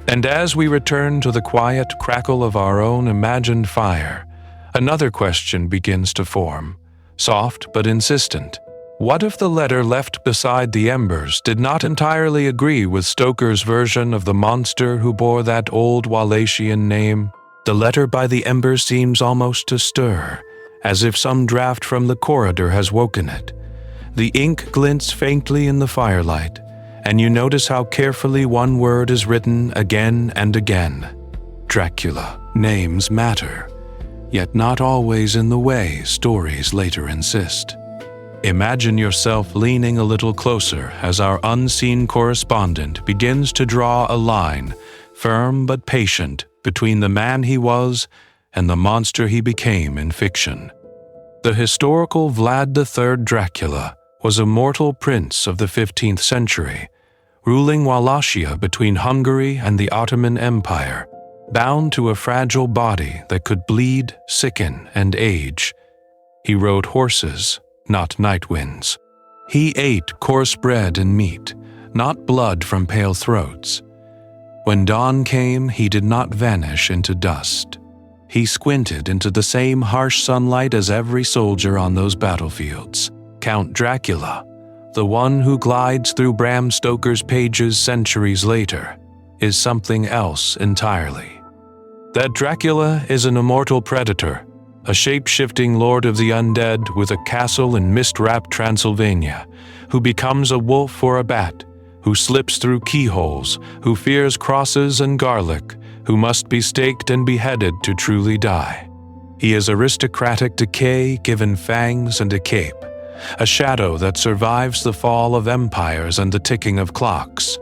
And as we return to the quiet crackle of our own imagined fire, another question begins to form, soft but insistent. What if the letter left beside the embers did not entirely agree with Stoker's version of the monster who bore that old Wallachian name? The letter by the embers seems almost to stir, as if some draft from the corridor has woken it. The ink glints faintly in the firelight, and you notice how carefully one word is written again and again. Dracula. Names matter, yet not always in the way stories later insist. Imagine yourself leaning a little closer as our unseen correspondent begins to draw a line, firm but patient, between the man he was and the monster he became in fiction. The historical Vlad III Dracula was a mortal prince of the 15th century, ruling Wallachia between Hungary and the Ottoman Empire, bound to a fragile body that could bleed, sicken, and age. He rode horses, not night winds. He ate coarse bread and meat, not blood from pale throats. When dawn came, he did not vanish into dust. He squinted into the same harsh sunlight as every soldier on those battlefields. Count Dracula, the one who glides through Bram Stoker's pages centuries later, is something else entirely. That Dracula is an immortal predator, a shape-shifting lord of the undead with a castle in mist-wrapped Transylvania, who becomes a wolf or a bat, who slips through keyholes, who fears crosses and garlic, who must be staked and beheaded to truly die. He is aristocratic decay given fangs and a cape, a shadow that survives the fall of empires and the ticking of clocks.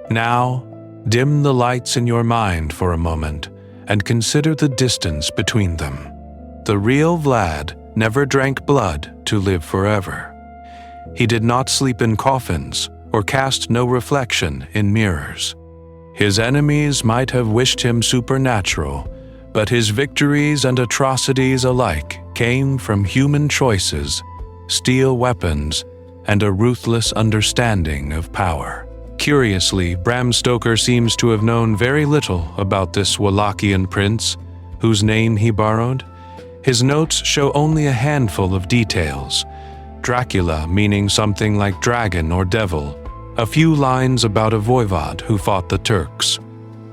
Now, dim the lights in your mind for a moment and consider the distance between them. The real Vlad never drank blood to live forever. He did not sleep in coffins or cast no reflection in mirrors. His enemies might have wished him supernatural, but his victories and atrocities alike came from human choices, steel weapons, and a ruthless understanding of power. Curiously, Bram Stoker seems to have known very little about this Wallachian prince, whose name he borrowed. His notes show only a handful of details. Dracula meaning something like dragon or devil, a few lines about a voivod who fought the Turks.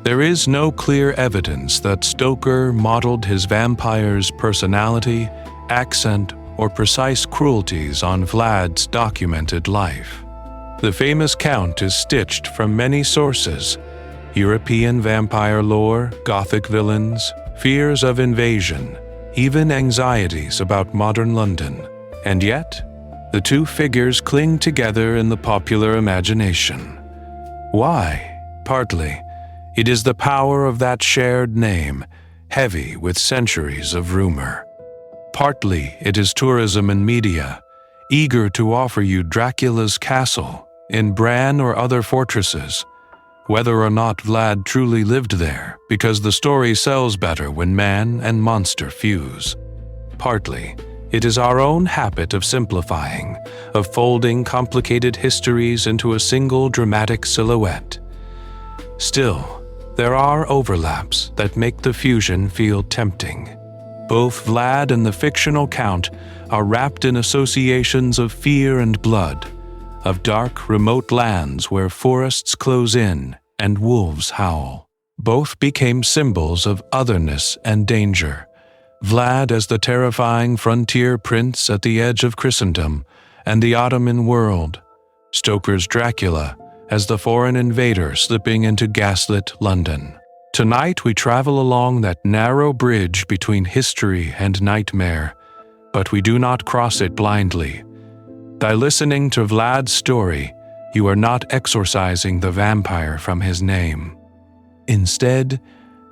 There is no clear evidence that Stoker modeled his vampire's personality, accent, or precise cruelties on Vlad's documented life. The famous count is stitched from many sources: European vampire lore, Gothic villains, fears of invasion, even anxieties about modern London. And yet, the two figures cling together in the popular imagination. Why? Partly, it is the power of that shared name, heavy with centuries of rumor. Partly, it is tourism and media, eager to offer you Dracula's castle in Bran or other fortresses, whether or not Vlad truly lived there, because the story sells better when man and monster fuse. Partly, it is our own habit of simplifying, of folding complicated histories into a single dramatic silhouette. Still, there are overlaps that make the fusion feel tempting. Both Vlad and the fictional Count are wrapped in associations of fear and blood, of dark, remote lands where forests close in and wolves howl. Both became symbols of otherness and danger. Vlad as the terrifying frontier prince at the edge of Christendom and the Ottoman world, Stoker's Dracula as the foreign invader slipping into gaslit London. Tonight we travel along that narrow bridge between history and nightmare, but we do not cross it blindly. By listening to Vlad's story, you are not exorcising the vampire from his name. Instead,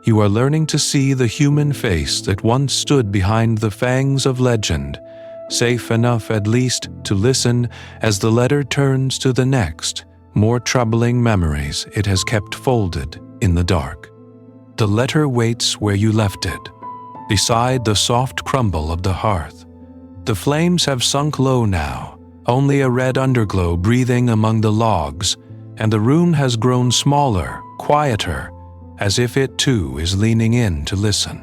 you are learning to see the human face that once stood behind the fangs of legend, safe enough at least to listen as the letter turns to the next, more troubling memories it has kept folded in the dark. The letter waits where you left it, beside the soft crumble of the hearth. The flames have sunk low now, only a red underglow breathing among the logs, and the room has grown smaller, quieter, as if it too is leaning in to listen.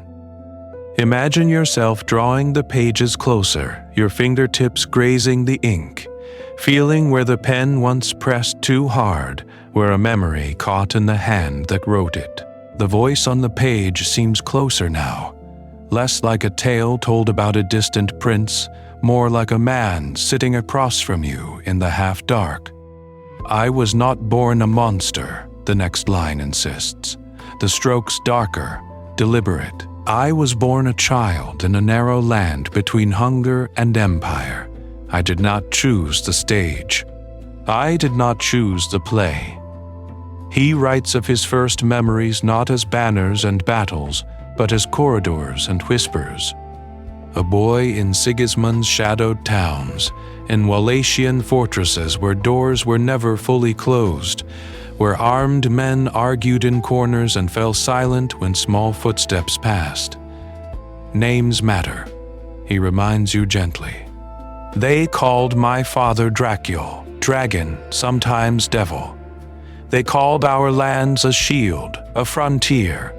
Imagine yourself drawing the pages closer, your fingertips grazing the ink, feeling where the pen once pressed too hard, where a memory caught in the hand that wrote it. The voice on the page seems closer now, less like a tale told about a distant prince, more like a man sitting across from you in the half-dark. I was not born a monster, the next line insists, the strokes darker, deliberate. I was born a child in a narrow land between hunger and empire. I did not choose the stage. I did not choose the play. He writes of his first memories not as banners and battles, but as corridors and whispers. A boy in Sigismund's shadowed towns, in Wallachian fortresses where doors were never fully closed, where armed men argued in corners and fell silent when small footsteps passed. Names matter, he reminds you gently. They called my father Dracula, dragon, sometimes devil. They called our lands a shield, a frontier,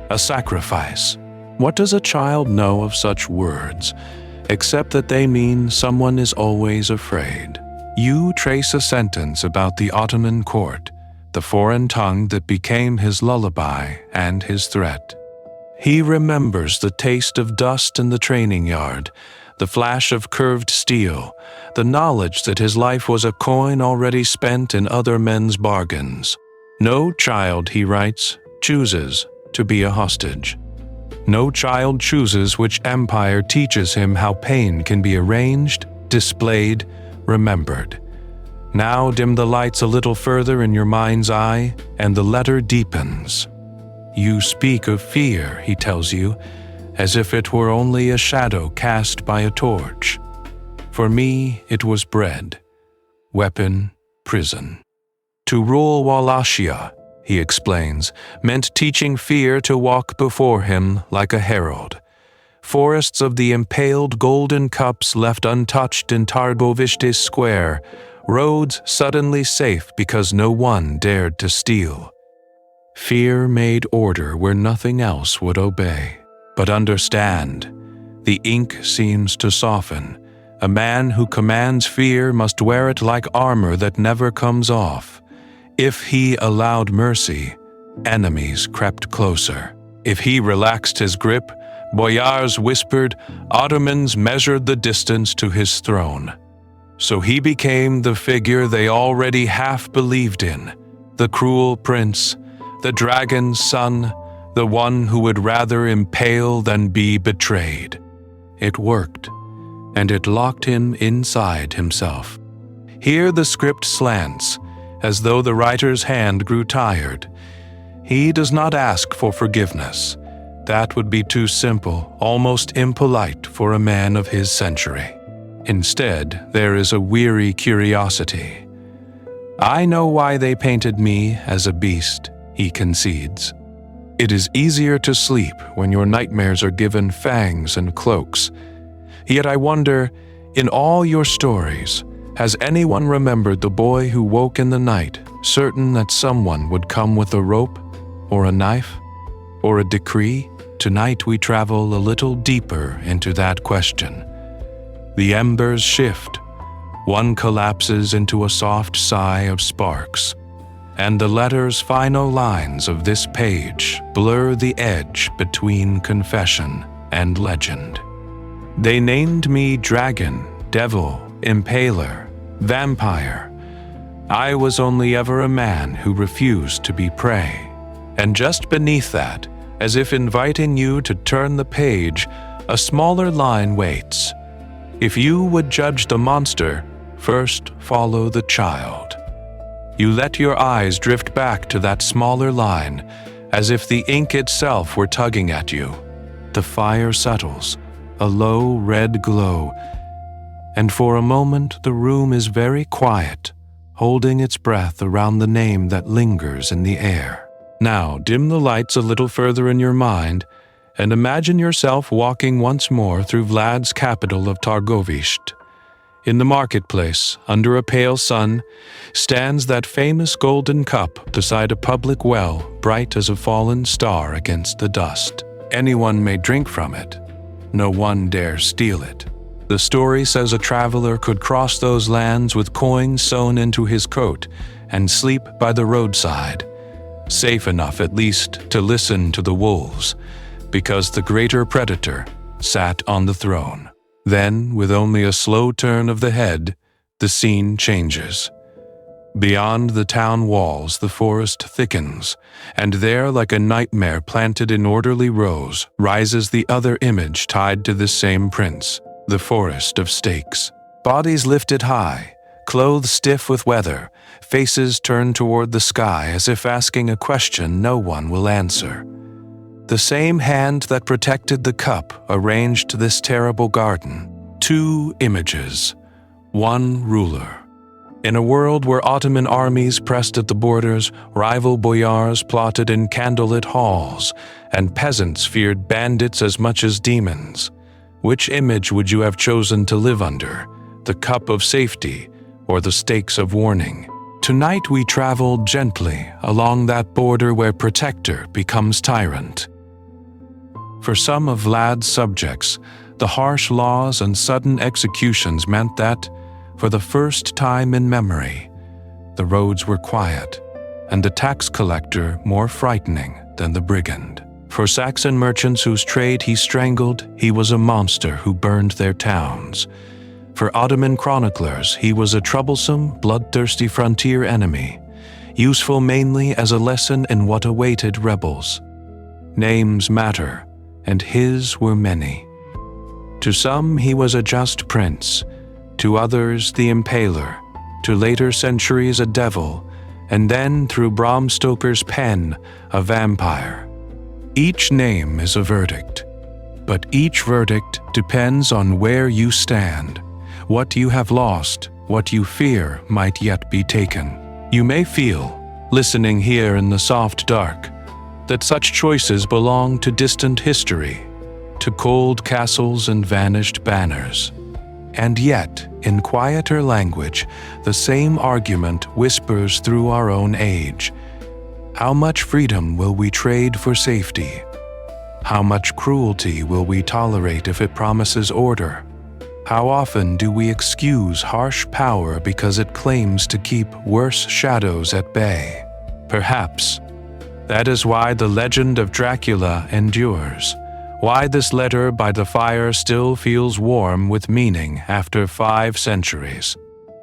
a sacrifice. What does a child know of such words, except that they mean someone is always afraid? You trace a sentence about the Ottoman court, the foreign tongue that became his lullaby and his threat. He remembers the taste of dust in the training yard, the flash of curved steel, the knowledge that his life was a coin already spent in other men's bargains. No child, he writes, chooses to be a hostage. No child chooses which empire teaches him how pain can be arranged, displayed, remembered. Now dim the lights a little further in your mind's eye, and the letter deepens. You speak of fear, he tells you, as if it were only a shadow cast by a torch. For me, it was bread, weapon, prison. To rule Wallachia, he explains, meant teaching fear to walk before him like a herald. Forests of the impaled golden cups left untouched in Tarbovishte Square, roads suddenly safe because no one dared to steal. Fear made order where nothing else would obey. But understand, the ink seems to soften. A man who commands fear must wear it like armor that never comes off. If he allowed mercy, enemies crept closer. If he relaxed his grip, boyars whispered, Ottomans measured the distance to his throne. So he became the figure they already half believed in, the cruel prince, the dragon's son, the one who would rather impale than be betrayed. It worked, and it locked him inside himself. Here the script slants, as though the writer's hand grew tired. He does not ask for forgiveness. That would be too simple, almost impolite for a man of his century. Instead, there is a weary curiosity. I know why they painted me as a beast, he concedes. It is easier to sleep when your nightmares are given fangs and cloaks. Yet I wonder, in all your stories, has anyone remembered the boy who woke in the night, certain that someone would come with a rope, or a knife, or a decree? Tonight we travel a little deeper into that question. The embers shift. One collapses into a soft sigh of sparks, and the letter's final lines of this page blur the edge between confession and legend. They named me dragon, devil, impaler, vampire. I was only ever a man who refused to be prey. And just beneath that, as if inviting you to turn the page, a smaller line waits. If you would judge the monster, first follow the child. You let your eyes drift back to that smaller line, as if the ink itself were tugging at you. The fire settles, a low red glow, and for a moment the room is very quiet, holding its breath around the name that lingers in the air. Now dim the lights a little further in your mind, and imagine yourself walking once more through Vlad's capital of Targovishte. In the marketplace, under a pale sun, stands that famous golden cup beside a public well, bright as a fallen star against the dust. Anyone may drink from it. No one dare steal it. The story says a traveler could cross those lands with coins sewn into his coat and sleep by the roadside, safe enough at least to listen to the wolves, because the greater predator sat on the throne. Then, with only a slow turn of the head, the scene changes. Beyond the town walls, the forest thickens, and there, like a nightmare planted in orderly rows, rises the other image tied to this same prince, the forest of stakes. Bodies lifted high, clothes stiff with weather, faces turned toward the sky as if asking a question no one will answer. The same hand that protected the cup arranged this terrible garden. Two images, one ruler. In a world where Ottoman armies pressed at the borders, rival boyars plotted in candlelit halls, and peasants feared bandits as much as demons, which image would you have chosen to live under, the cup of safety or the stakes of warning? Tonight we travel gently along that border where protector becomes tyrant. For some of Vlad's subjects, the harsh laws and sudden executions meant that, for the first time in memory, the roads were quiet, and the tax collector more frightening than the brigand. For Saxon merchants whose trade he strangled, he was a monster who burned their towns. For Ottoman chroniclers, he was a troublesome, bloodthirsty frontier enemy, useful mainly as a lesson in what awaited rebels. Names matter, and his were many. To some he was a just prince, to others the impaler, to later centuries a devil, and then, through Bram Stoker's pen, a vampire. Each name is a verdict, but each verdict depends on where you stand. What you have lost, what you fear might yet be taken. You may feel, listening here in the soft dark, that such choices belong to distant history, to cold castles and vanished banners. And yet, in quieter language, the same argument whispers through our own age. How much freedom will we trade for safety? How much cruelty will we tolerate if it promises order? How often do we excuse harsh power because it claims to keep worse shadows at bay? Perhaps that is why the legend of Dracula endures, why this letter by the fire still feels warm with meaning after 5 centuries.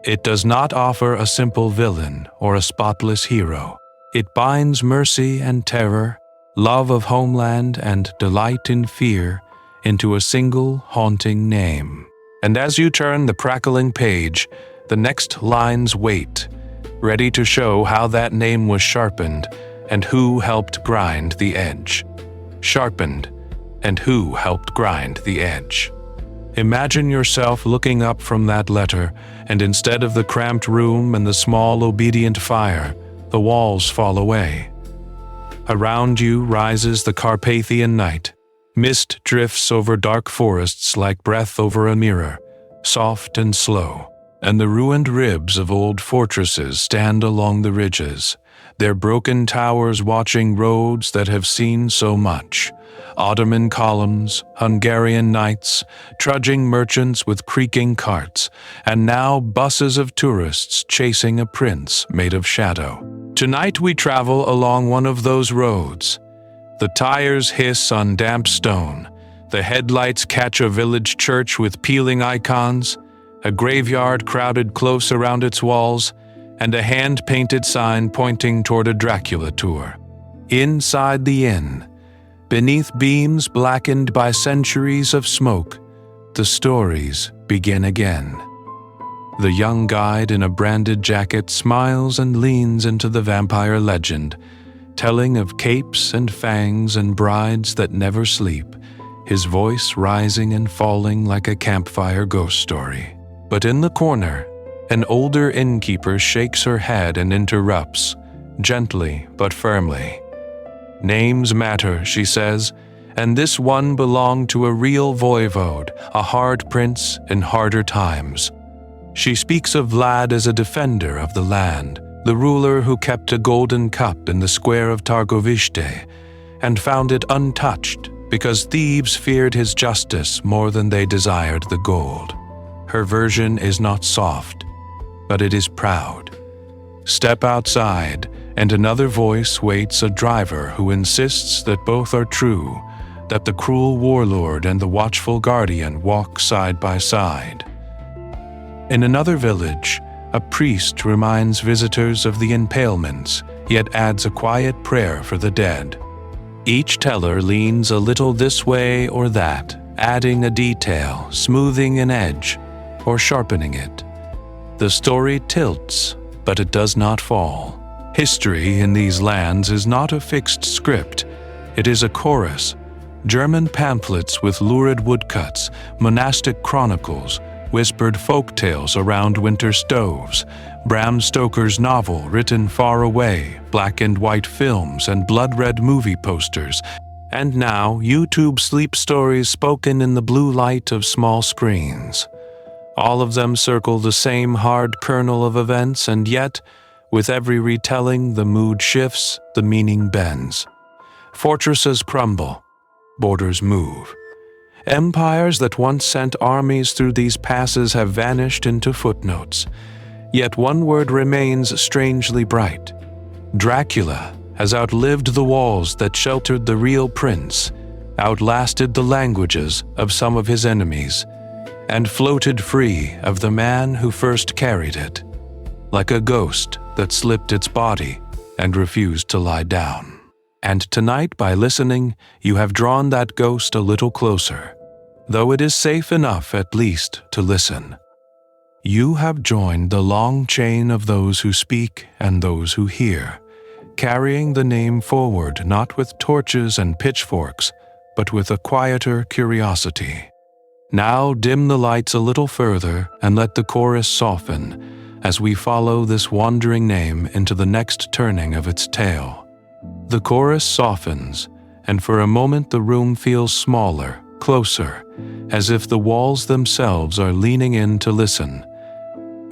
It does not offer a simple villain or a spotless hero. It binds mercy and terror, love of homeland and delight in fear into a single haunting name. And as you turn the crackling page, the next lines wait, ready to show how that name was sharpened and who helped grind the edge. Sharpened, and who helped grind the edge. Imagine yourself looking up from that letter, and instead of the cramped room and the small obedient fire, the walls fall away. Around you rises the Carpathian night. Mist drifts over dark forests like breath over a mirror, soft and slow, and the ruined ribs of old fortresses stand along the ridges, their broken towers watching roads that have seen so much. Ottoman columns, Hungarian knights, trudging merchants with creaking carts, and now buses of tourists chasing a prince made of shadow. Tonight we travel along one of those roads. The tires hiss on damp stone, the headlights catch a village church with peeling icons, a graveyard crowded close around its walls, and a hand-painted sign pointing toward a Dracula tour. Inside the inn, beneath beams blackened by centuries of smoke, the stories begin again. The young guide in a branded jacket smiles and leans into the vampire legend, telling of capes and fangs and brides that never sleep, his voice rising and falling like a campfire ghost story. But in the corner, an older innkeeper shakes her head and interrupts, gently but firmly. Names matter, she says, and this one belonged to a real voivode, a hard prince in harder times. She speaks of Vlad as a defender of the land, the ruler who kept a golden cup in the square of Targovishte, and found it untouched because thieves feared his justice more than they desired the gold. Her version is not soft, but it is proud. Step outside, and another voice waits a driver who insists that both are true, that the cruel warlord and the watchful guardian walk side by side. In another village, a priest reminds visitors of the impalements, yet adds a quiet prayer for the dead. Each teller leans a little this way or that, adding a detail, smoothing an edge, or sharpening it. The story tilts, but it does not fall. History in these lands is not a fixed script. It is a chorus. German pamphlets with lurid woodcuts, monastic chronicles, whispered folk tales around winter stoves, Bram Stoker's novel written far away, black and white films and blood-red movie posters, and now YouTube sleep stories spoken in the blue light of small screens. All of them circle the same hard kernel of events, and yet, with every retelling, the mood shifts, the meaning bends. Fortresses crumble, borders move. Empires that once sent armies through these passes have vanished into footnotes. Yet one word remains strangely bright. Dracula has outlived the walls that sheltered the real prince, outlasted the languages of some of his enemies, and floated free of the man who first carried it, like a ghost that slipped its body and refused to lie down. And tonight, by listening, you have drawn that ghost a little closer, though it is safe enough at least to listen. You have joined the long chain of those who speak and those who hear, carrying the name forward not with torches and pitchforks, but with a quieter curiosity. Now dim the lights a little further and let the chorus soften as we follow this wandering name into the next turning of its tale. The chorus softens, and for a moment the room feels smaller, closer, as if the walls themselves are leaning in to listen.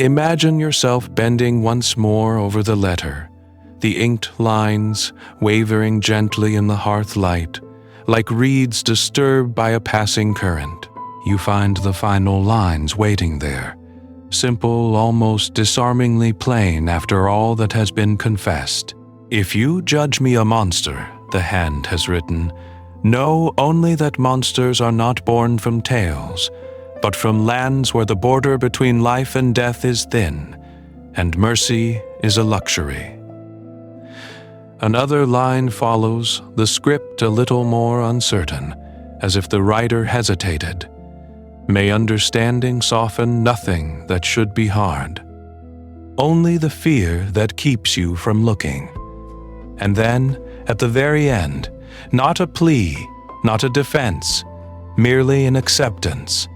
Imagine yourself bending once more over the letter, the inked lines wavering gently in the hearth light, like reeds disturbed by a passing current. You find the final lines waiting there, simple, almost disarmingly plain after all that has been confessed. If you judge me a monster, the hand has written, know only that monsters are not born from tales, but from lands where the border between life and death is thin, and mercy is a luxury. Another line follows, the script a little more uncertain, as if the writer hesitated. May understanding soften nothing that should be hard. Only the fear that keeps you from looking. And then, at the very end, not a plea, not a defense, merely an acceptance.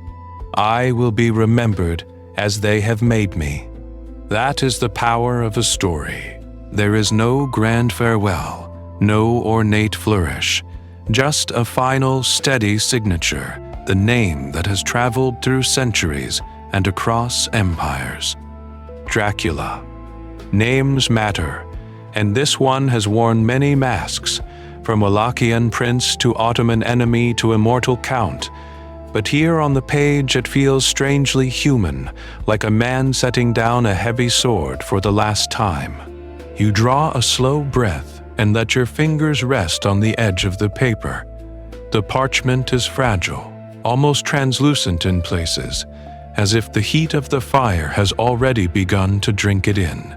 I will be remembered as they have made me. That is the power of a story. There is no grand farewell, no ornate flourish, just a final, steady signature, the name that has traveled through centuries and across empires. Dracula. Names matter, and this one has worn many masks, from Wallachian prince to Ottoman enemy to immortal count. But here on the page it feels strangely human, like a man setting down a heavy sword for the last time. You draw a slow breath and let your fingers rest on the edge of the paper. The parchment is fragile, almost translucent in places, as if the heat of the fire has already begun to drink it in.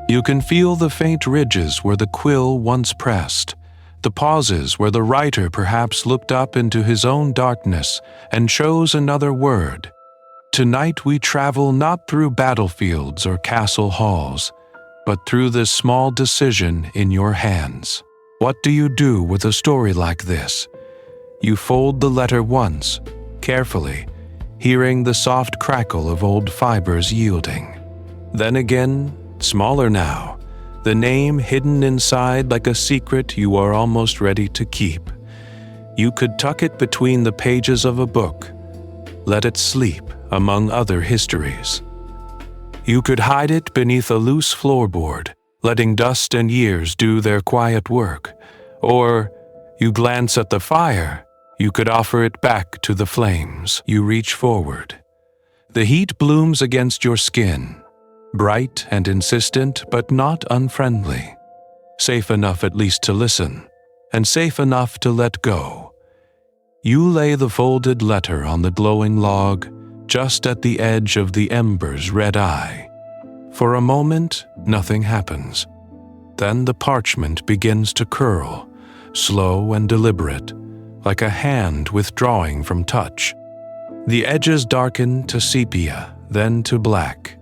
You can feel the faint ridges where the quill once pressed, the pauses where the writer perhaps looked up into his own darkness and chose another word. Tonight we travel not through battlefields or castle halls, but through this small decision in your hands. What do you do with a story like this? You fold the letter once, carefully, hearing the soft crackle of old fibers yielding. Then again, smaller now, the name hidden inside like a secret you are almost ready to keep. You could tuck it between the pages of a book, let it sleep among other histories. You could hide it beneath a loose floorboard, letting dust and years do their quiet work. Or, you glance at the fire, you could offer it back to the flames. You reach forward. The heat blooms against your skin, bright and insistent, but not unfriendly. Safe enough at least to listen, and safe enough to let go. You lay the folded letter on the glowing log, just at the edge of the embers' red eye. For a moment, nothing happens. Then the parchment begins to curl, slow and deliberate, like a hand withdrawing from touch. The edges darken to sepia, then to black,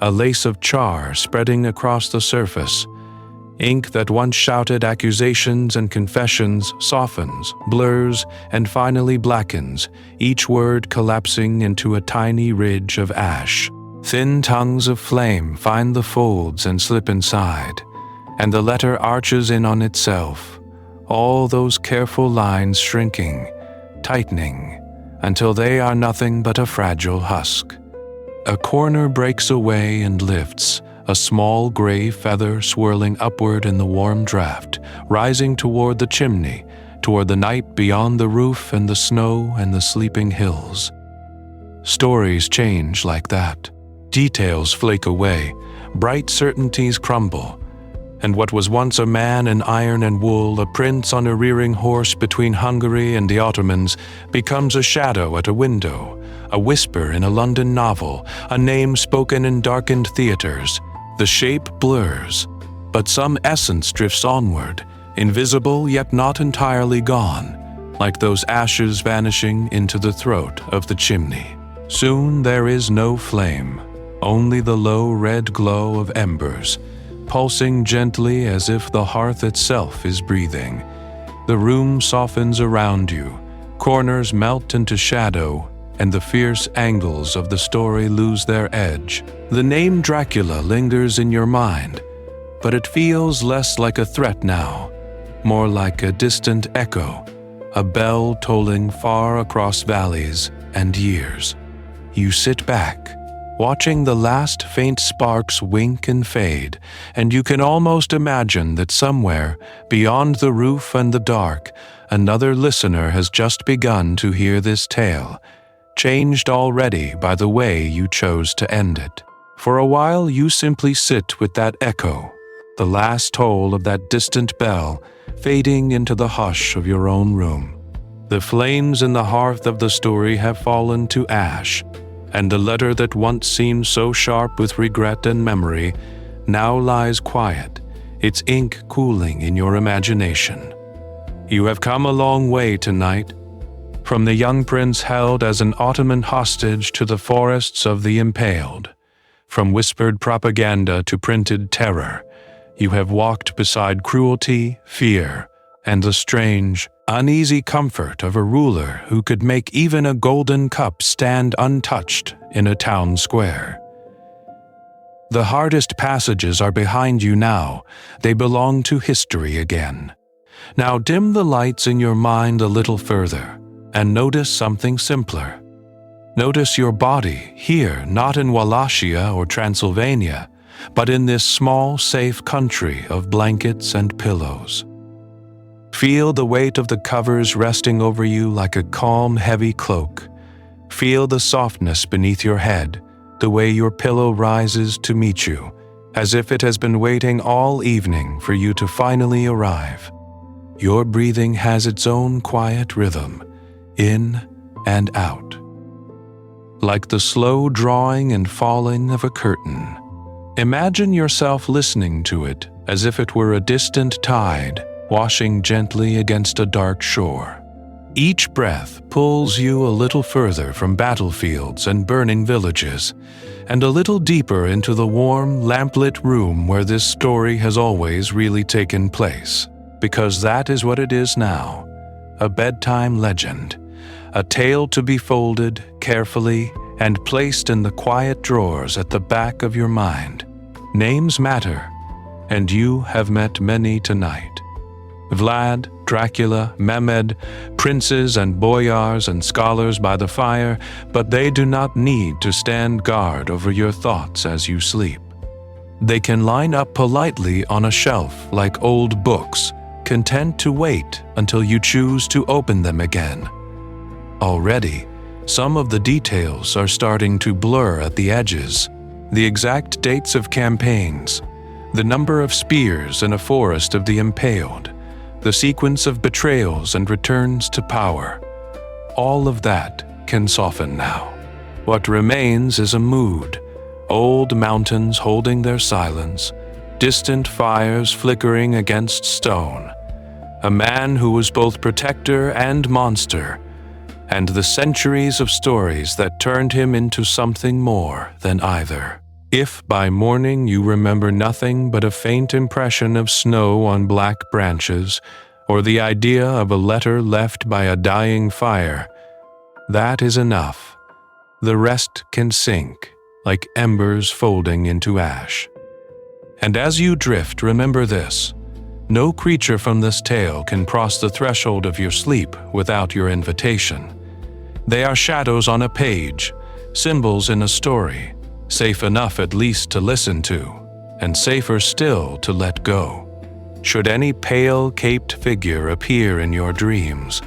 a lace of char spreading across the surface. Ink that once shouted accusations and confessions softens, blurs, and finally blackens, each word collapsing into a tiny ridge of ash. Thin tongues of flame find the folds and slip inside, and the letter arches in on itself, all those careful lines shrinking, tightening, until they are nothing but a fragile husk. A corner breaks away and lifts, a small gray feather swirling upward in the warm draft, rising toward the chimney, toward the night beyond the roof and the snow and the sleeping hills. Stories change like that. Details flake away, bright certainties crumble, and what was once a man in iron and wool, a prince on a rearing horse between Hungary and the Ottomans, becomes a shadow at a window, a whisper in a London novel, a name spoken in darkened theaters. The shape blurs, but some essence drifts onward, invisible yet not entirely gone, like those ashes vanishing into the throat of the chimney. Soon there is no flame, only the low red glow of embers, pulsing gently as if the hearth itself is breathing. The room softens around you, corners melt into shadow, and the fierce angles of the story lose their edge. The name Dracula lingers in your mind, but it feels less like a threat now, more like a distant echo, a bell tolling far across valleys and years. You sit back, watching the last faint sparks wink and fade, and you can almost imagine that somewhere, beyond the roof and the dark, another listener has just begun to hear this tale, changed already by the way you chose to end it. For a while you simply sit with that echo, the last toll of that distant bell, fading into the hush of your own room. The flames in the hearth of the story have fallen to ash, and the letter that once seemed so sharp with regret and memory now lies quiet, its ink cooling in your imagination. You have come a long way tonight, from the young prince held as an Ottoman hostage to the forests of the impaled. From whispered propaganda to printed terror, you have walked beside cruelty, fear, and the strange, uneasy comfort of a ruler who could make even a golden cup stand untouched in a town square. The hardest passages are behind you now. They belong to history again. Now dim the lights in your mind a little further and notice something simpler. Notice your body here, not in Wallachia or Transylvania, but in this small, safe country of blankets and pillows. Feel the weight of the covers resting over you like a calm, heavy cloak. Feel the softness beneath your head, the way your pillow rises to meet you, as if it has been waiting all evening for you to finally arrive. Your breathing has its own quiet rhythm, in and out. Like the slow drawing and falling of a curtain. Imagine yourself listening to it as if it were a distant tide washing gently against a dark shore. Each breath pulls you a little further from battlefields and burning villages, and a little deeper into the warm, lamplit room where this story has always really taken place. Because that is what it is now, a bedtime legend, a tale to be folded carefully and placed in the quiet drawers at the back of your mind. Names matter, and you have met many tonight. Vlad, Dracula, Mehmed, princes and boyars and scholars by the fire, but they do not need to stand guard over your thoughts as you sleep. They can line up politely on a shelf like old books, content to wait until you choose to open them again. Already, some of the details are starting to blur at the edges. The exact dates of campaigns, the number of spears in a forest of the impaled, the sequence of betrayals and returns to power. All of that can soften now. What remains is a mood, old mountains holding their silence, distant fires flickering against stone, a man who was both protector and monster, and the centuries of stories that turned him into something more than either. If by morning you remember nothing but a faint impression of snow on black branches, or the idea of a letter left by a dying fire, that is enough. The rest can sink, like embers folding into ash. And as you drift, remember this: no creature from this tale can cross the threshold of your sleep without your invitation. They are shadows on a page, symbols in a story, safe enough at least to listen to, and safer still to let go. Should any pale, caped figure appear in your dreams,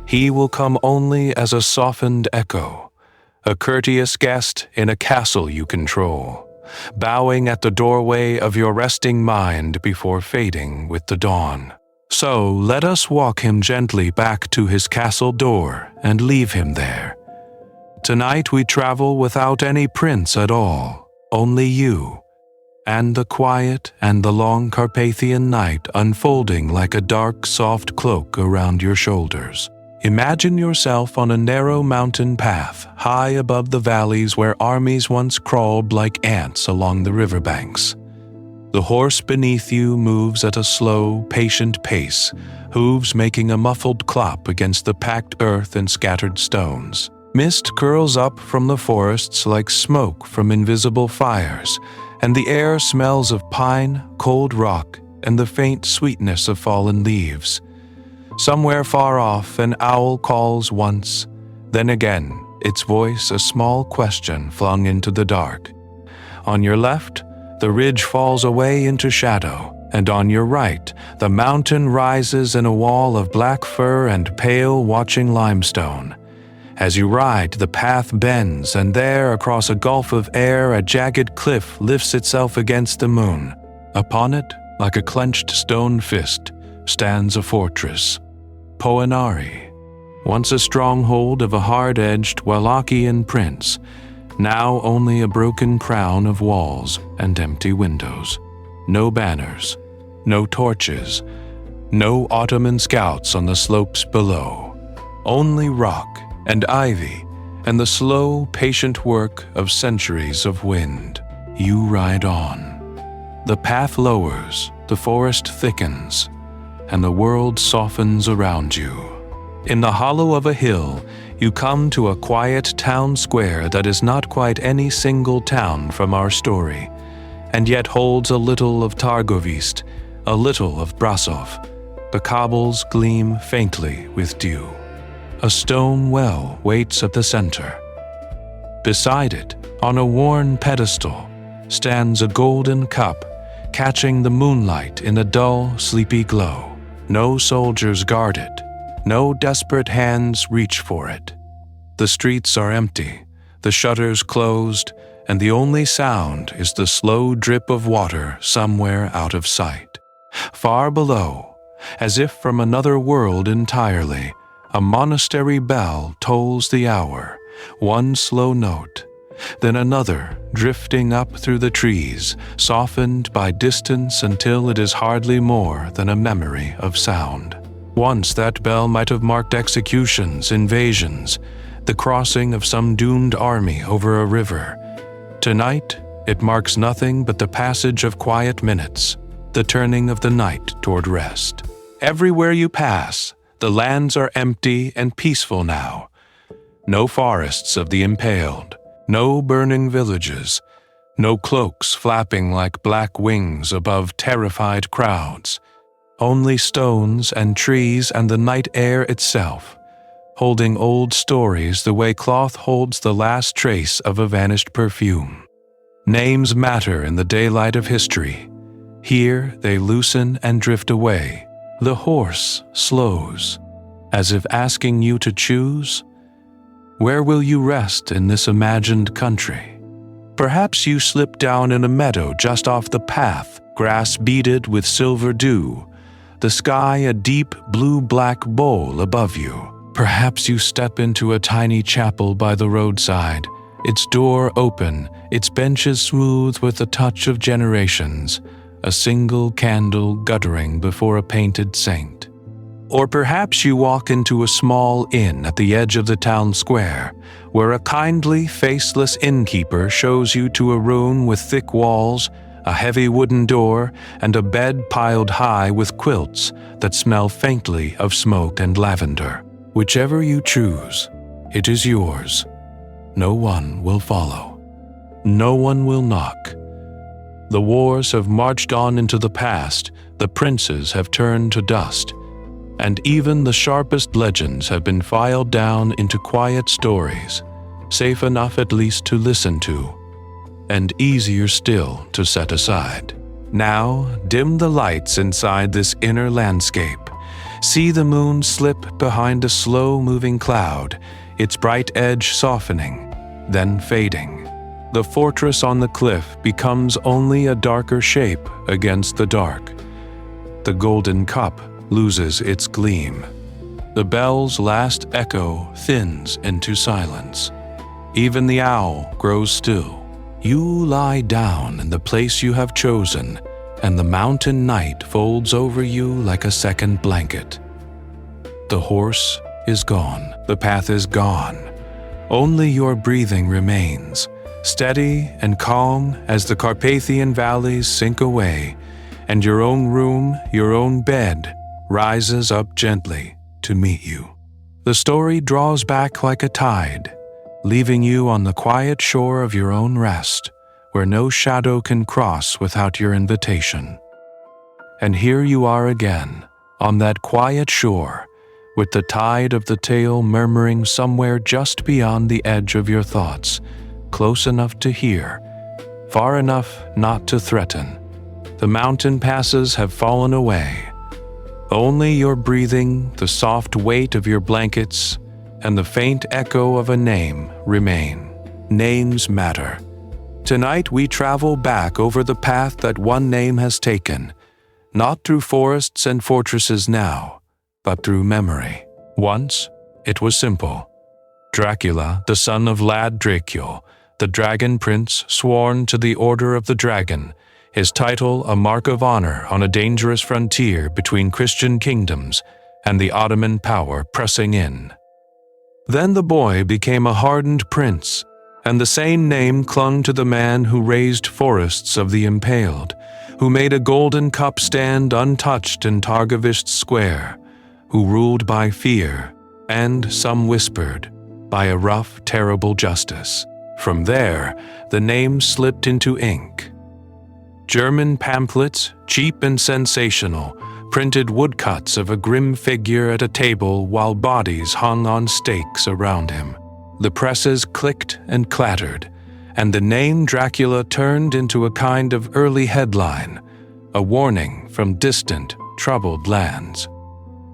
he will come only as a softened echo, a courteous guest in a castle you control, bowing at the doorway of your resting mind before fading with the dawn. So let us walk him gently back to his castle door and leave him there. Tonight we travel without any prince at all, only you, and the quiet and the long Carpathian night unfolding like a dark, soft cloak around your shoulders. Imagine yourself on a narrow mountain path, high above the valleys where armies once crawled like ants along the riverbanks. The horse beneath you moves at a slow, patient pace, hooves making a muffled clop against the packed earth and scattered stones. Mist curls up from the forests like smoke from invisible fires, and the air smells of pine, cold rock, and the faint sweetness of fallen leaves. Somewhere far off, an owl calls once, then again, its voice a small question flung into the dark. On your left, the ridge falls away into shadow, and on your right, the mountain rises in a wall of black fir and pale, watching limestone. As you ride, the path bends, and there, across a gulf of air, a jagged cliff lifts itself against the moon. Upon it, like a clenched stone fist, stands a fortress. Poenari, once a stronghold of a hard-edged Wallachian prince, now only a broken crown of walls and empty windows. No banners, no torches, no Ottoman scouts on the slopes below, only rock and ivy and the slow, patient work of centuries of wind. You ride on. The path lowers, the forest thickens, and the world softens around you. In the hollow of a hill, you come to a quiet town square that is not quite any single town from our story, and yet holds a little of Targovist, a little of Brasov. The cobbles gleam faintly with dew. A stone well waits at the center. Beside it, on a worn pedestal, stands a golden cup, catching the moonlight in a dull, sleepy glow. No soldiers guard it. No desperate hands reach for it. The streets are empty, the shutters closed, and the only sound is the slow drip of water somewhere out of sight. Far below, as if from another world entirely, a monastery bell tolls the hour, one slow note, then another drifting up through the trees, softened by distance until it is hardly more than a memory of sound. Once that bell might have marked executions, invasions, the crossing of some doomed army over a river. Tonight, it marks nothing but the passage of quiet minutes, the turning of the night toward rest. Everywhere you pass, the lands are empty and peaceful now. No forests of the impaled, no burning villages, no cloaks flapping like black wings above terrified crowds. Only stones and trees and the night air itself, holding old stories the way cloth holds the last trace of a vanished perfume. Names matter in the daylight of history. Here they loosen and drift away. The horse slows, as if asking you to choose. Where will you rest in this imagined country? Perhaps you slip down in a meadow just off the path, grass beaded with silver dew, the sky a deep blue-black bowl above you. Perhaps you step into a tiny chapel by the roadside, its door open, its benches smooth with the touch of generations, a single candle guttering before a painted saint. Or perhaps you walk into a small inn at the edge of the town square, where a kindly, faceless innkeeper shows you to a room with thick walls, a heavy wooden door, and a bed piled high with quilts that smell faintly of smoke and lavender. Whichever you choose, it is yours. No one will follow. No one will knock. The wars have marched on into the past, the princes have turned to dust, and even the sharpest legends have been filed down into quiet stories, safe enough at least to listen to, and easier still to set aside. Now, dim the lights inside this inner landscape. See the moon slip behind a slow-moving cloud, its bright edge softening, then fading. The fortress on the cliff becomes only a darker shape against the dark. The golden cup loses its gleam. The bell's last echo thins into silence. Even the owl grows still. You lie down in the place you have chosen, and the mountain night folds over you like a second blanket. The horse is gone. The path is gone. Only your breathing remains, steady and calm as the Carpathian valleys sink away, and your own room, your own bed, rises up gently to meet you. The story draws back like a tide, leaving you on the quiet shore of your own rest, where no shadow can cross without your invitation. And here you are again, on that quiet shore, with the tide of the tale murmuring somewhere just beyond the edge of your thoughts, close enough to hear, far enough not to threaten. The mountain passes have fallen away. Only your breathing, the soft weight of your blankets, and the faint echo of a name remain. Names matter. Tonight we travel back over the path that one name has taken, not through forests and fortresses now, but through memory. Once, it was simple. Dracula, the son of Lad Dracula, the dragon prince sworn to the Order of the Dragon, his title a mark of honor on a dangerous frontier between Christian kingdoms and the Ottoman power pressing in. Then the boy became a hardened prince, and the same name clung to the man who raised forests of the impaled, who made a golden cup stand untouched in Targovist Square, who ruled by fear, and, some whispered, by a rough, terrible justice. From there, the name slipped into ink. German pamphlets, cheap and sensational, printed woodcuts of a grim figure at a table while bodies hung on stakes around him. The presses clicked and clattered, and the name Dracula turned into a kind of early headline, a warning from distant, troubled lands.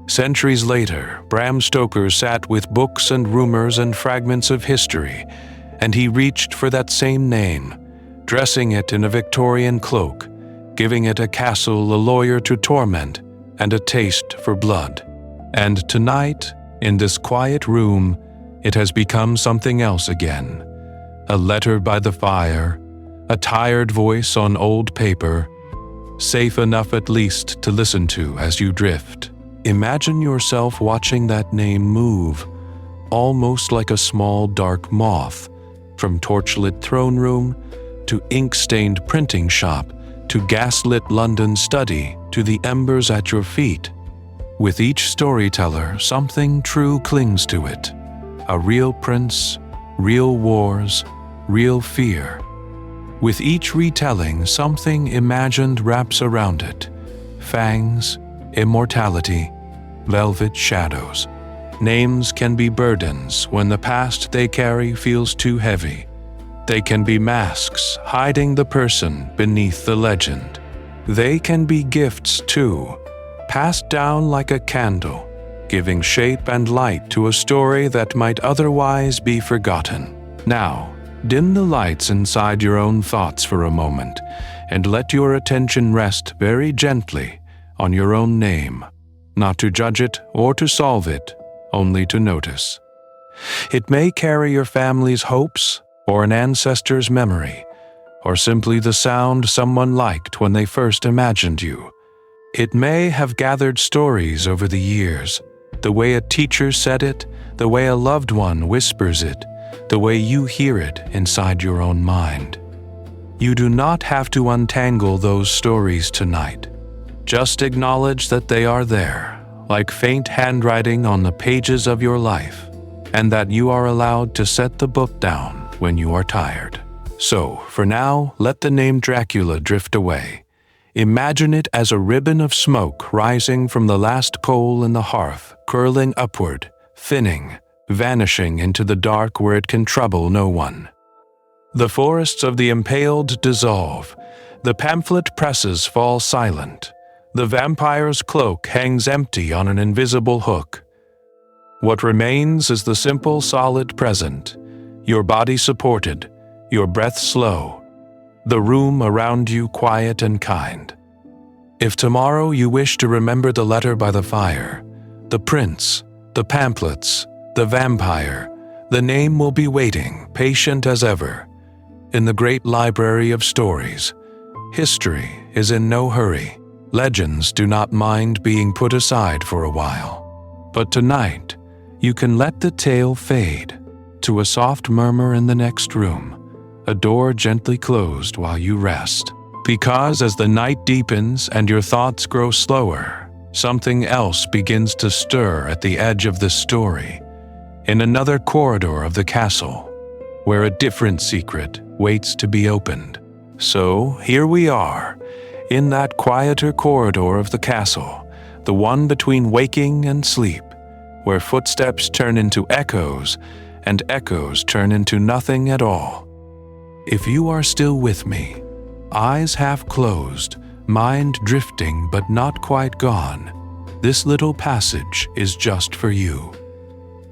Centuries later, Bram Stoker sat with books and rumors and fragments of history, and he reached for that same name, dressing it in a Victorian cloak, giving it a castle a lawyer to torment, and a taste for blood. And tonight, in this quiet room, it has become something else again. A letter by the fire, a tired voice on old paper, safe enough at least to listen to as you drift. Imagine yourself watching that name move, almost like a small dark moth, from torchlit throne room to ink-stained printing shop to gaslit London study to the embers at your feet. With each storyteller, something true clings to it. A real prince, real wars, real fear. With each retelling, something imagined wraps around it. Fangs, immortality, velvet shadows. Names can be burdens when the past they carry feels too heavy. They can be masks hiding the person beneath the legend. They can be gifts too, passed down like a candle, giving shape and light to a story that might otherwise be forgotten. Now, dim the lights inside your own thoughts for a moment and let your attention rest very gently on your own name, not to judge it or to solve it, only to notice. It may carry your family's hopes or an ancestor's memory, or simply the sound someone liked when they first imagined you. It may have gathered stories over the years, the way a teacher said it, the way a loved one whispers it, the way you hear it inside your own mind. You do not have to untangle those stories tonight. Just acknowledge that they are there, like faint handwriting on the pages of your life, and that you are allowed to set the book down when you are tired. So, for now, let the name Dracula drift away. Imagine it as a ribbon of smoke rising from the last coal in the hearth, curling upward, thinning, vanishing into the dark where it can trouble no one. The forests of the impaled dissolve. The pamphlet presses fall silent. The vampire's cloak hangs empty on an invisible hook. What remains is the simple, solid present, your body supported, your breath slow, the room around you quiet and kind. If tomorrow you wish to remember the letter by the fire, the prince, the pamphlets, the vampire, the name will be waiting, patient as ever. In the great library of stories, history is in no hurry. Legends do not mind being put aside for a while. But tonight, you can let the tale fade to a soft murmur in the next room, a door gently closed while you rest. Because as the night deepens and your thoughts grow slower, something else begins to stir at the edge of the story, in another corridor of the castle, where a different secret waits to be opened. So here we are, in that quieter corridor of the castle, the one between waking and sleep, where footsteps turn into echoes and echoes turn into nothing at all. If you are still with me, eyes half closed, mind drifting but not quite gone, this little passage is just for you.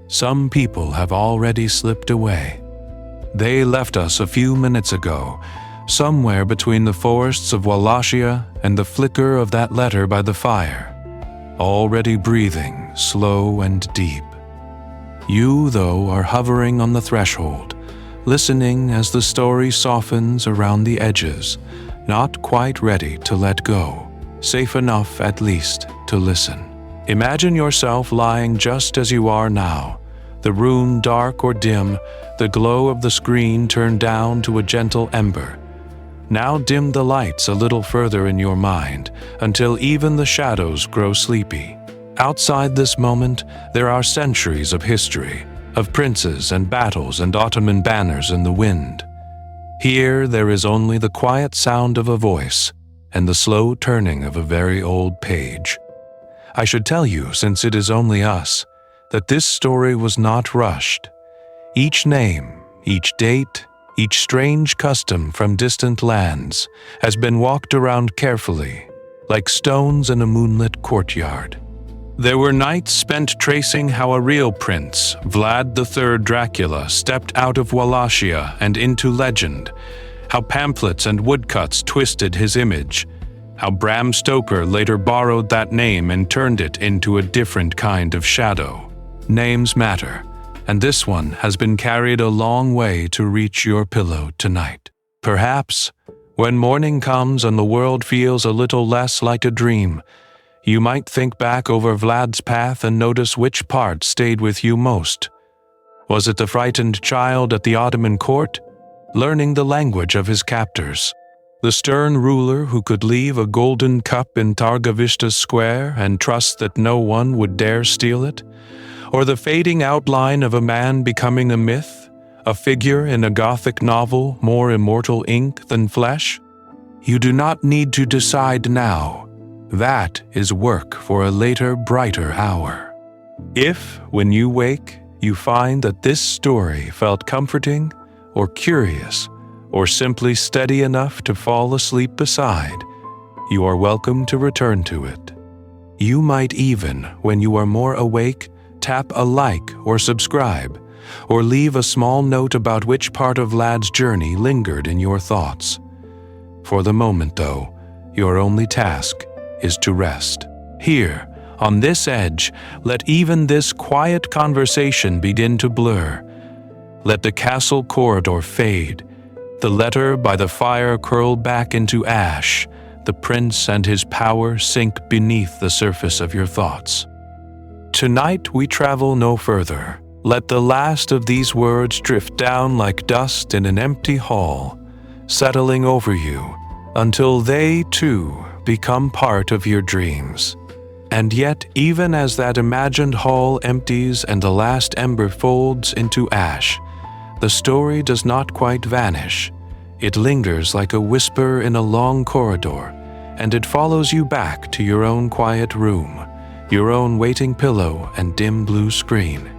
Some people have already slipped away. They left us a few minutes ago, somewhere between the forests of Wallachia and the flicker of that letter by the fire, already breathing slow and deep. You, though, are hovering on the threshold, listening as the story softens around the edges, not quite ready to let go, safe enough at least to listen. Imagine yourself lying just as you are now, the room dark or dim, the glow of the screen turned down to a gentle ember. Now dim the lights a little further in your mind until even the shadows grow sleepy. Outside this moment, there are centuries of history, of princes and battles and Ottoman banners in the wind. Here there is only the quiet sound of a voice and the slow turning of a very old page. I should tell you, since it is only us, that this story was not rushed. Each name, each date, each strange custom from distant lands has been walked around carefully, like stones in a moonlit courtyard. There were nights spent tracing how a real prince, Vlad III Dracula, stepped out of Wallachia and into legend, how pamphlets and woodcuts twisted his image, how Bram Stoker later borrowed that name and turned it into a different kind of shadow. Names matter, and this one has been carried a long way to reach your pillow tonight. Perhaps, when morning comes and the world feels a little less like a dream, you might think back over Vlad's path and notice which part stayed with you most. Was it the frightened child at the Ottoman court, learning the language of his captors? The stern ruler who could leave a golden cup in Targovishta Square and trust that no one would dare steal it? Or the fading outline of a man becoming a myth, a figure in a Gothic novel more immortal ink than flesh? You do not need to decide now. That is work for a later, brighter hour. If, when you wake, you find that this story felt comforting, or curious, or simply steady enough to fall asleep beside, you are welcome to return to it. You might even, when you are more awake, tap a like or subscribe, or leave a small note about which part of Vlad's journey lingered in your thoughts. For the moment, though, your only task is to rest. Here, on this edge, let even this quiet conversation begin to blur. Let the castle corridor fade, the letter by the fire curl back into ash, the prince and his power sink beneath the surface of your thoughts. Tonight we travel no further. Let the last of these words drift down like dust in an empty hall, settling over you until they, too, become part of your dreams. And yet, even as that imagined hall empties and the last ember folds into ash, the story does not quite vanish. It lingers like a whisper in a long corridor, and it follows you back to your own quiet room, your own waiting pillow and dim blue screen.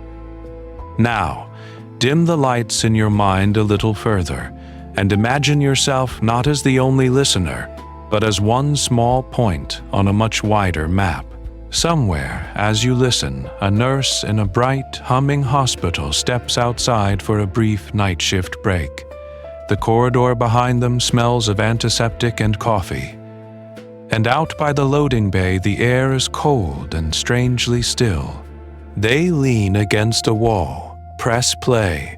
Now, dim the lights in your mind a little further, and imagine yourself not as the only listener, but as one small point on a much wider map. Somewhere, as you listen, a nurse in a bright, humming hospital steps outside for a brief night shift break. The corridor behind them smells of antiseptic and coffee. And out by the loading bay, the air is cold and strangely still. They lean against a wall, press play,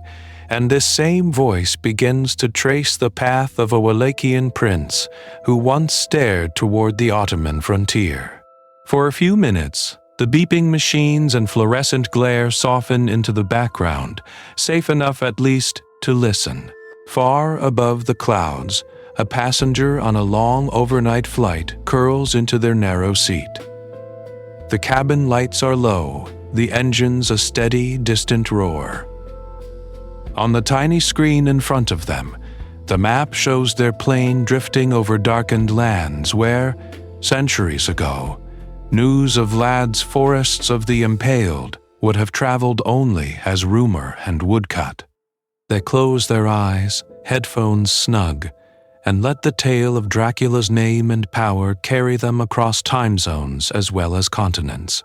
and this same voice begins to trace the path of a Wallachian prince who once stared toward the Ottoman frontier. For a few minutes, the beeping machines and fluorescent glare soften into the background, safe enough at least to listen. Far above the clouds, a passenger on a long overnight flight curls into their narrow seat. The cabin lights are low, the engines a steady, distant roar. On the tiny screen in front of them, the map shows their plane drifting over darkened lands where, centuries ago, news of Vlad's forests of the impaled would have traveled only as rumor and woodcut. They close their eyes, headphones snug, and let the tale of Dracula's name and power carry them across time zones as well as continents.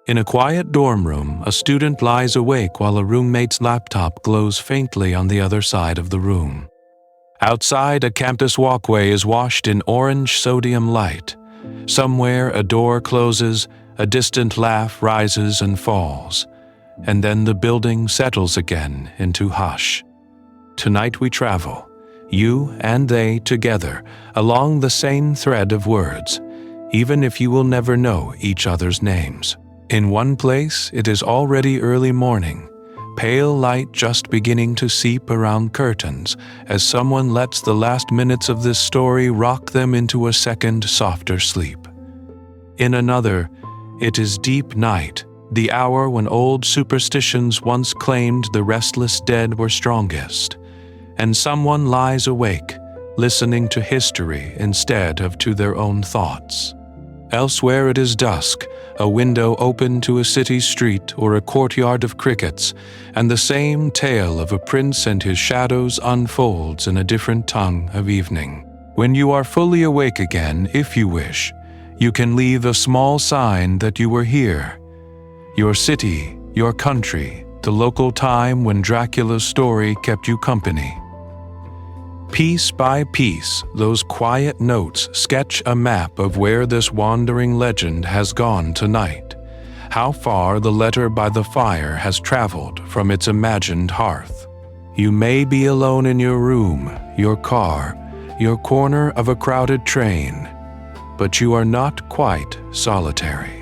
In a quiet dorm room, a student lies awake while a roommate's laptop glows faintly on the other side of the room. Outside, a campus walkway is washed in orange sodium light. Somewhere, a door closes, a distant laugh rises and falls, and then the building settles again into hush. Tonight we travel. you and they together, along the same thread of words, even if you will never know each other's names. In one place, it is already early morning, pale light just beginning to seep around curtains as someone lets the last minutes of this story rock them into a second, softer sleep. In another, it is deep night, the hour when old superstitions once claimed the restless dead were strongest, and someone lies awake, listening to history instead of to their own thoughts. Elsewhere it is dusk, a window open to a city street or a courtyard of crickets, and the same tale of a prince and his shadows unfolds in a different tongue of evening. When you are fully awake again, if you wish, you can leave a small sign that you were here. Your city, your country, the local time when Dracula's story kept you company. Piece by piece, those quiet notes sketch a map of where this wandering legend has gone tonight, how far the letter by the fire has traveled from its imagined hearth. You may be alone in your room, your car, your corner of a crowded train, but you are not quite solitary.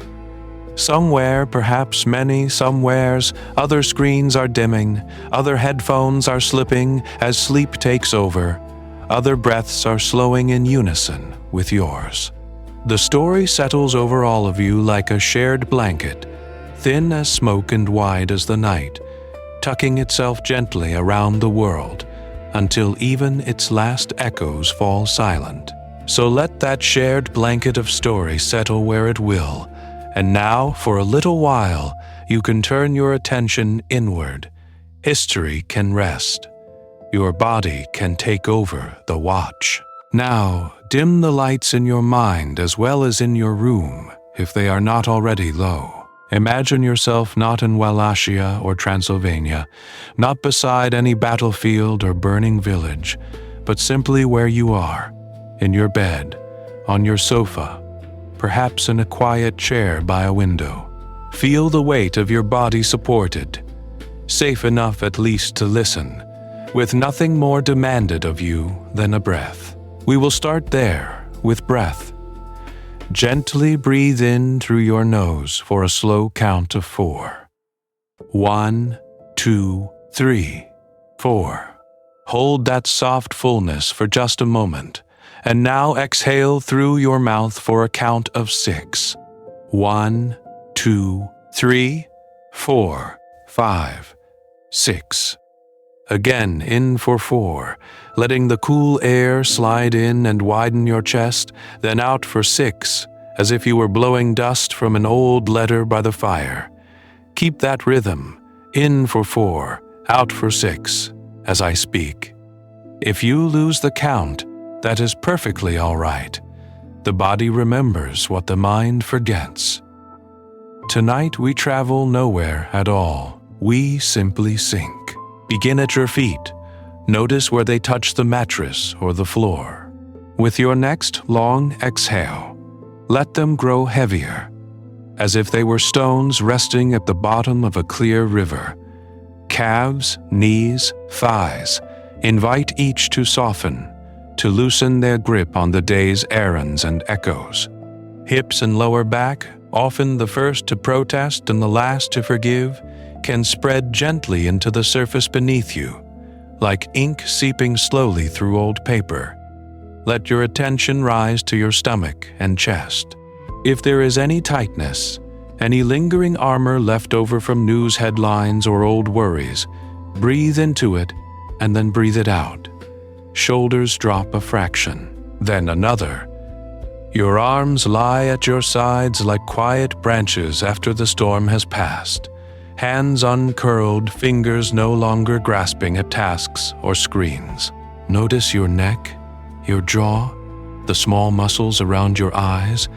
Somewhere, perhaps many somewheres, other screens are dimming, other headphones are slipping as sleep takes over, other breaths are slowing in unison with yours. The story settles over all of you like a shared blanket, thin as smoke and wide as the night, tucking itself gently around the world until even its last echoes fall silent. So let that shared blanket of story settle where it will. And now, for a little while, you can turn your attention inward. History can rest. Your body can take over the watch. Now, dim the lights in your mind as well as in your room, if they are not already low. Imagine yourself not in Wallachia or Transylvania, not beside any battlefield or burning village, but simply where you are, in your bed, on your sofa, perhaps in a quiet chair by a window. Feel the weight of your body supported, safe enough at least to listen, with nothing more demanded of you than a breath. We will start there, with breath. Gently breathe in through your nose for a slow count of 4. 1, 2, 3, 4. Hold that soft fullness for just a moment. And now exhale through your mouth for a count of 6. 1, 2, 3, 4, 5, 6. Again, in for 4, letting the cool air slide in and widen your chest, then out for 6, as if you were blowing dust from an old letter by the fire. Keep that rhythm, in for 4, out for 6, as I speak. If you lose the count, that is perfectly all right. The body remembers what the mind forgets. Tonight we travel nowhere at all. We simply sink. Begin at your feet. Notice where they touch the mattress or the floor. With your next long exhale, let them grow heavier, as if they were stones resting at the bottom of a clear river. Calves, knees, thighs, invite each to soften, to loosen their grip on the day's errands and echoes. Hips and lower back, often the first to protest and the last to forgive, can spread gently into the surface beneath you, like ink seeping slowly through old paper. Let your attention rise to your stomach and chest. If there is any tightness, any lingering armor left over from news headlines or old worries, breathe into it and then breathe it out. Shoulders drop a fraction, then another. Your arms lie at your sides like quiet branches after the storm has passed. Hands uncurled, fingers no longer grasping at tasks or screens. Notice your neck, your jaw, the small muscles around your eyes.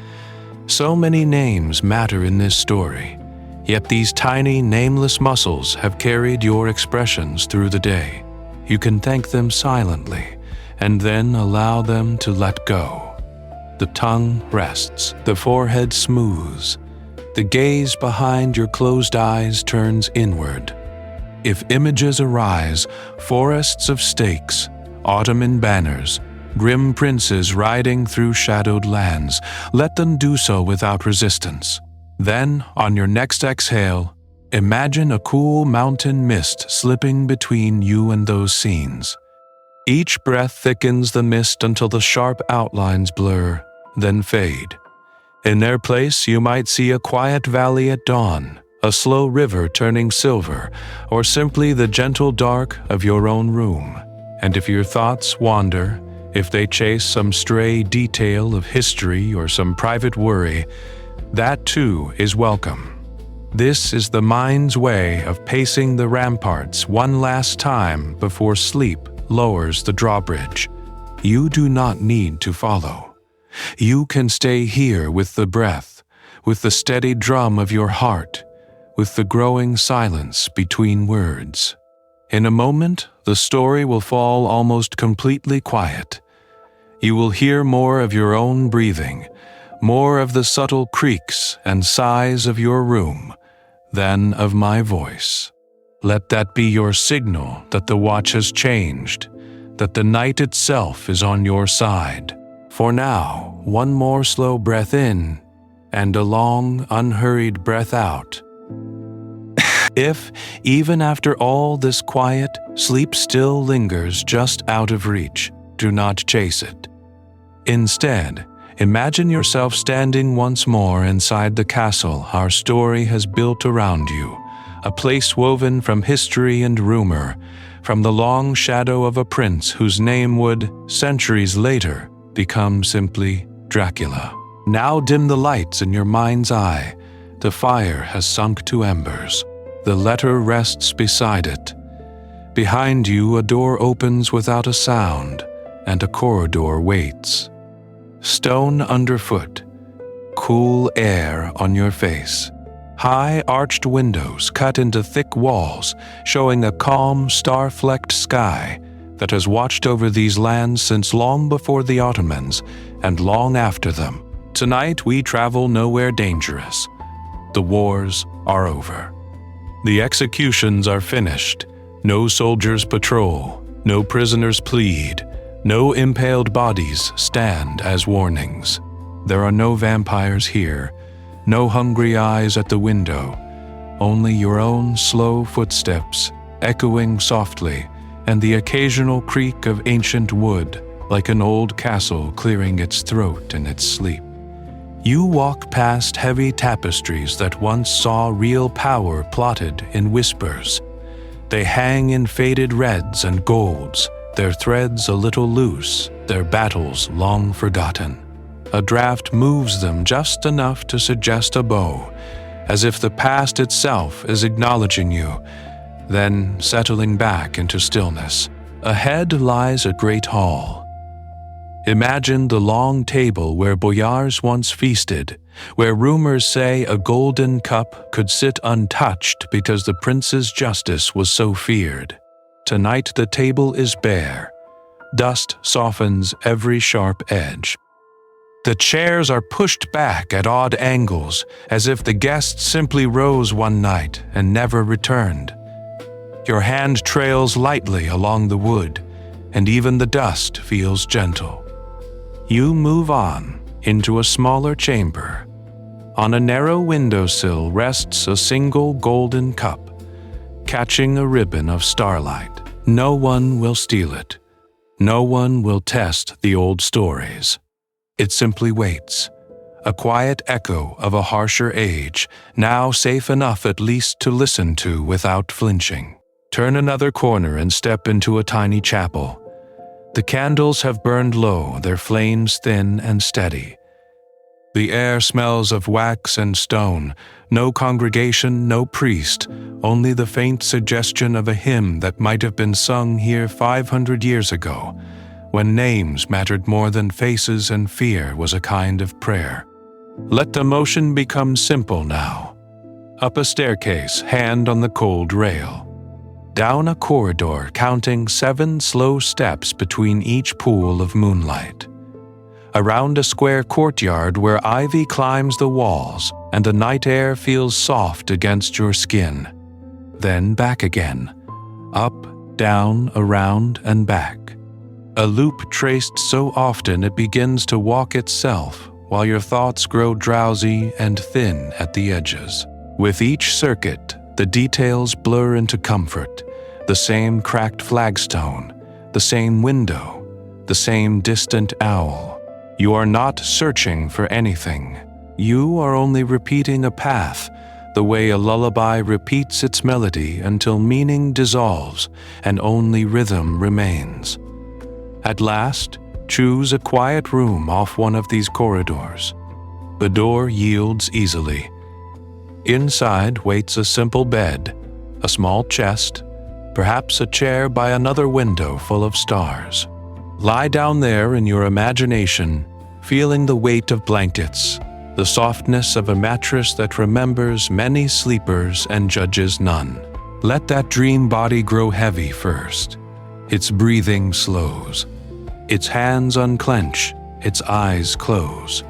So many names matter in this story, yet these tiny, nameless muscles have carried your expressions through the day. You can thank them silently, and then allow them to let go. The tongue rests, the forehead smooths, the gaze behind your closed eyes turns inward. If images arise, forests of stakes, Ottoman banners, grim princes riding through shadowed lands. Let them do so without resistance. Then, on your next exhale, imagine a cool mountain mist slipping between you and those scenes. Each breath thickens the mist until the sharp outlines blur, then fade. In their place, you might see a quiet valley at dawn, a slow river turning silver, or simply the gentle dark of your own room. And if your thoughts wander, if they chase some stray detail of history or some private worry, that too is welcome. This is the mind's way of pacing the ramparts one last time before sleep lowers the drawbridge. You do not need to follow. You can stay here with the breath, with the steady drum of your heart, with the growing silence between words. In a moment, the story will fall almost completely quiet. You will hear more of your own breathing, more of the subtle creaks and sighs of your room than of my voice. Let that be your signal that the watch has changed, that the night itself is on your side. For now, one more slow breath in, and a long, unhurried breath out. If, even after all this quiet, sleep still lingers just out of reach, do not chase it. Instead, imagine yourself standing once more inside the castle our story has built around you, a place woven from history and rumor, from the long shadow of a prince whose name would, centuries later, become simply Dracula. Now dim the lights in your mind's eye. The fire has sunk to embers. The letter rests beside it. Behind you, a door opens without a sound, and a corridor waits. Stone underfoot, cool air on your face. High arched windows cut into thick walls, showing a calm, star-flecked sky that has watched over these lands since long before the Ottomans and long after them. Tonight we travel nowhere dangerous. The wars are over. The executions are finished. No soldiers patrol, no prisoners plead, no impaled bodies stand as warnings. There are no vampires here, no hungry eyes at the window, only your own slow footsteps, echoing softly, and the occasional creak of ancient wood, like an old castle clearing its throat in its sleep. You walk past heavy tapestries that once saw real power plotted in whispers. They hang in faded reds and golds, their threads a little loose, their battles long forgotten. A draft moves them just enough to suggest a bow, as if the past itself is acknowledging you, then settling back into stillness. Ahead lies a great hall. Imagine the long table where boyars once feasted, where rumors say a golden cup could sit untouched because the prince's justice was so feared. Tonight the table is bare. Dust softens every sharp edge. The chairs are pushed back at odd angles, as if the guests simply rose one night and never returned. Your hand trails lightly along the wood, and even the dust feels gentle. You move on into a smaller chamber. On a narrow windowsill rests a single golden cup, catching a ribbon of starlight. No one will steal it. No one will test the old stories. It simply waits, a quiet echo of a harsher age, now safe enough at least to listen to without flinching. Turn another corner and step into a tiny chapel. The candles have burned low, their flames thin and steady. The air smells of wax and stone, no congregation, no priest, only the faint suggestion of a hymn that might have been sung here 500 years ago, when names mattered more than faces and fear was a kind of prayer. Let the motion become simple now. Up a staircase, hand on the cold rail. Down a corridor, counting 7 slow steps between each pool of moonlight. Around a square courtyard where ivy climbs the walls and the night air feels soft against your skin. Then back again. Up, down, around, and back. a loop traced so often it begins to walk itself, while your thoughts grow drowsy and thin at the edges. With each circuit, the details blur into comfort, the same cracked flagstone, the same window, the same distant owl. You are not searching for anything. You are only repeating a path, the way a lullaby repeats its melody until meaning dissolves and only rhythm remains. At last, choose a quiet room off one of these corridors. The door yields easily. Inside waits a simple bed, a small chest, perhaps a chair by another window full of stars. Lie down there in your imagination, feeling the weight of blankets, the softness of a mattress that remembers many sleepers and judges none. Let that dream body grow heavy first. Its breathing slows. Its hands unclench, its eyes close.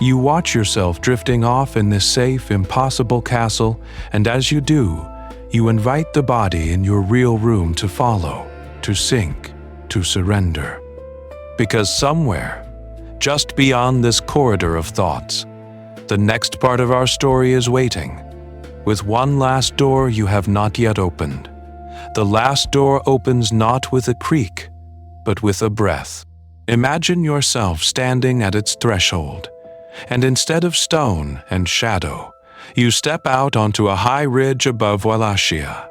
You watch yourself drifting off in this safe, impossible castle, and as you do, you invite the body in your real room to follow, to sink, to surrender. Because somewhere, just beyond this corridor of thoughts, the next part of our story is waiting, with one last door you have not yet opened. The last door opens not with a creak, but with a breath. Imagine yourself standing at its threshold, and instead of stone and shadow, you step out onto a high ridge above Wallachia.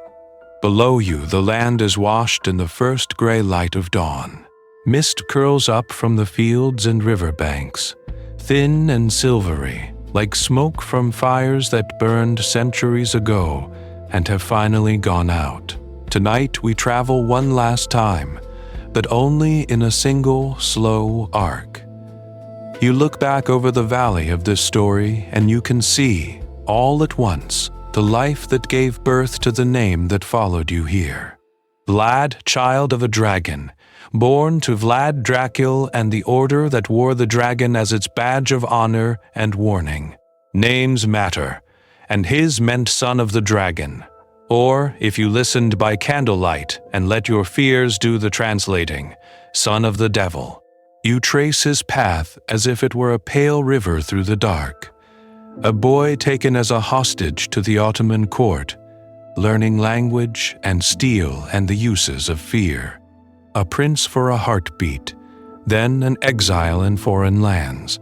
Below you, the land is washed in the first gray light of dawn. Mist curls up from the fields and riverbanks, thin and silvery, like smoke from fires that burned centuries ago and have finally gone out. Tonight we travel one last time, but only in a single, slow arc. You look back over the valley of this story and you can see, all at once, the life that gave birth to the name that followed you here. Vlad, child of a dragon, born to Vlad Dracula and the order that wore the dragon as its badge of honor and warning. Names matter, and his meant son of the dragon. Or, if you listened by candlelight and let your fears do the translating, son of the devil. You trace his path as if it were a pale river through the dark. A boy taken as a hostage to the Ottoman court, learning language and steel and the uses of fear. A prince for a heartbeat, then an exile in foreign lands.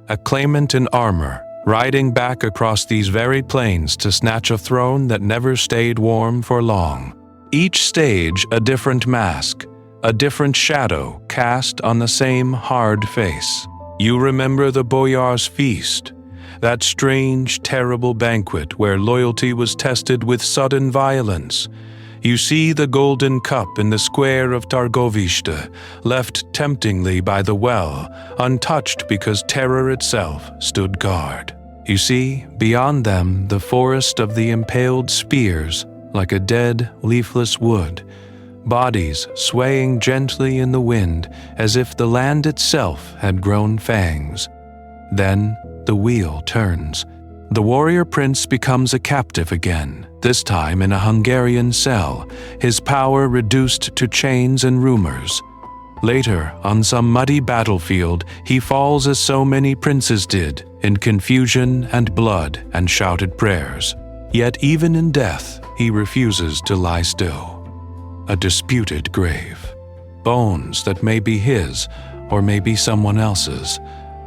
A claimant in armor, riding back across these very plains to snatch a throne that never stayed warm for long. Each stage a different mask, a different shadow cast on the same hard face. You remember the Boyar's feast, that strange, terrible banquet where loyalty was tested with sudden violence. You see the golden cup in the square of Targovishte, left temptingly by the well, untouched because terror itself stood guard. You see, beyond them, the forest of the impaled spears, like a dead, leafless wood, bodies swaying gently in the wind as if the land itself had grown fangs. Then the wheel turns. The warrior prince becomes a captive again, this time in a Hungarian cell, his power reduced to chains and rumors. Later, on some muddy battlefield, he falls as so many princes did, in confusion and blood and shouted prayers. Yet even in death, he refuses to lie still. A disputed grave. Bones that may be his, or may be someone else's.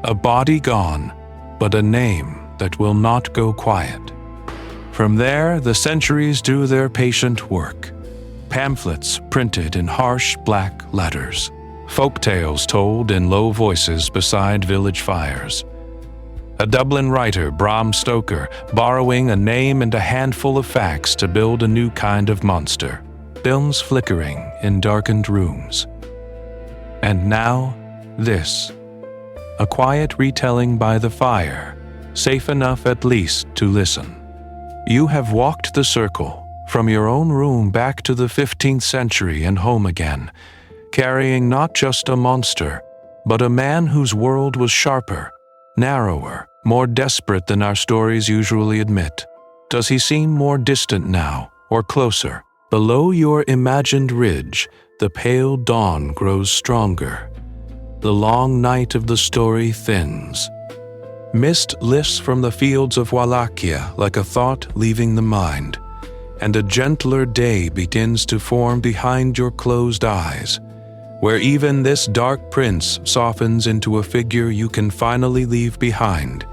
A body gone, but a name that will not go quiet. From there, the centuries do their patient work. Pamphlets printed in harsh black letters. Folk tales told in low voices beside village fires. A Dublin writer, Bram Stoker, borrowing a name and a handful of facts to build a new kind of monster. Films flickering in darkened rooms. And now, this. A quiet retelling by the fire, safe enough at least to listen. You have walked the circle, from your own room back to the 15th century and home again, carrying not just a monster, but a man whose world was sharper, narrower, more desperate than our stories usually admit. Does he seem more distant now, or closer? Below your imagined ridge, the pale dawn grows stronger. The long night of the story thins. Mist lifts from the fields of Wallachia like a thought leaving the mind, and a gentler day begins to form behind your closed eyes, where even this dark prince softens into a figure you can finally leave behind,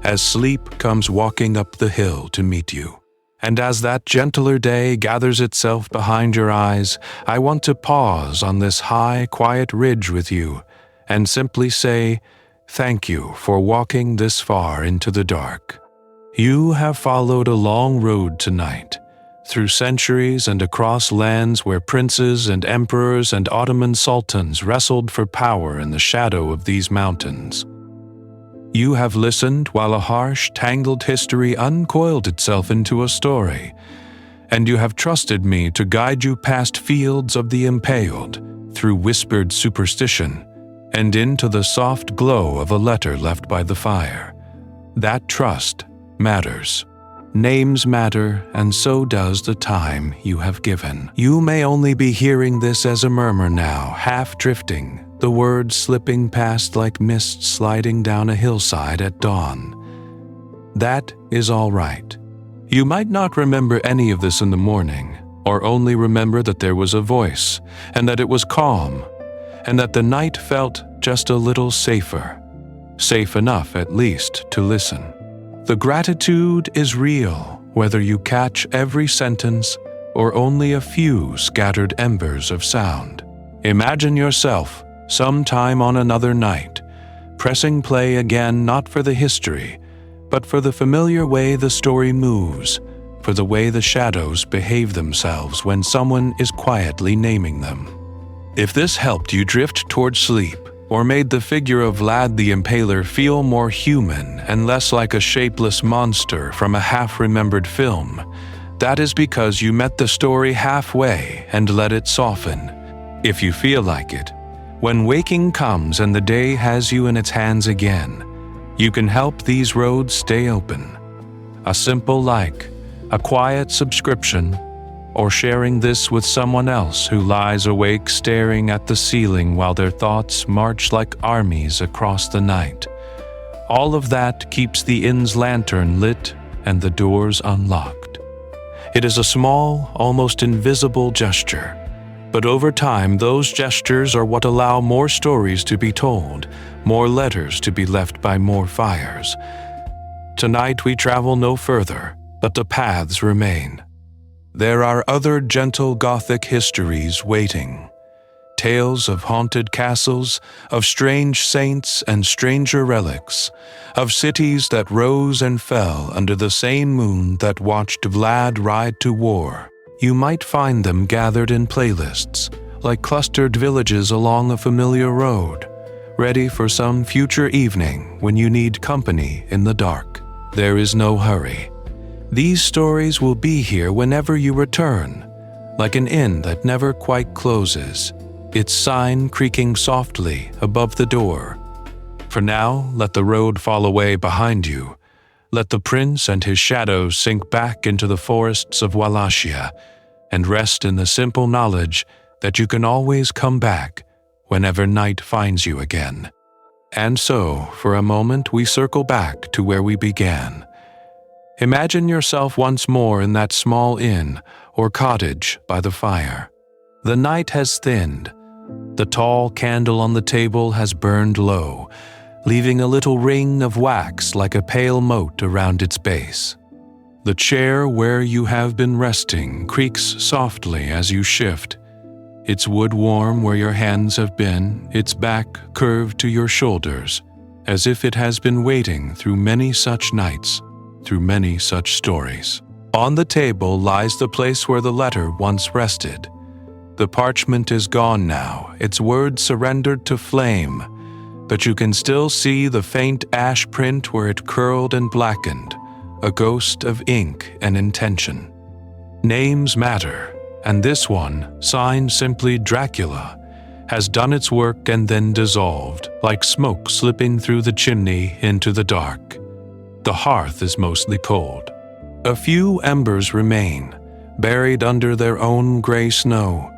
as sleep comes walking up the hill to meet you. And as that gentler day gathers itself behind your eyes, I want to pause on this high, quiet ridge with you and simply say, thank you for walking this far into the dark. You have followed a long road tonight, through centuries and across lands where princes and emperors and Ottoman sultans wrestled for power in the shadow of these mountains. You have listened while a harsh, tangled history uncoiled itself into a story, and you have trusted me to guide you past fields of the impaled, through whispered superstition, and into the soft glow of a letter left by the fire. That trust matters. Names matter, and so does the time you have given. You may only be hearing this as a murmur now, half drifting, the words slipping past like mist sliding down a hillside at dawn. That is all right. You might not remember any of this in the morning, or only remember that there was a voice, and that it was calm, and that the night felt just a little safer. Safe enough, at least, to listen. The gratitude is real, whether you catch every sentence or only a few scattered embers of sound. Imagine yourself, sometime on another night, pressing play again not for the history, but for the familiar way the story moves, for the way the shadows behave themselves when someone is quietly naming them. If this helped you drift toward sleep, or made the figure of Vlad the Impaler feel more human and less like a shapeless monster from a half-remembered film, that is because you met the story halfway and let it soften. If you feel like it, when waking comes and the day has you in its hands again, you can help these roads stay open. A simple like, a quiet subscription, or sharing this with someone else who lies awake staring at the ceiling while their thoughts march like armies across the night. All of that keeps the inn's lantern lit and the doors unlocked. It is a small, almost invisible gesture, but over time those gestures are what allow more stories to be told, more letters to be left by more fires. Tonight we travel no further, but the paths remain. There are other gentle Gothic histories waiting. Tales of haunted castles, of strange saints and stranger relics, of cities that rose and fell under the same moon that watched Vlad ride to war. You might find them gathered in playlists, like clustered villages along a familiar road, ready for some future evening when you need company in the dark. There is no hurry. These stories will be here whenever you return, like an inn that never quite closes, its sign creaking softly above the door. For now, let the road fall away behind you. Let the prince and his shadows sink back into the forests of Wallachia, and rest in the simple knowledge that you can always come back whenever night finds you again. And so, for a moment, we circle back to where we began. Imagine yourself once more in that small inn or cottage by the fire. The night has thinned. The tall candle on the table has burned low, leaving a little ring of wax like a pale moat around its base. The chair where you have been resting creaks softly as you shift, its wood warm where your hands have been, its back curved to your shoulders, as if it has been waiting through many such nights, through many such stories. On the table lies the place where the letter once rested. The parchment is gone now, its words surrendered to flame, but you can still see the faint ash print where it curled and blackened, a ghost of ink and intention. Names matter, and this one, signed simply Dracula, has done its work and then dissolved, like smoke slipping through the chimney into the dark. The hearth is mostly cold. A few embers remain, buried under their own gray snow,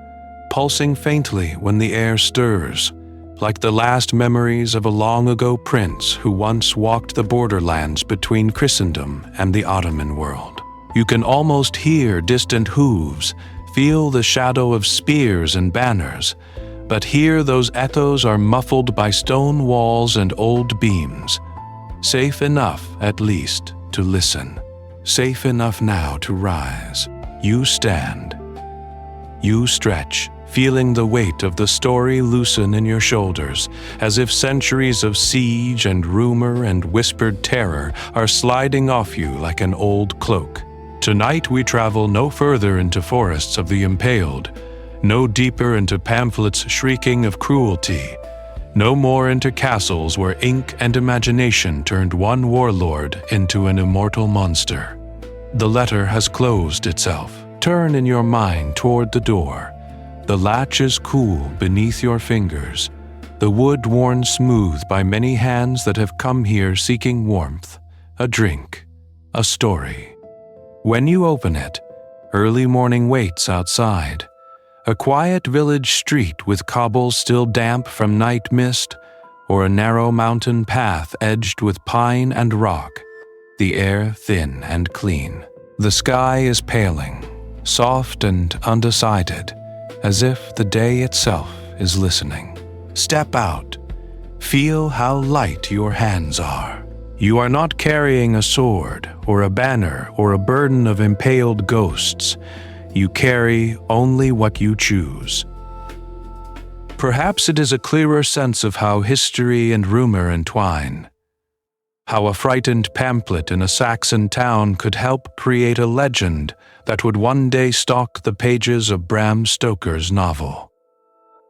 pulsing faintly when the air stirs, like the last memories of a long-ago prince who once walked the borderlands between Christendom and the Ottoman world. You can almost hear distant hooves, feel the shadow of spears and banners, but here those echoes are muffled by stone walls and old beams. Safe enough, at least, to listen. Safe enough now to rise. You stand. You stretch, feeling the weight of the story loosen in your shoulders, as if centuries of siege and rumor and whispered terror are sliding off you like an old cloak. Tonight we travel no further into forests of the impaled, no deeper into pamphlets shrieking of cruelty, no more into castles where ink and imagination turned one warlord into an immortal monster. The letter has closed itself. Turn in your mind toward the door. The latch is cool beneath your fingers, the wood worn smooth by many hands that have come here seeking warmth, a drink, a story. When you open it, early morning waits outside. A quiet village street with cobbles still damp from night mist, or a narrow mountain path edged with pine and rock, the air thin and clean. The sky is paling, soft and undecided, as if the day itself is listening. Step out. Feel how light your hands are. You are not carrying a sword or a banner or a burden of impaled ghosts. You carry only what you choose. Perhaps it is a clearer sense of how history and rumor entwine, how a frightened pamphlet in a Saxon town could help create a legend that would one day stalk the pages of Bram Stoker's novel.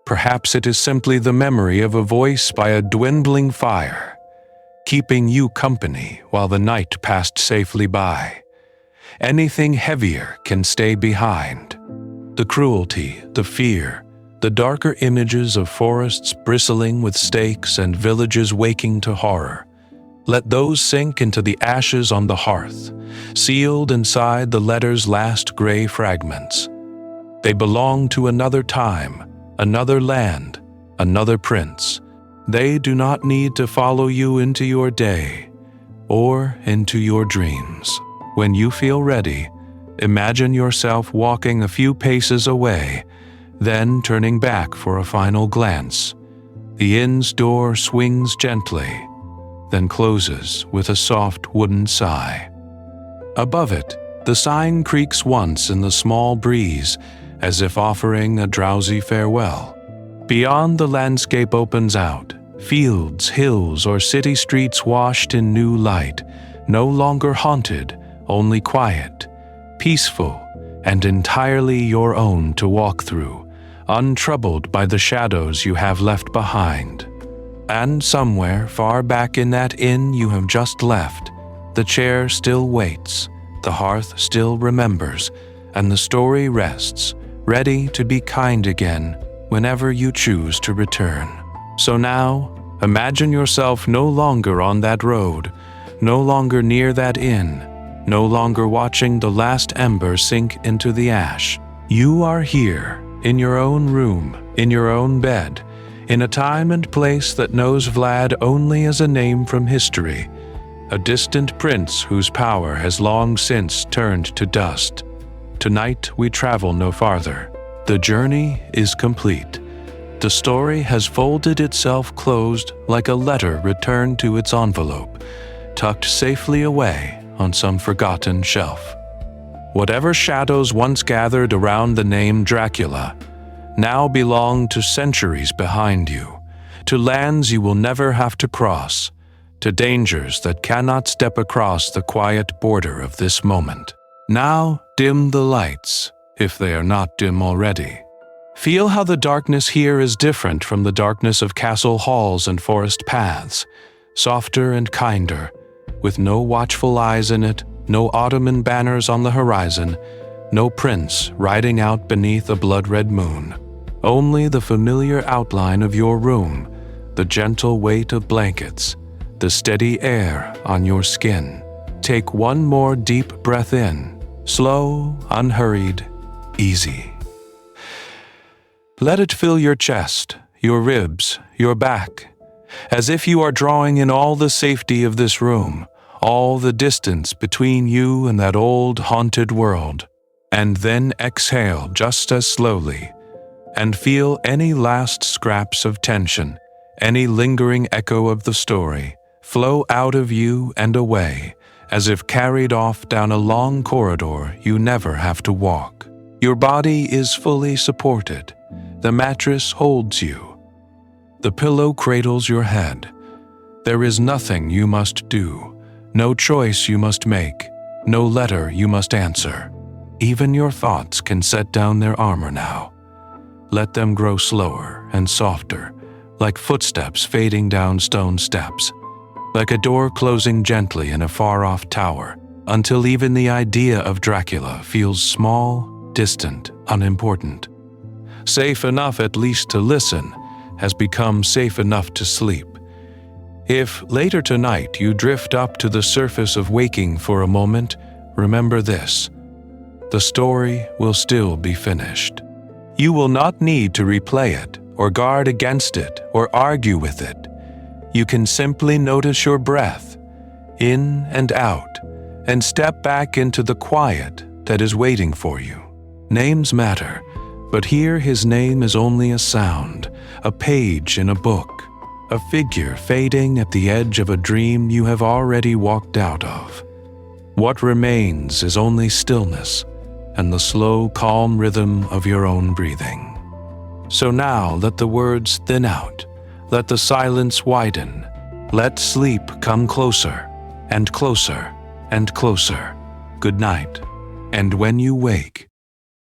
Perhaps it is simply the memory of a voice by a dwindling fire, keeping you company while the night passed safely by. Anything heavier can stay behind. The cruelty, the fear, the darker images of forests bristling with stakes and villages waking to horror. Let those sink into the ashes on the hearth, sealed inside the letter's last gray fragments. They belong to another time, another land, another prince. They do not need to follow you into your day or into your dreams. When you feel ready, imagine yourself walking a few paces away, then turning back for a final glance. The inn's door swings gently, then closes with a soft wooden sigh. Above it, the sign creaks once in the small breeze, as if offering a drowsy farewell. Beyond, the landscape opens out, fields, hills, or city streets washed in new light, no longer haunted, only quiet, peaceful, and entirely your own to walk through, untroubled by the shadows you have left behind. And somewhere far back in that inn you have just left, the chair still waits, the hearth still remembers, and the story rests, ready to be kind again whenever you choose to return. So now, imagine yourself no longer on that road, no longer near that inn, no longer watching the last ember sink into the ash. You are here, in your own room, in your own bed, in a time and place that knows Vlad only as a name from history, a distant prince whose power has long since turned to dust. Tonight we travel no farther. The journey is complete. The story has folded itself closed like a letter returned to its envelope, tucked safely away on some forgotten shelf. Whatever shadows once gathered around the name Dracula now belong to centuries behind you, to lands you will never have to cross, to dangers that cannot step across the quiet border of this moment. Now dim the lights, if they are not dim already. Feel how the darkness here is different from the darkness of castle halls and forest paths, softer and kinder, with no watchful eyes in it, no Ottoman banners on the horizon, no prince riding out beneath a blood-red moon. Only the familiar outline of your room, the gentle weight of blankets, the steady air on your skin. Take one more deep breath in, slow, unhurried, easy. Let it fill your chest, your ribs, your back, as if you are drawing in all the safety of this room, all the distance between you and that old haunted world. And then exhale just as slowly, and feel any last scraps of tension, any lingering echo of the story, flow out of you and away, as if carried off down a long corridor you never have to walk. Your body is fully supported. The mattress holds you. The pillow cradles your head. There is nothing you must do, no choice you must make, no letter you must answer. Even your thoughts can set down their armor now. Let them grow slower and softer, like footsteps fading down stone steps, like a door closing gently in a far-off tower, until even the idea of Dracula feels small, distant, unimportant. Safe enough at least to listen has become safe enough to sleep. If later tonight you drift up to the surface of waking for a moment, remember this: the story will still be finished. You will not need to replay it, or guard against it, or argue with it. You can simply notice your breath, in and out, and step back into the quiet that is waiting for you. Names matter, but here his name is only a sound, a page in a book, a figure fading at the edge of a dream you have already walked out of. What remains is only stillness and the slow, calm rhythm of your own breathing. So now let the words thin out, let the silence widen, let sleep come closer and closer and closer. Good night, and when you wake,